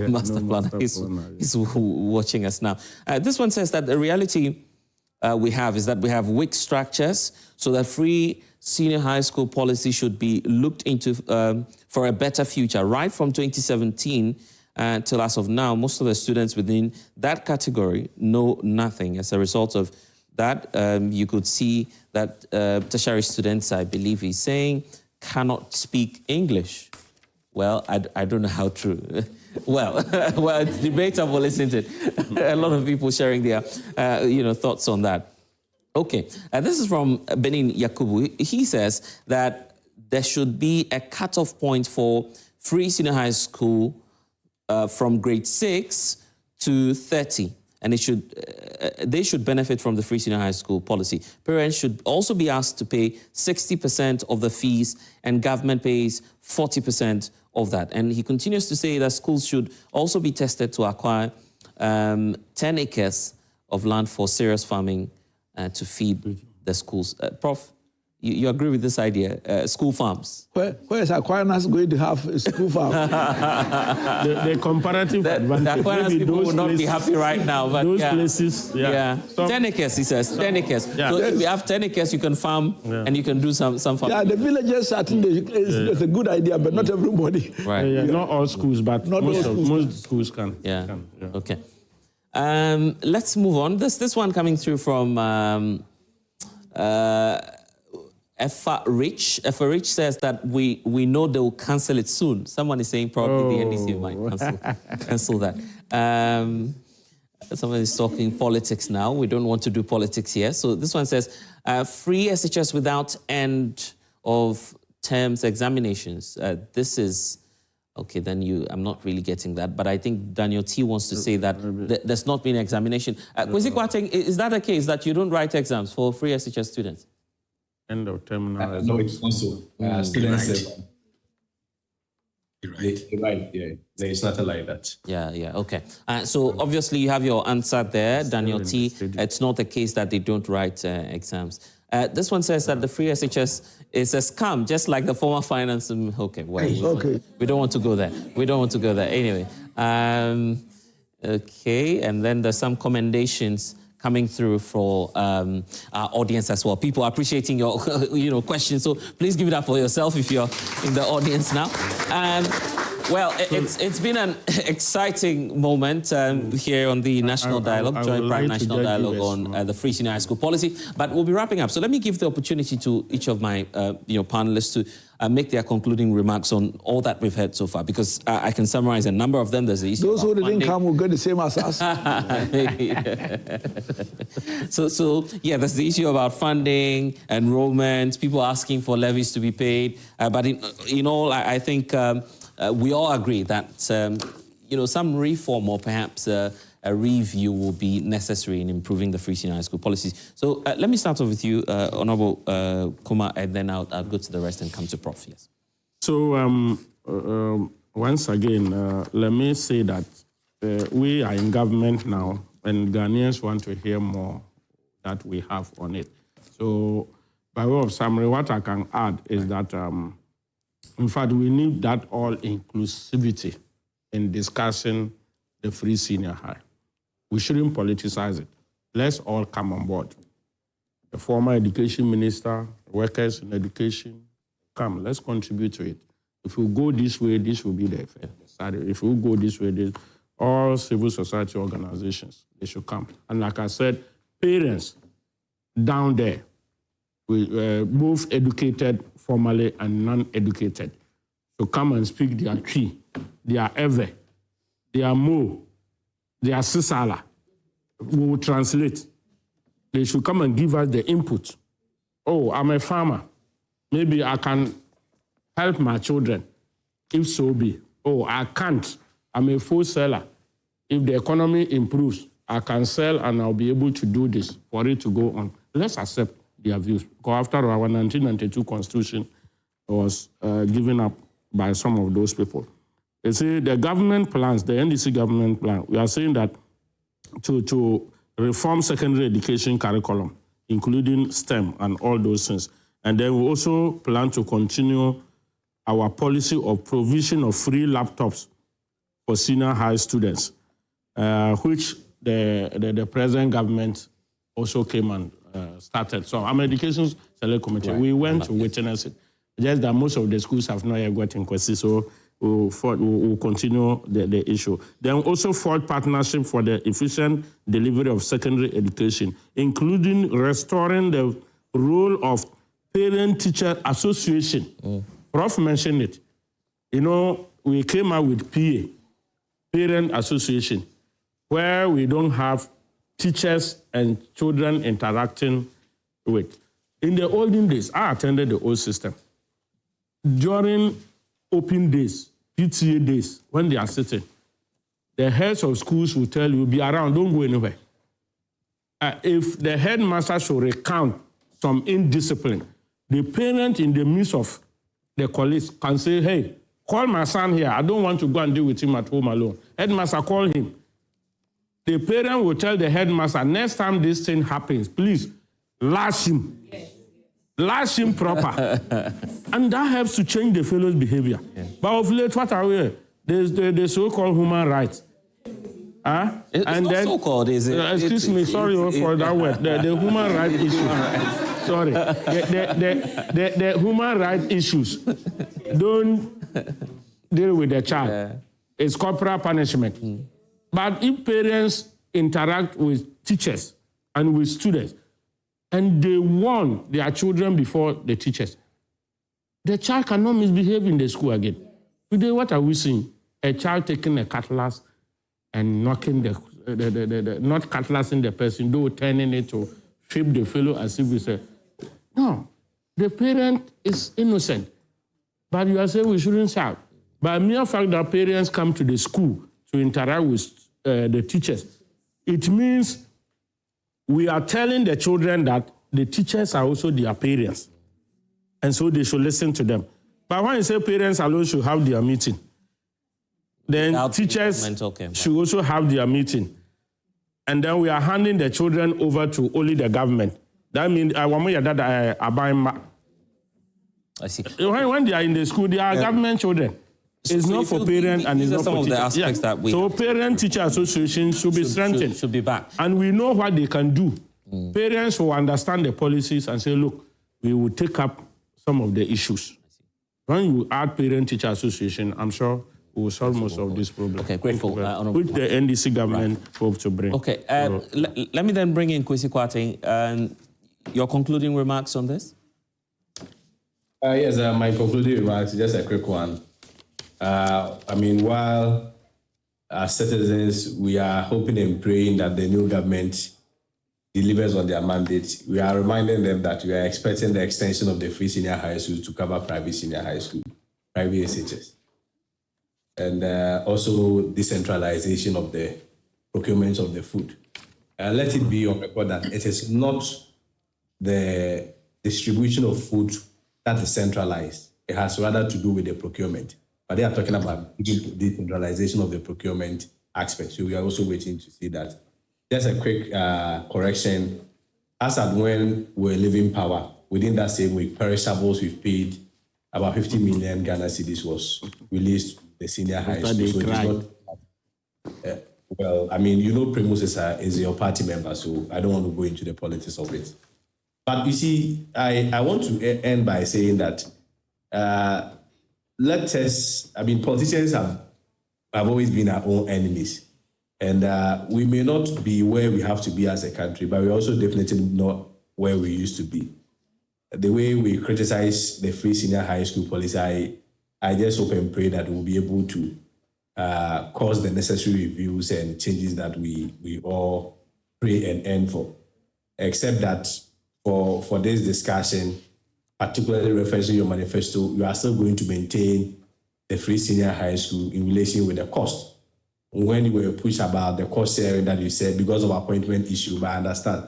Master Planner. He's watching us now. This one says that the reality we have is that we have weak structures, so that free senior high school policy should be looked into for a better future. Right from 2017 till as of now, most of the students within that category know nothing. As a result of that, you could see that tertiary students, I believe he's saying, cannot speak English. Well, I don't know how true. Well, it's debatable, isn't it? A lot of people sharing their thoughts on that. Okay, this is from Benin Yakubu. He says that there should be a cutoff point for free senior high school from grade 6 to 30, and they should benefit from the free senior high school policy. Parents should also be asked to pay 60% of the fees, and government pays 40% of that. And he continues to say that schools should also be tested to acquire 10 acres of land for serious farming to feed the schools. Prof, you agree with this idea? School farms. Where is Aquinas going to have a school farm? the comparative advantage. The Aquinas people will not be happy right now. But those places, 10 acres, he says. 10 acres. Yeah. So if you have 10 acres, you can farm and you can do some farming. Yeah, the villagers, I think it's a good idea, but not everybody. Right. Not all schools, but most schools can. Yeah. Okay. Let's move on. This one coming through from Effa Rich says that we know they will cancel it soon. Someone is saying probably the NDC might cancel that. Someone is talking politics now. We don't want to do politics here. So this one says, free SHS without end of terms examinations. This is, okay, then I'm not really getting that. But I think Daniel T wants to say that there's not been an examination. Kwesi Kwarteng, is that the case that you don't write exams for free SHS students? End of terminal No, it's also students. Right, yeah. There is nothing like that. Yeah, okay. So obviously you have your answer there, Daniel T. It's not the case that they don't write exams. This one says that the free SHS is a scam, just like the former finance. Okay, well, we don't want to go there. We don't want to go there. Anyway, okay, and then there's some commendations coming through for our audience as well. People are appreciating your questions, so please give it up for yourself if you're in the audience now. Well, it's been an exciting moment here on the National Dialogue, Joint Prime National Dialogue on the Free Senior High School policy. But we'll be wrapping up. So let me give the opportunity to each of my panelists to make their concluding remarks on all that we've heard so far, because I can summarize a number of them. There's the issue. Those who didn't come will get the same as us. So yeah, there's the issue about funding, enrollment, people asking for levies to be paid. But in all, I think we all agree that some reform or perhaps a review will be necessary in improving the free senior high school policies. So let me start off with you, Honorable Kumar, and then I'll go to the rest and come to Prof. Yes. So once again, let me say that we are in government now, and Ghanaians want to hear more that we have on it. So by way of summary, what I can add is that, in fact, we need that all-inclusivity in discussing the free senior high. We shouldn't politicize it. Let's all come on board. The former education minister, workers in education, come, let's contribute to it. If we go this way, this will be the effect. If we go this way, all civil society organizations, they should come. And like I said, parents down there, both educated formally and non-educated, to come and speak their tree, their ever, their mo, their sisala. We will translate. They should come and give us the input. Oh, I'm a farmer. Maybe I can help my children, if so be. Oh, I can't. I'm a full seller. If the economy improves, I can sell and I'll be able to do this for it to go on. Let's accept their views. Because after our 1992 Constitution was given up by some of those people. You see, the government plans, the NDC government plan, we are saying that to reform secondary education curriculum, including STEM and all those things. And then we also plan to continue our policy of provision of free laptops for senior high students, which the present government also came and started. So I'm Education Select Committee. Right. We went to witness it. Just that most of the schools have not yet gotten question, so we'll continue the issue. Then also forge partnership for the efficient delivery of secondary education, including restoring the role of parent-teacher association. Prof mentioned it. You know, we came out with PA, Parent Association, where we don't have teachers and children interacting with. In the olden days, I attended the old system. During open days, PTA days, when they are sitting, the heads of schools will tell you, be around, don't go anywhere. If the headmaster should recount some indiscipline, the parent in the midst of the colleagues can say, hey, call my son here. I don't want to go and deal with him at home alone. Headmaster, call him. The parent will tell the headmaster, next time this thing happens, please, lash him. Yes. Lash him proper. And that helps to change the fellow's behavior. Yeah. But of late, what are we? There's the so-called human rights. It's and not then, so-called, is it? Excuse me, sorry for that word. The human rights issues. Sorry. The human rights issues don't deal with the child. Yeah. It's corporal punishment. But if parents interact with teachers and with students, and they warn their children before the teachers, the child cannot misbehave in the school again. Today, what are we seeing? A child taking a cutlass and knocking not cutlass in the person, though turning it to trip the fellow as if we say, no, the parent is innocent. But you are saying we shouldn't shout. By mere fact that parents come to the school to interact with the teachers, it means we are telling the children that the teachers are also their parents. And so they should listen to them. But when you say parents alone should have their meeting, then teachers should also have their meeting. And then we are handing the children over to only the government. That means I see. When they are in the school, they are government children. It's not for parents and it's not for teachers. Aspects that we so parent-teacher association should be strengthened. Should be back. And we know what they can do. Parents will understand the policies and say, look, we will take up some of the issues. When you add parent-teacher association, I'm sure we will solve most of these problems. Okay, grateful. Which the NDC government hope to bring. Okay, let me then bring in Kwesi Kwarteng. Your concluding remarks on this? Yes, my concluding remarks, just a quick one. I mean, while as citizens, we are hoping and praying that the new government delivers on their mandate, we are reminding them that we are expecting the extension of the free senior high school to cover private senior high school, private SHS. And also decentralization of the procurement of the food. Let it be on record that it is not the distribution of food that is centralized. It has rather to do with the procurement. But they are talking about the decentralization of the procurement aspect. So we are also waiting to see that. Just a quick correction. As at when we're leaving power, within that same week, perishables we've paid about 50 million Ghana cedis was released to the senior high school. So it's not, well, I mean, you know, Primus is your party member, so I don't want to go into the politics of it. But you see, I want to end by saying that let us, I mean, politicians have always been our own enemies. And we may not be where we have to be as a country, but we're also definitely not where we used to be. The way we criticize the free senior high school policy, I just hope and pray that we'll be able to cause the necessary reviews and changes that we all pray and aim for. Except that for this discussion, particularly referencing your manifesto, you are still going to maintain the free senior high school in relation with the cost. When you were pushed about the cost sharing that you said because of appointment issue, but I understand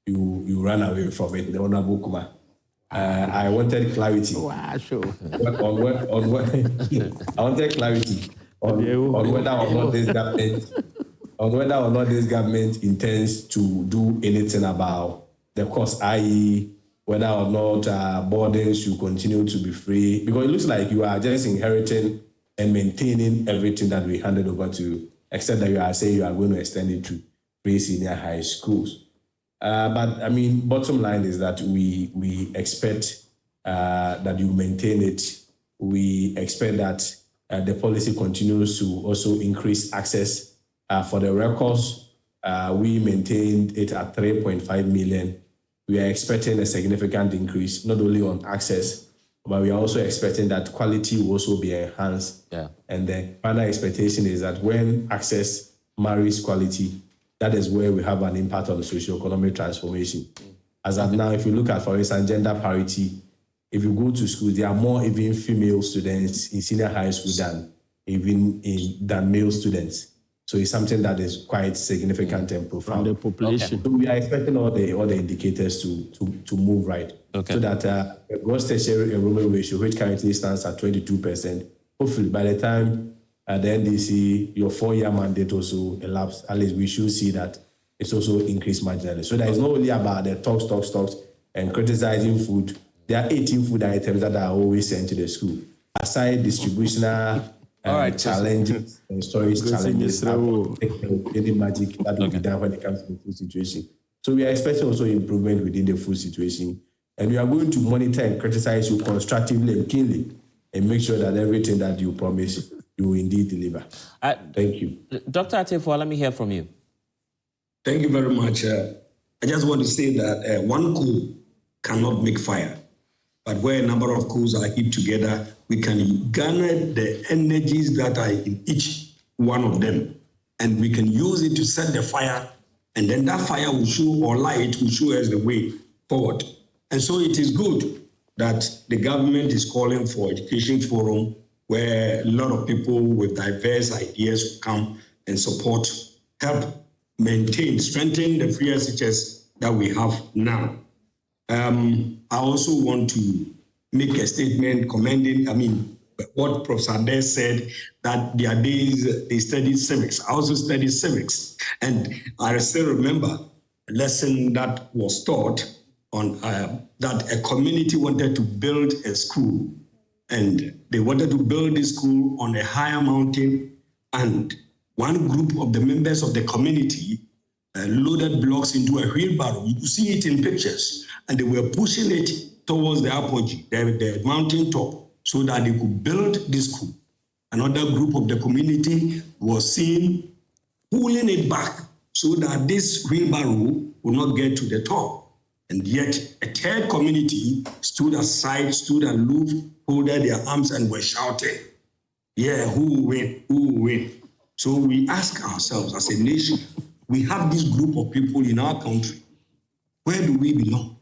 you ran away from it, the Honorable Kuma. I wanted clarity. Wow, sure. on what I wanted clarity on whether or not this government intends to do anything about the cost, i.e., whether or not boardings should continue to be free, because it looks like you are just inheriting and maintaining everything that we handed over to you, except that you are saying you are going to extend it to free senior high schools. But I mean, bottom line is that we expect that you maintain it. We expect that the policy continues to also increase access for the records. We maintained it at 3.5 million. We are expecting a significant increase, not only on access, but we are also expecting that quality will also be enhanced. Yeah. And the final expectation is that when access marries quality, that is where we have an impact on the socio-economic transformation. As of now, if you look at, for instance, gender parity, if you go to school, there are more even female students in senior high school than male students. So it's something that is quite significant and profound. From the population. So we are expecting all the indicators to move right. Okay. So that the gross tertiary enrollment ratio, which currently stands at 22%, hopefully by the time the NDC, your 4-year mandate also elapsed, at least we should see that it's also increased marginally. So that is not only about the talks, and criticizing food. There are 18 food items that are always sent to the school. Aside distributional challenges and storage challenges, any magic that will be done when it comes to the food situation. So we are expecting also improvement within the food situation. And we are going to monitor and criticize you constructively and keenly and make sure that everything that you promise, you will indeed deliver. Thank you. Dr. Atefo, let me hear from you. Thank you very much. I just want to say that one coal cannot make fire. But where a number of coals are heaped together, we can garner the energies that are in each one of them. And we can use it to set the fire. And then that fire will show, or light will show us the way forward. And so it is good that the government is calling for education forum where a lot of people with diverse ideas come and support, help maintain, strengthen the free SHS that we have now. I also want to make a statement commending, what Prof. Adei said, that their days they studied civics. I also studied civics. And I still remember a lesson that was taught on that a community wanted to build a school. And they wanted to build this school on a higher mountain. And one group of the members of the community loaded blocks into a wheelbarrow. You could see it in pictures. And they were pushing it towards the apogee, the mountain top, so that they could build this school. Another group of the community was seen pulling it back so that this wheelbarrow would not get to the top. And yet a third community stood aside, stood aloof, folded their arms and were shouting, yeah, who will win, who will win? So we ask ourselves as a nation, we have this group of people in our country. Where do we belong?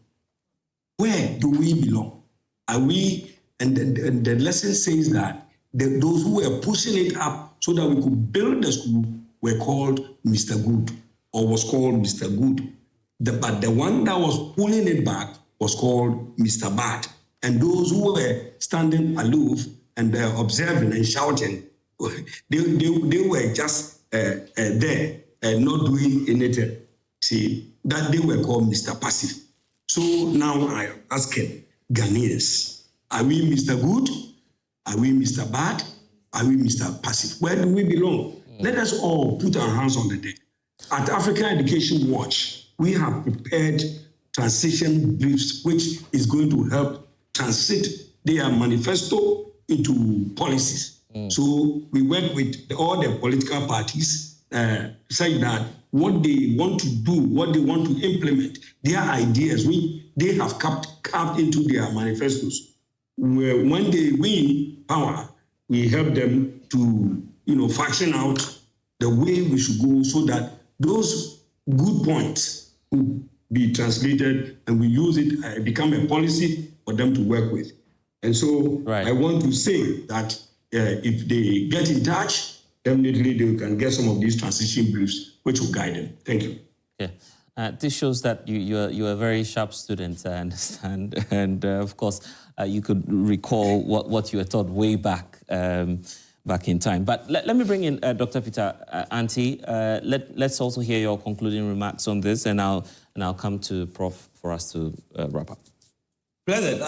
Where do we belong? Are we, and the lesson says that those who were pushing it up so that we could build the school were called Mr. Good, or was called Mr. Good. But the one that was pulling it back was called Mr. Bad. And those who were standing aloof and observing and shouting, they were just there, not doing anything. See, that they were called Mr. Passive. So now I ask Ghanaians, are we Mr. Good? Are we Mr. Bad? Are we Mr. Passive? Where do we belong? Let us all put our hands on the deck. At African Education Watch, we have prepared transition briefs, which is going to help transit their manifesto into policies. So we work with all the political parties, such that what they want to do, what they want to implement, their ideas, they have carved into their manifestos. Where when they win power, we help them to, fashion out the way we should go so that those good points will be translated and we use it, become a policy for them to work with. And so I want to say that if they get in touch, definitely they can get some of these transition briefs which will guide them. Thank you. Yeah. This shows that you're a very sharp student, I understand. And of course, you could recall what you were taught way back in time. But let me bring in Dr. Peter Anti. Let's also hear your concluding remarks on this, and I'll come to Prof for us to wrap up. Pleasant.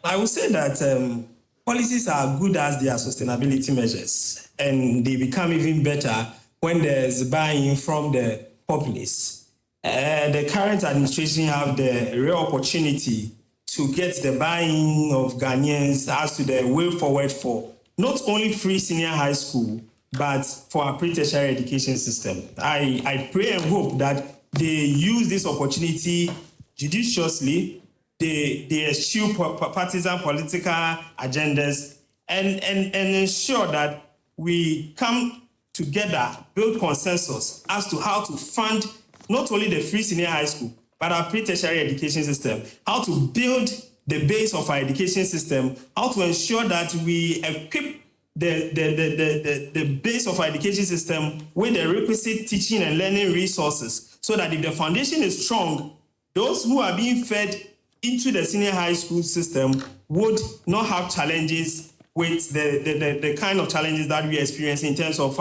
I would say that policies are good as their sustainability measures, and they become even better when there's buy-in from the populace. The current administration have the real opportunity to get the buy-in of Ghanaians as to the way forward for not only free senior high school, but for our pre-tertiary education system. I pray and hope that they use this opportunity judiciously, they eschew partisan political agendas, and ensure that we come together, build consensus as to how to fund not only the free senior high school, but our pre-tertiary education system, how to build the base of our education system, how to ensure that we equip the base of our education system with the requisite teaching and learning resources, so that if the foundation is strong, those who are being fed into the senior high school system would not have challenges with the kind of challenges that we experience in terms of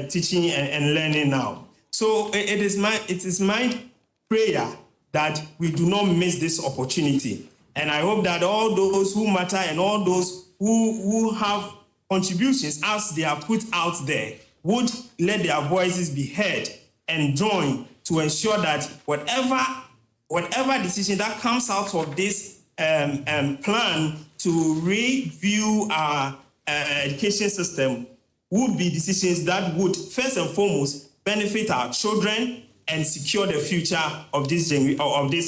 teaching and learning now. So it is my prayer that we do not miss this opportunity. And I hope that all those who matter and all those who have contributions as they are put out there would let their voices be heard and join to ensure that whatever decision that comes out of this plan to review our education system would be decisions that would first and foremost benefit our children and secure the future of this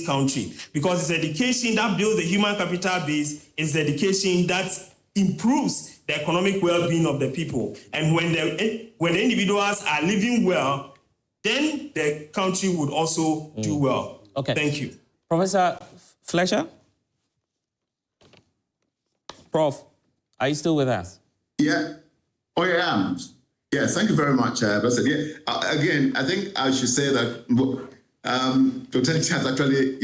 country. Because it's education that builds the human capital base, it's education that improves the economic well-being of the people. And when the individuals are living well, then the country would also do well. Okay. Thank you. Professor Fletcher? Prof, are you still with us? Yeah. Oh, yeah. Yeah, thank you very much, Professor. Yeah, again, I think I should say that Dr. has actually,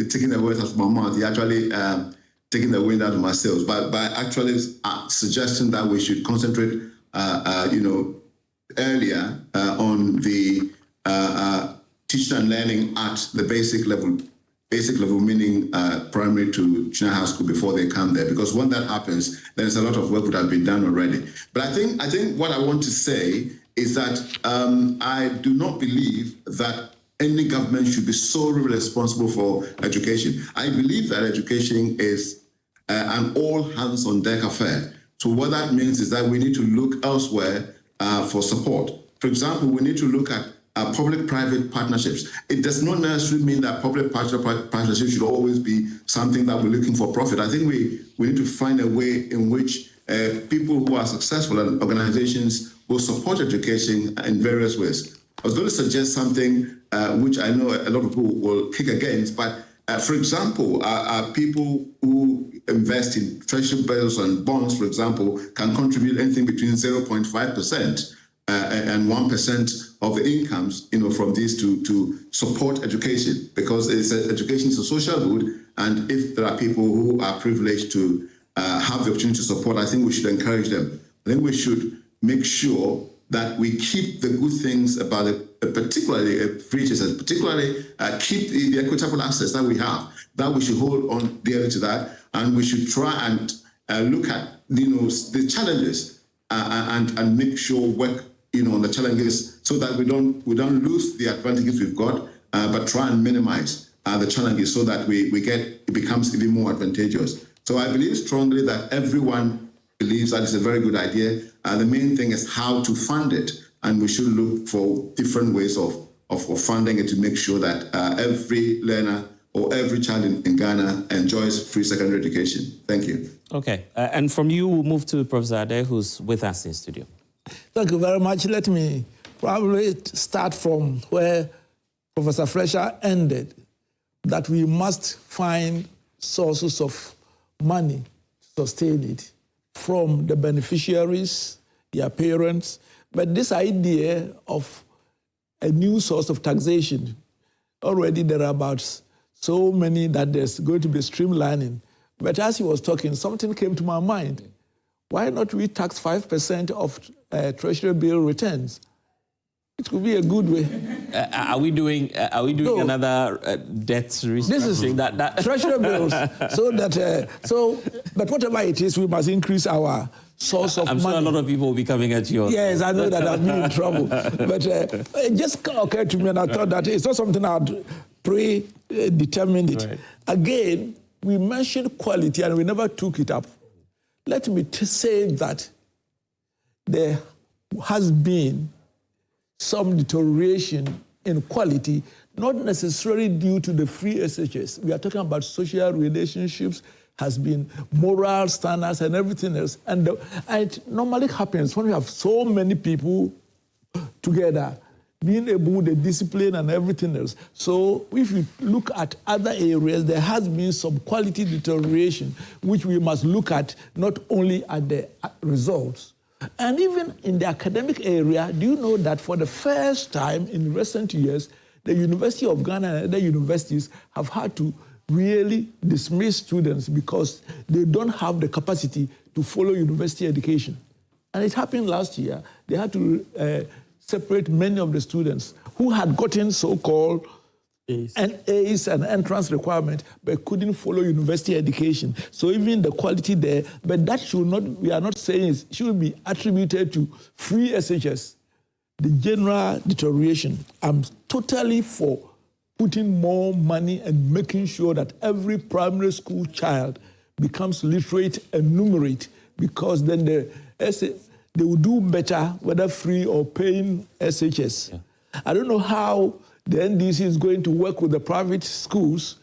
taking the words out of my mouth. He actually taking the wind out of my sails, but by actually suggesting that we should concentrate, earlier on the teaching and learning at the basic level meaning primary to junior high school before they come there, because when that happens, there's a lot of work would have been done already. But I think what I want to say is that I do not believe that any government should be solely responsible for education. I believe that education is an all hands on deck affair. So what that means is that we need to look elsewhere for support. For example, we need to look at public-private partnerships. It does not necessarily mean that public-private partnerships should always be something that we're looking for profit. I think we need to find a way in which people who are successful and organizations will support education in various ways. I was going to suggest something which I know a lot of people will kick against, but for example, people who invest in treasury bills and bonds, for example, can contribute anything between 0.5% and 1% of the incomes, from these to support education, because education is a social good, and if there are people who are privileged to have the opportunity to support, I think we should encourage them. I think we should make sure that we keep the good things about it, particularly free HSS, particularly keep the equitable access that we have, that we should hold on dearly to that, and we should try and look at the challenges and make sure work on the challenges so that we don't lose the advantages we've got, but try and minimize the challenges so that it becomes even more advantageous. So I believe strongly that everyone believes that it's a very good idea. The main thing is how to fund it, and we should look for different ways of funding it to make sure that every learner or every child in Ghana enjoys free secondary education. Thank you. Okay, and from you, we'll move to Professor Adei, who's with us in studio. Thank you very much. Let me probably start from where Professor Fletcher ended, that we must find sources of money to sustain it from the beneficiaries, their parents. But this idea of a new source of taxation, already there are about so many that there's going to be streamlining. But as he was talking, something came to my mind. Why not we tax 5% of treasury bill returns? It could be a good way. Are we doing another debt restructuring? This is that treasury bills. But whatever it is, we must increase our source of money. I'm sure a lot of people will be coming at you. Yes, I know that I'm in trouble. But it just occurred to me, and I thought that it's not something I'd predetermined it. Right. Again, we mentioned quality, and we never took it up. Let me say that there has been some deterioration in quality, not necessarily due to the free SHS. We are talking about social relationships, has been moral standards and everything else. And it normally happens when we have so many people together, being able with the discipline and everything else. So if you look at other areas, there has been some quality deterioration, which we must look at not only at the results. And even in the academic area, do you know that for the first time in recent years, the University of Ghana and other universities have had to really dismiss students because they don't have the capacity to follow university education. And it happened last year. They had to separate many of the students who had gotten so-called A's and entrance requirement, but couldn't follow university education. So even the quality there, but that should not, we are not saying it should be attributed to free SHS. The general deterioration, I'm totally for putting more money and making sure that every primary school child becomes literate and numerate, because then they will do better whether free or paying SHS. Yeah. I don't know how the NDC is going to work with the private schools.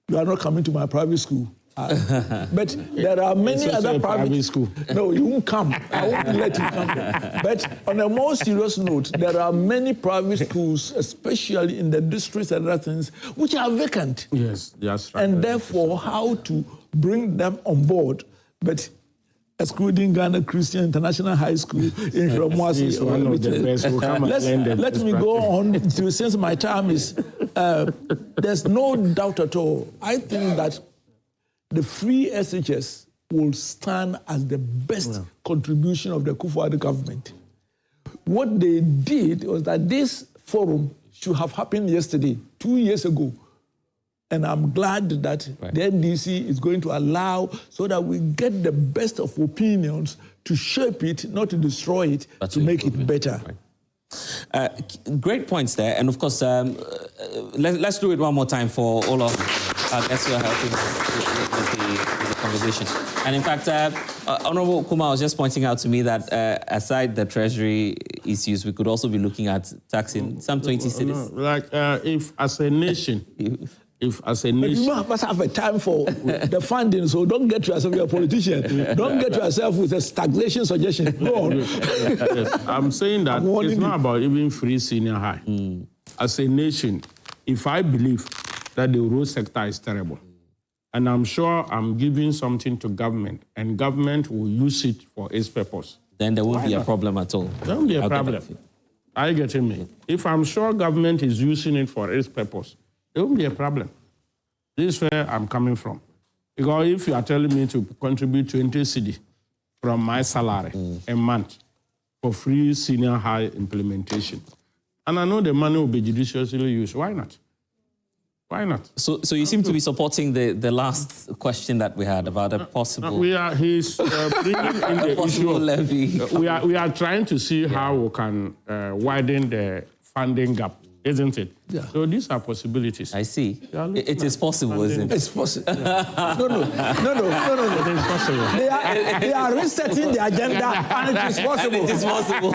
You are not coming to my private school. But there are many other private schools. No, you won't come. I won't let you come there. But on a more serious note, there are many private schools, especially in the districts and other things, which are vacant. Yes, that's right. And therefore, how to bring them on board. But excluding Ghana Christian International High School in Ramwasi. Let me go on, since my time is, there's no doubt at all. I think that the free SHS will stand as the best contribution of the Kufuor government. What they did was that this forum should have happened yesterday, 2 years ago. And I'm glad that the NDC is going to allow so that we get the best of opinions to shape it, not to destroy it, to make it better. Great points there. And of course, let's do it one more time for all of our guests who are helping with the conversation. And in fact, Honorable Kumar was just pointing out to me that aside the treasury issues, we could also be looking at taxing some 20 cities. If as a nation... If as a nation... But you must have a time for the funding, so don't get yourself a politician. Don't get yourself with a stagnation suggestion. Go on. Yes. I'm saying that it's not about even free senior high. As a nation, if I believe that the road sector is terrible, and I'm sure I'm giving something to government, and government will use it for its purpose, then there won't be a problem at all. There won't be a problem. Are you getting me? If I'm sure government is using it for its purpose, it won't be a problem. This is where I'm coming from. Because if you are telling me to contribute 20 cedi from my salary a month for free senior high implementation, and I know the money will be judiciously used, why not? Why not? So you seem to be supporting the last question that we had about a possible... He's bringing in the issue of levy. We are trying to see how we can widen the funding gap, isn't it? Yeah. So these are possibilities. I see. It is possible, isn't it? It's possible. No. It is possible. They are resetting the agenda, and it is possible. And it is possible.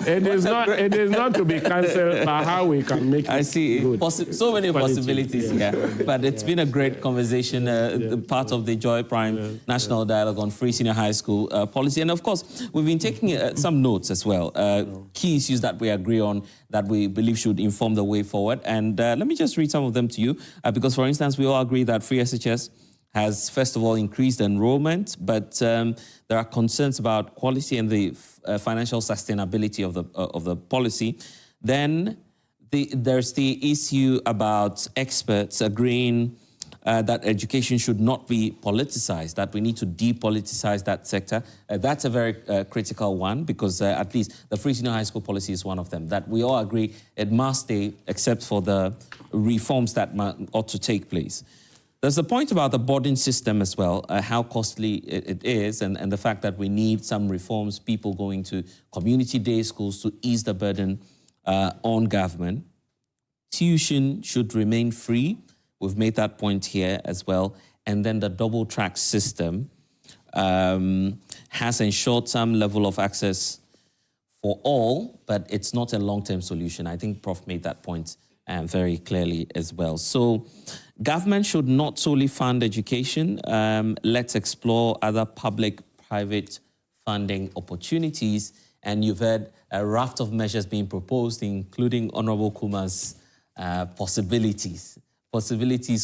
It is not to be cancelled, but how we can make it. I see. Good. So many possibilities here. But it's been a great conversation, part of the Joy Prime National Dialogue on Free Senior High School Policy. And of course, we've been taking some notes as well. Key issues that we agree on that we believe should inform the way forward. And let me just read some of them to you. Because, for instance, we all agree that free SHS has, first of all, increased enrollment, but there are concerns about quality and the financial sustainability of the policy. Then there's the issue about experts agreeing that education should not be politicized, that we need to depoliticize that sector. That's a very critical one because at least the free senior high school policy is one of them, that we all agree it must stay except for the reforms that ought to take place. There's the point about the boarding system as well, how costly it is and the fact that we need some reforms, people going to community day schools to ease the burden on government. Tuition should remain free. We've made that point here as well. And then the double track system has ensured some level of access for all, but it's not a long-term solution. I think Prof made that point very clearly as well. So government should not solely fund education. Let's explore other public-private funding opportunities. And you've heard a raft of measures being proposed, including Honorable Kumar's possibilities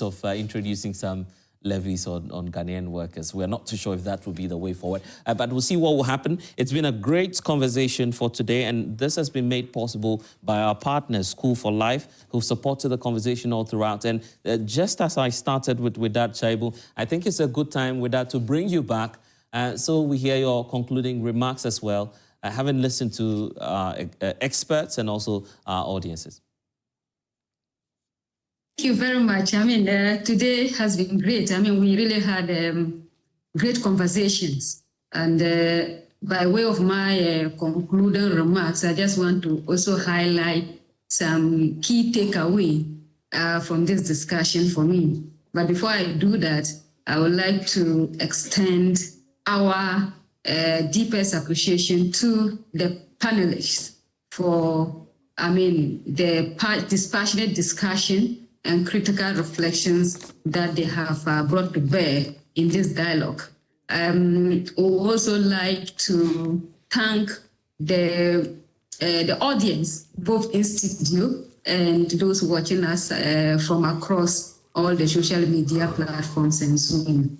of introducing some levies on Ghanaian workers. We're not too sure if that will be the way forward, but we'll see what will happen. It's been a great conversation for today, and this has been made possible by our partners, School for Life, who supported the conversation all throughout. And just as I started with that, Chaibu, I think it's a good time with that to bring you back so we hear your concluding remarks as well, having listened to experts and also our audiences. Thank you very much. I mean, today has been great. I mean, we really had great conversations. And by way of my concluding remarks, I just want to also highlight some key takeaway from this discussion for me. But before I do that, I would like to extend our deepest appreciation to the panelists for, the dispassionate discussion and critical reflections that they have brought to bear in this dialogue. We would also like to thank the audience, both in studio and those watching us from across all the social media platforms and Zoom.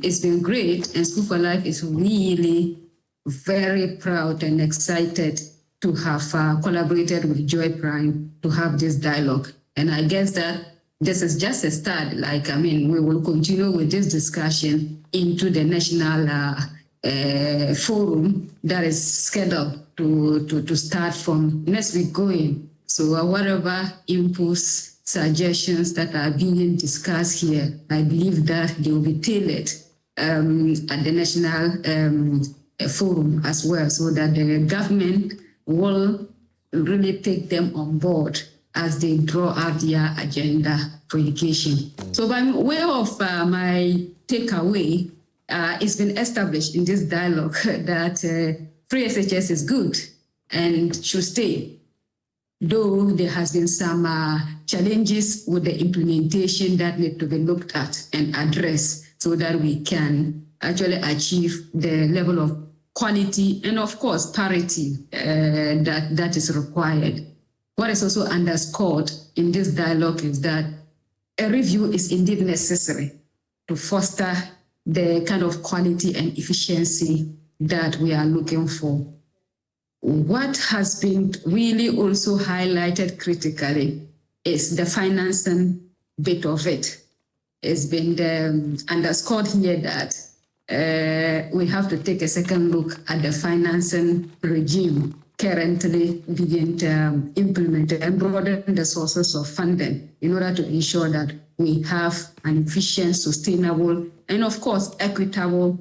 It's been great, and School for Life is really very proud and excited to have collaborated with Joy Prime to have this dialogue. And I guess that this is just a start. We will continue with this discussion into the national forum that is scheduled to start from next week going. So whatever inputs, suggestions that are being discussed here, I believe that they will be tailored at the national forum as well, so that the government will really take them on board as they draw out their agenda for education. So by way of my takeaway, it's been established in this dialogue that free SHS is good and should stay, though there has been some challenges with the implementation that need to be looked at and addressed so that we can actually achieve the level of quality and, of course, parity that is required. What is also underscored in this dialogue is that a review is indeed necessary to foster the kind of quality and efficiency that we are looking for. What has been really also highlighted critically is the financing bit of it. It's been underscored here that we have to take a second look at the financing regime currently being implemented and broaden the sources of funding in order to ensure that we have an efficient, sustainable, and of course, equitable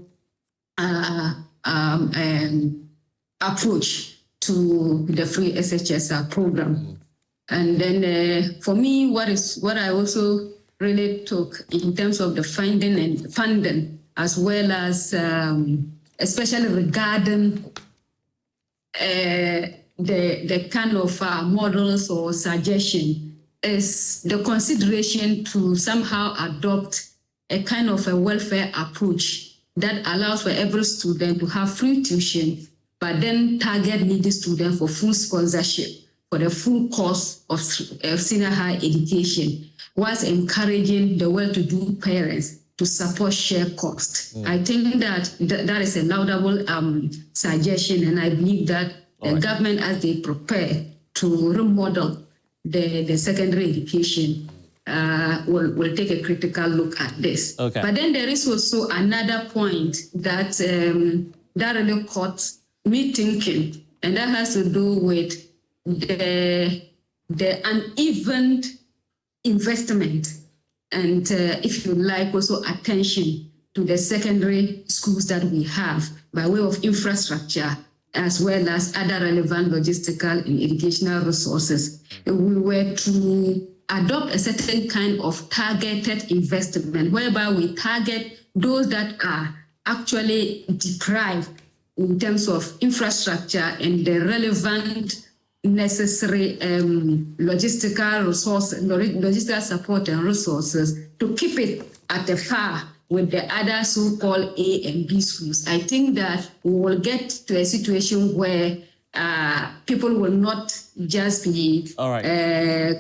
approach to the free SHS program. And then for me, what I also really took in terms of the funding and funding, as well as especially regarding the kind of models or suggestion, is the consideration to somehow adopt a kind of a welfare approach that allows for every student to have free tuition, but then target needy students for full sponsorship for the full course of senior higher education, whilst encouraging the well-to-do parents to support share cost. I think that is a laudable suggestion, and I believe that the government, as they prepare to remodel the secondary education, will take a critical look at this. Okay. But then there is also another point that that really caught me thinking, and that has to do with the uneven investment and, if you like, also attention to the secondary schools that we have by way of infrastructure, as well as other relevant logistical and educational resources. If we were to adopt a certain kind of targeted investment, whereby we target those that are actually deprived in terms of infrastructure and the relevant necessary logistical resources, logistical support and resources, to keep it at the par with the other so-called A and B schools. I think that we will get to a situation where people will not just be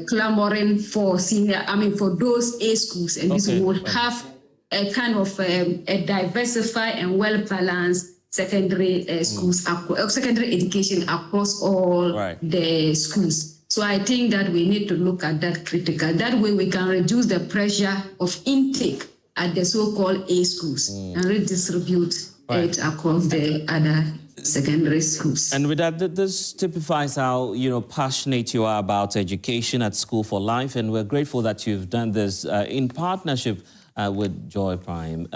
clamoring for for those A schools, and this will have a kind of a diversified and well-balanced secondary schools, secondary education across all the schools. So I think that we need to look at that critically. That way we can reduce the pressure of intake at the so-called A schools and redistribute it across the other secondary schools. And with that, this typifies how passionate you are about education at School for Life, and we're grateful that you've done this in partnership with Joy Prime,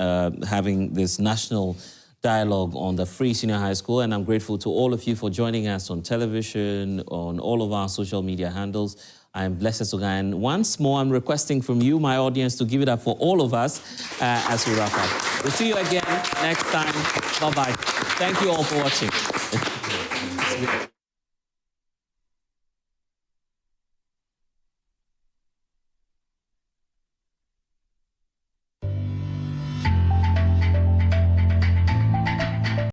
having this national dialogue on the free senior high school. And I'm grateful to all of you for joining us on television, on all of our social media handles. I'm blessed again. Once more, I'm requesting from you, my audience, to give it up for all of us as we wrap up. We'll see you again next time. Bye-bye. Thank you all for watching.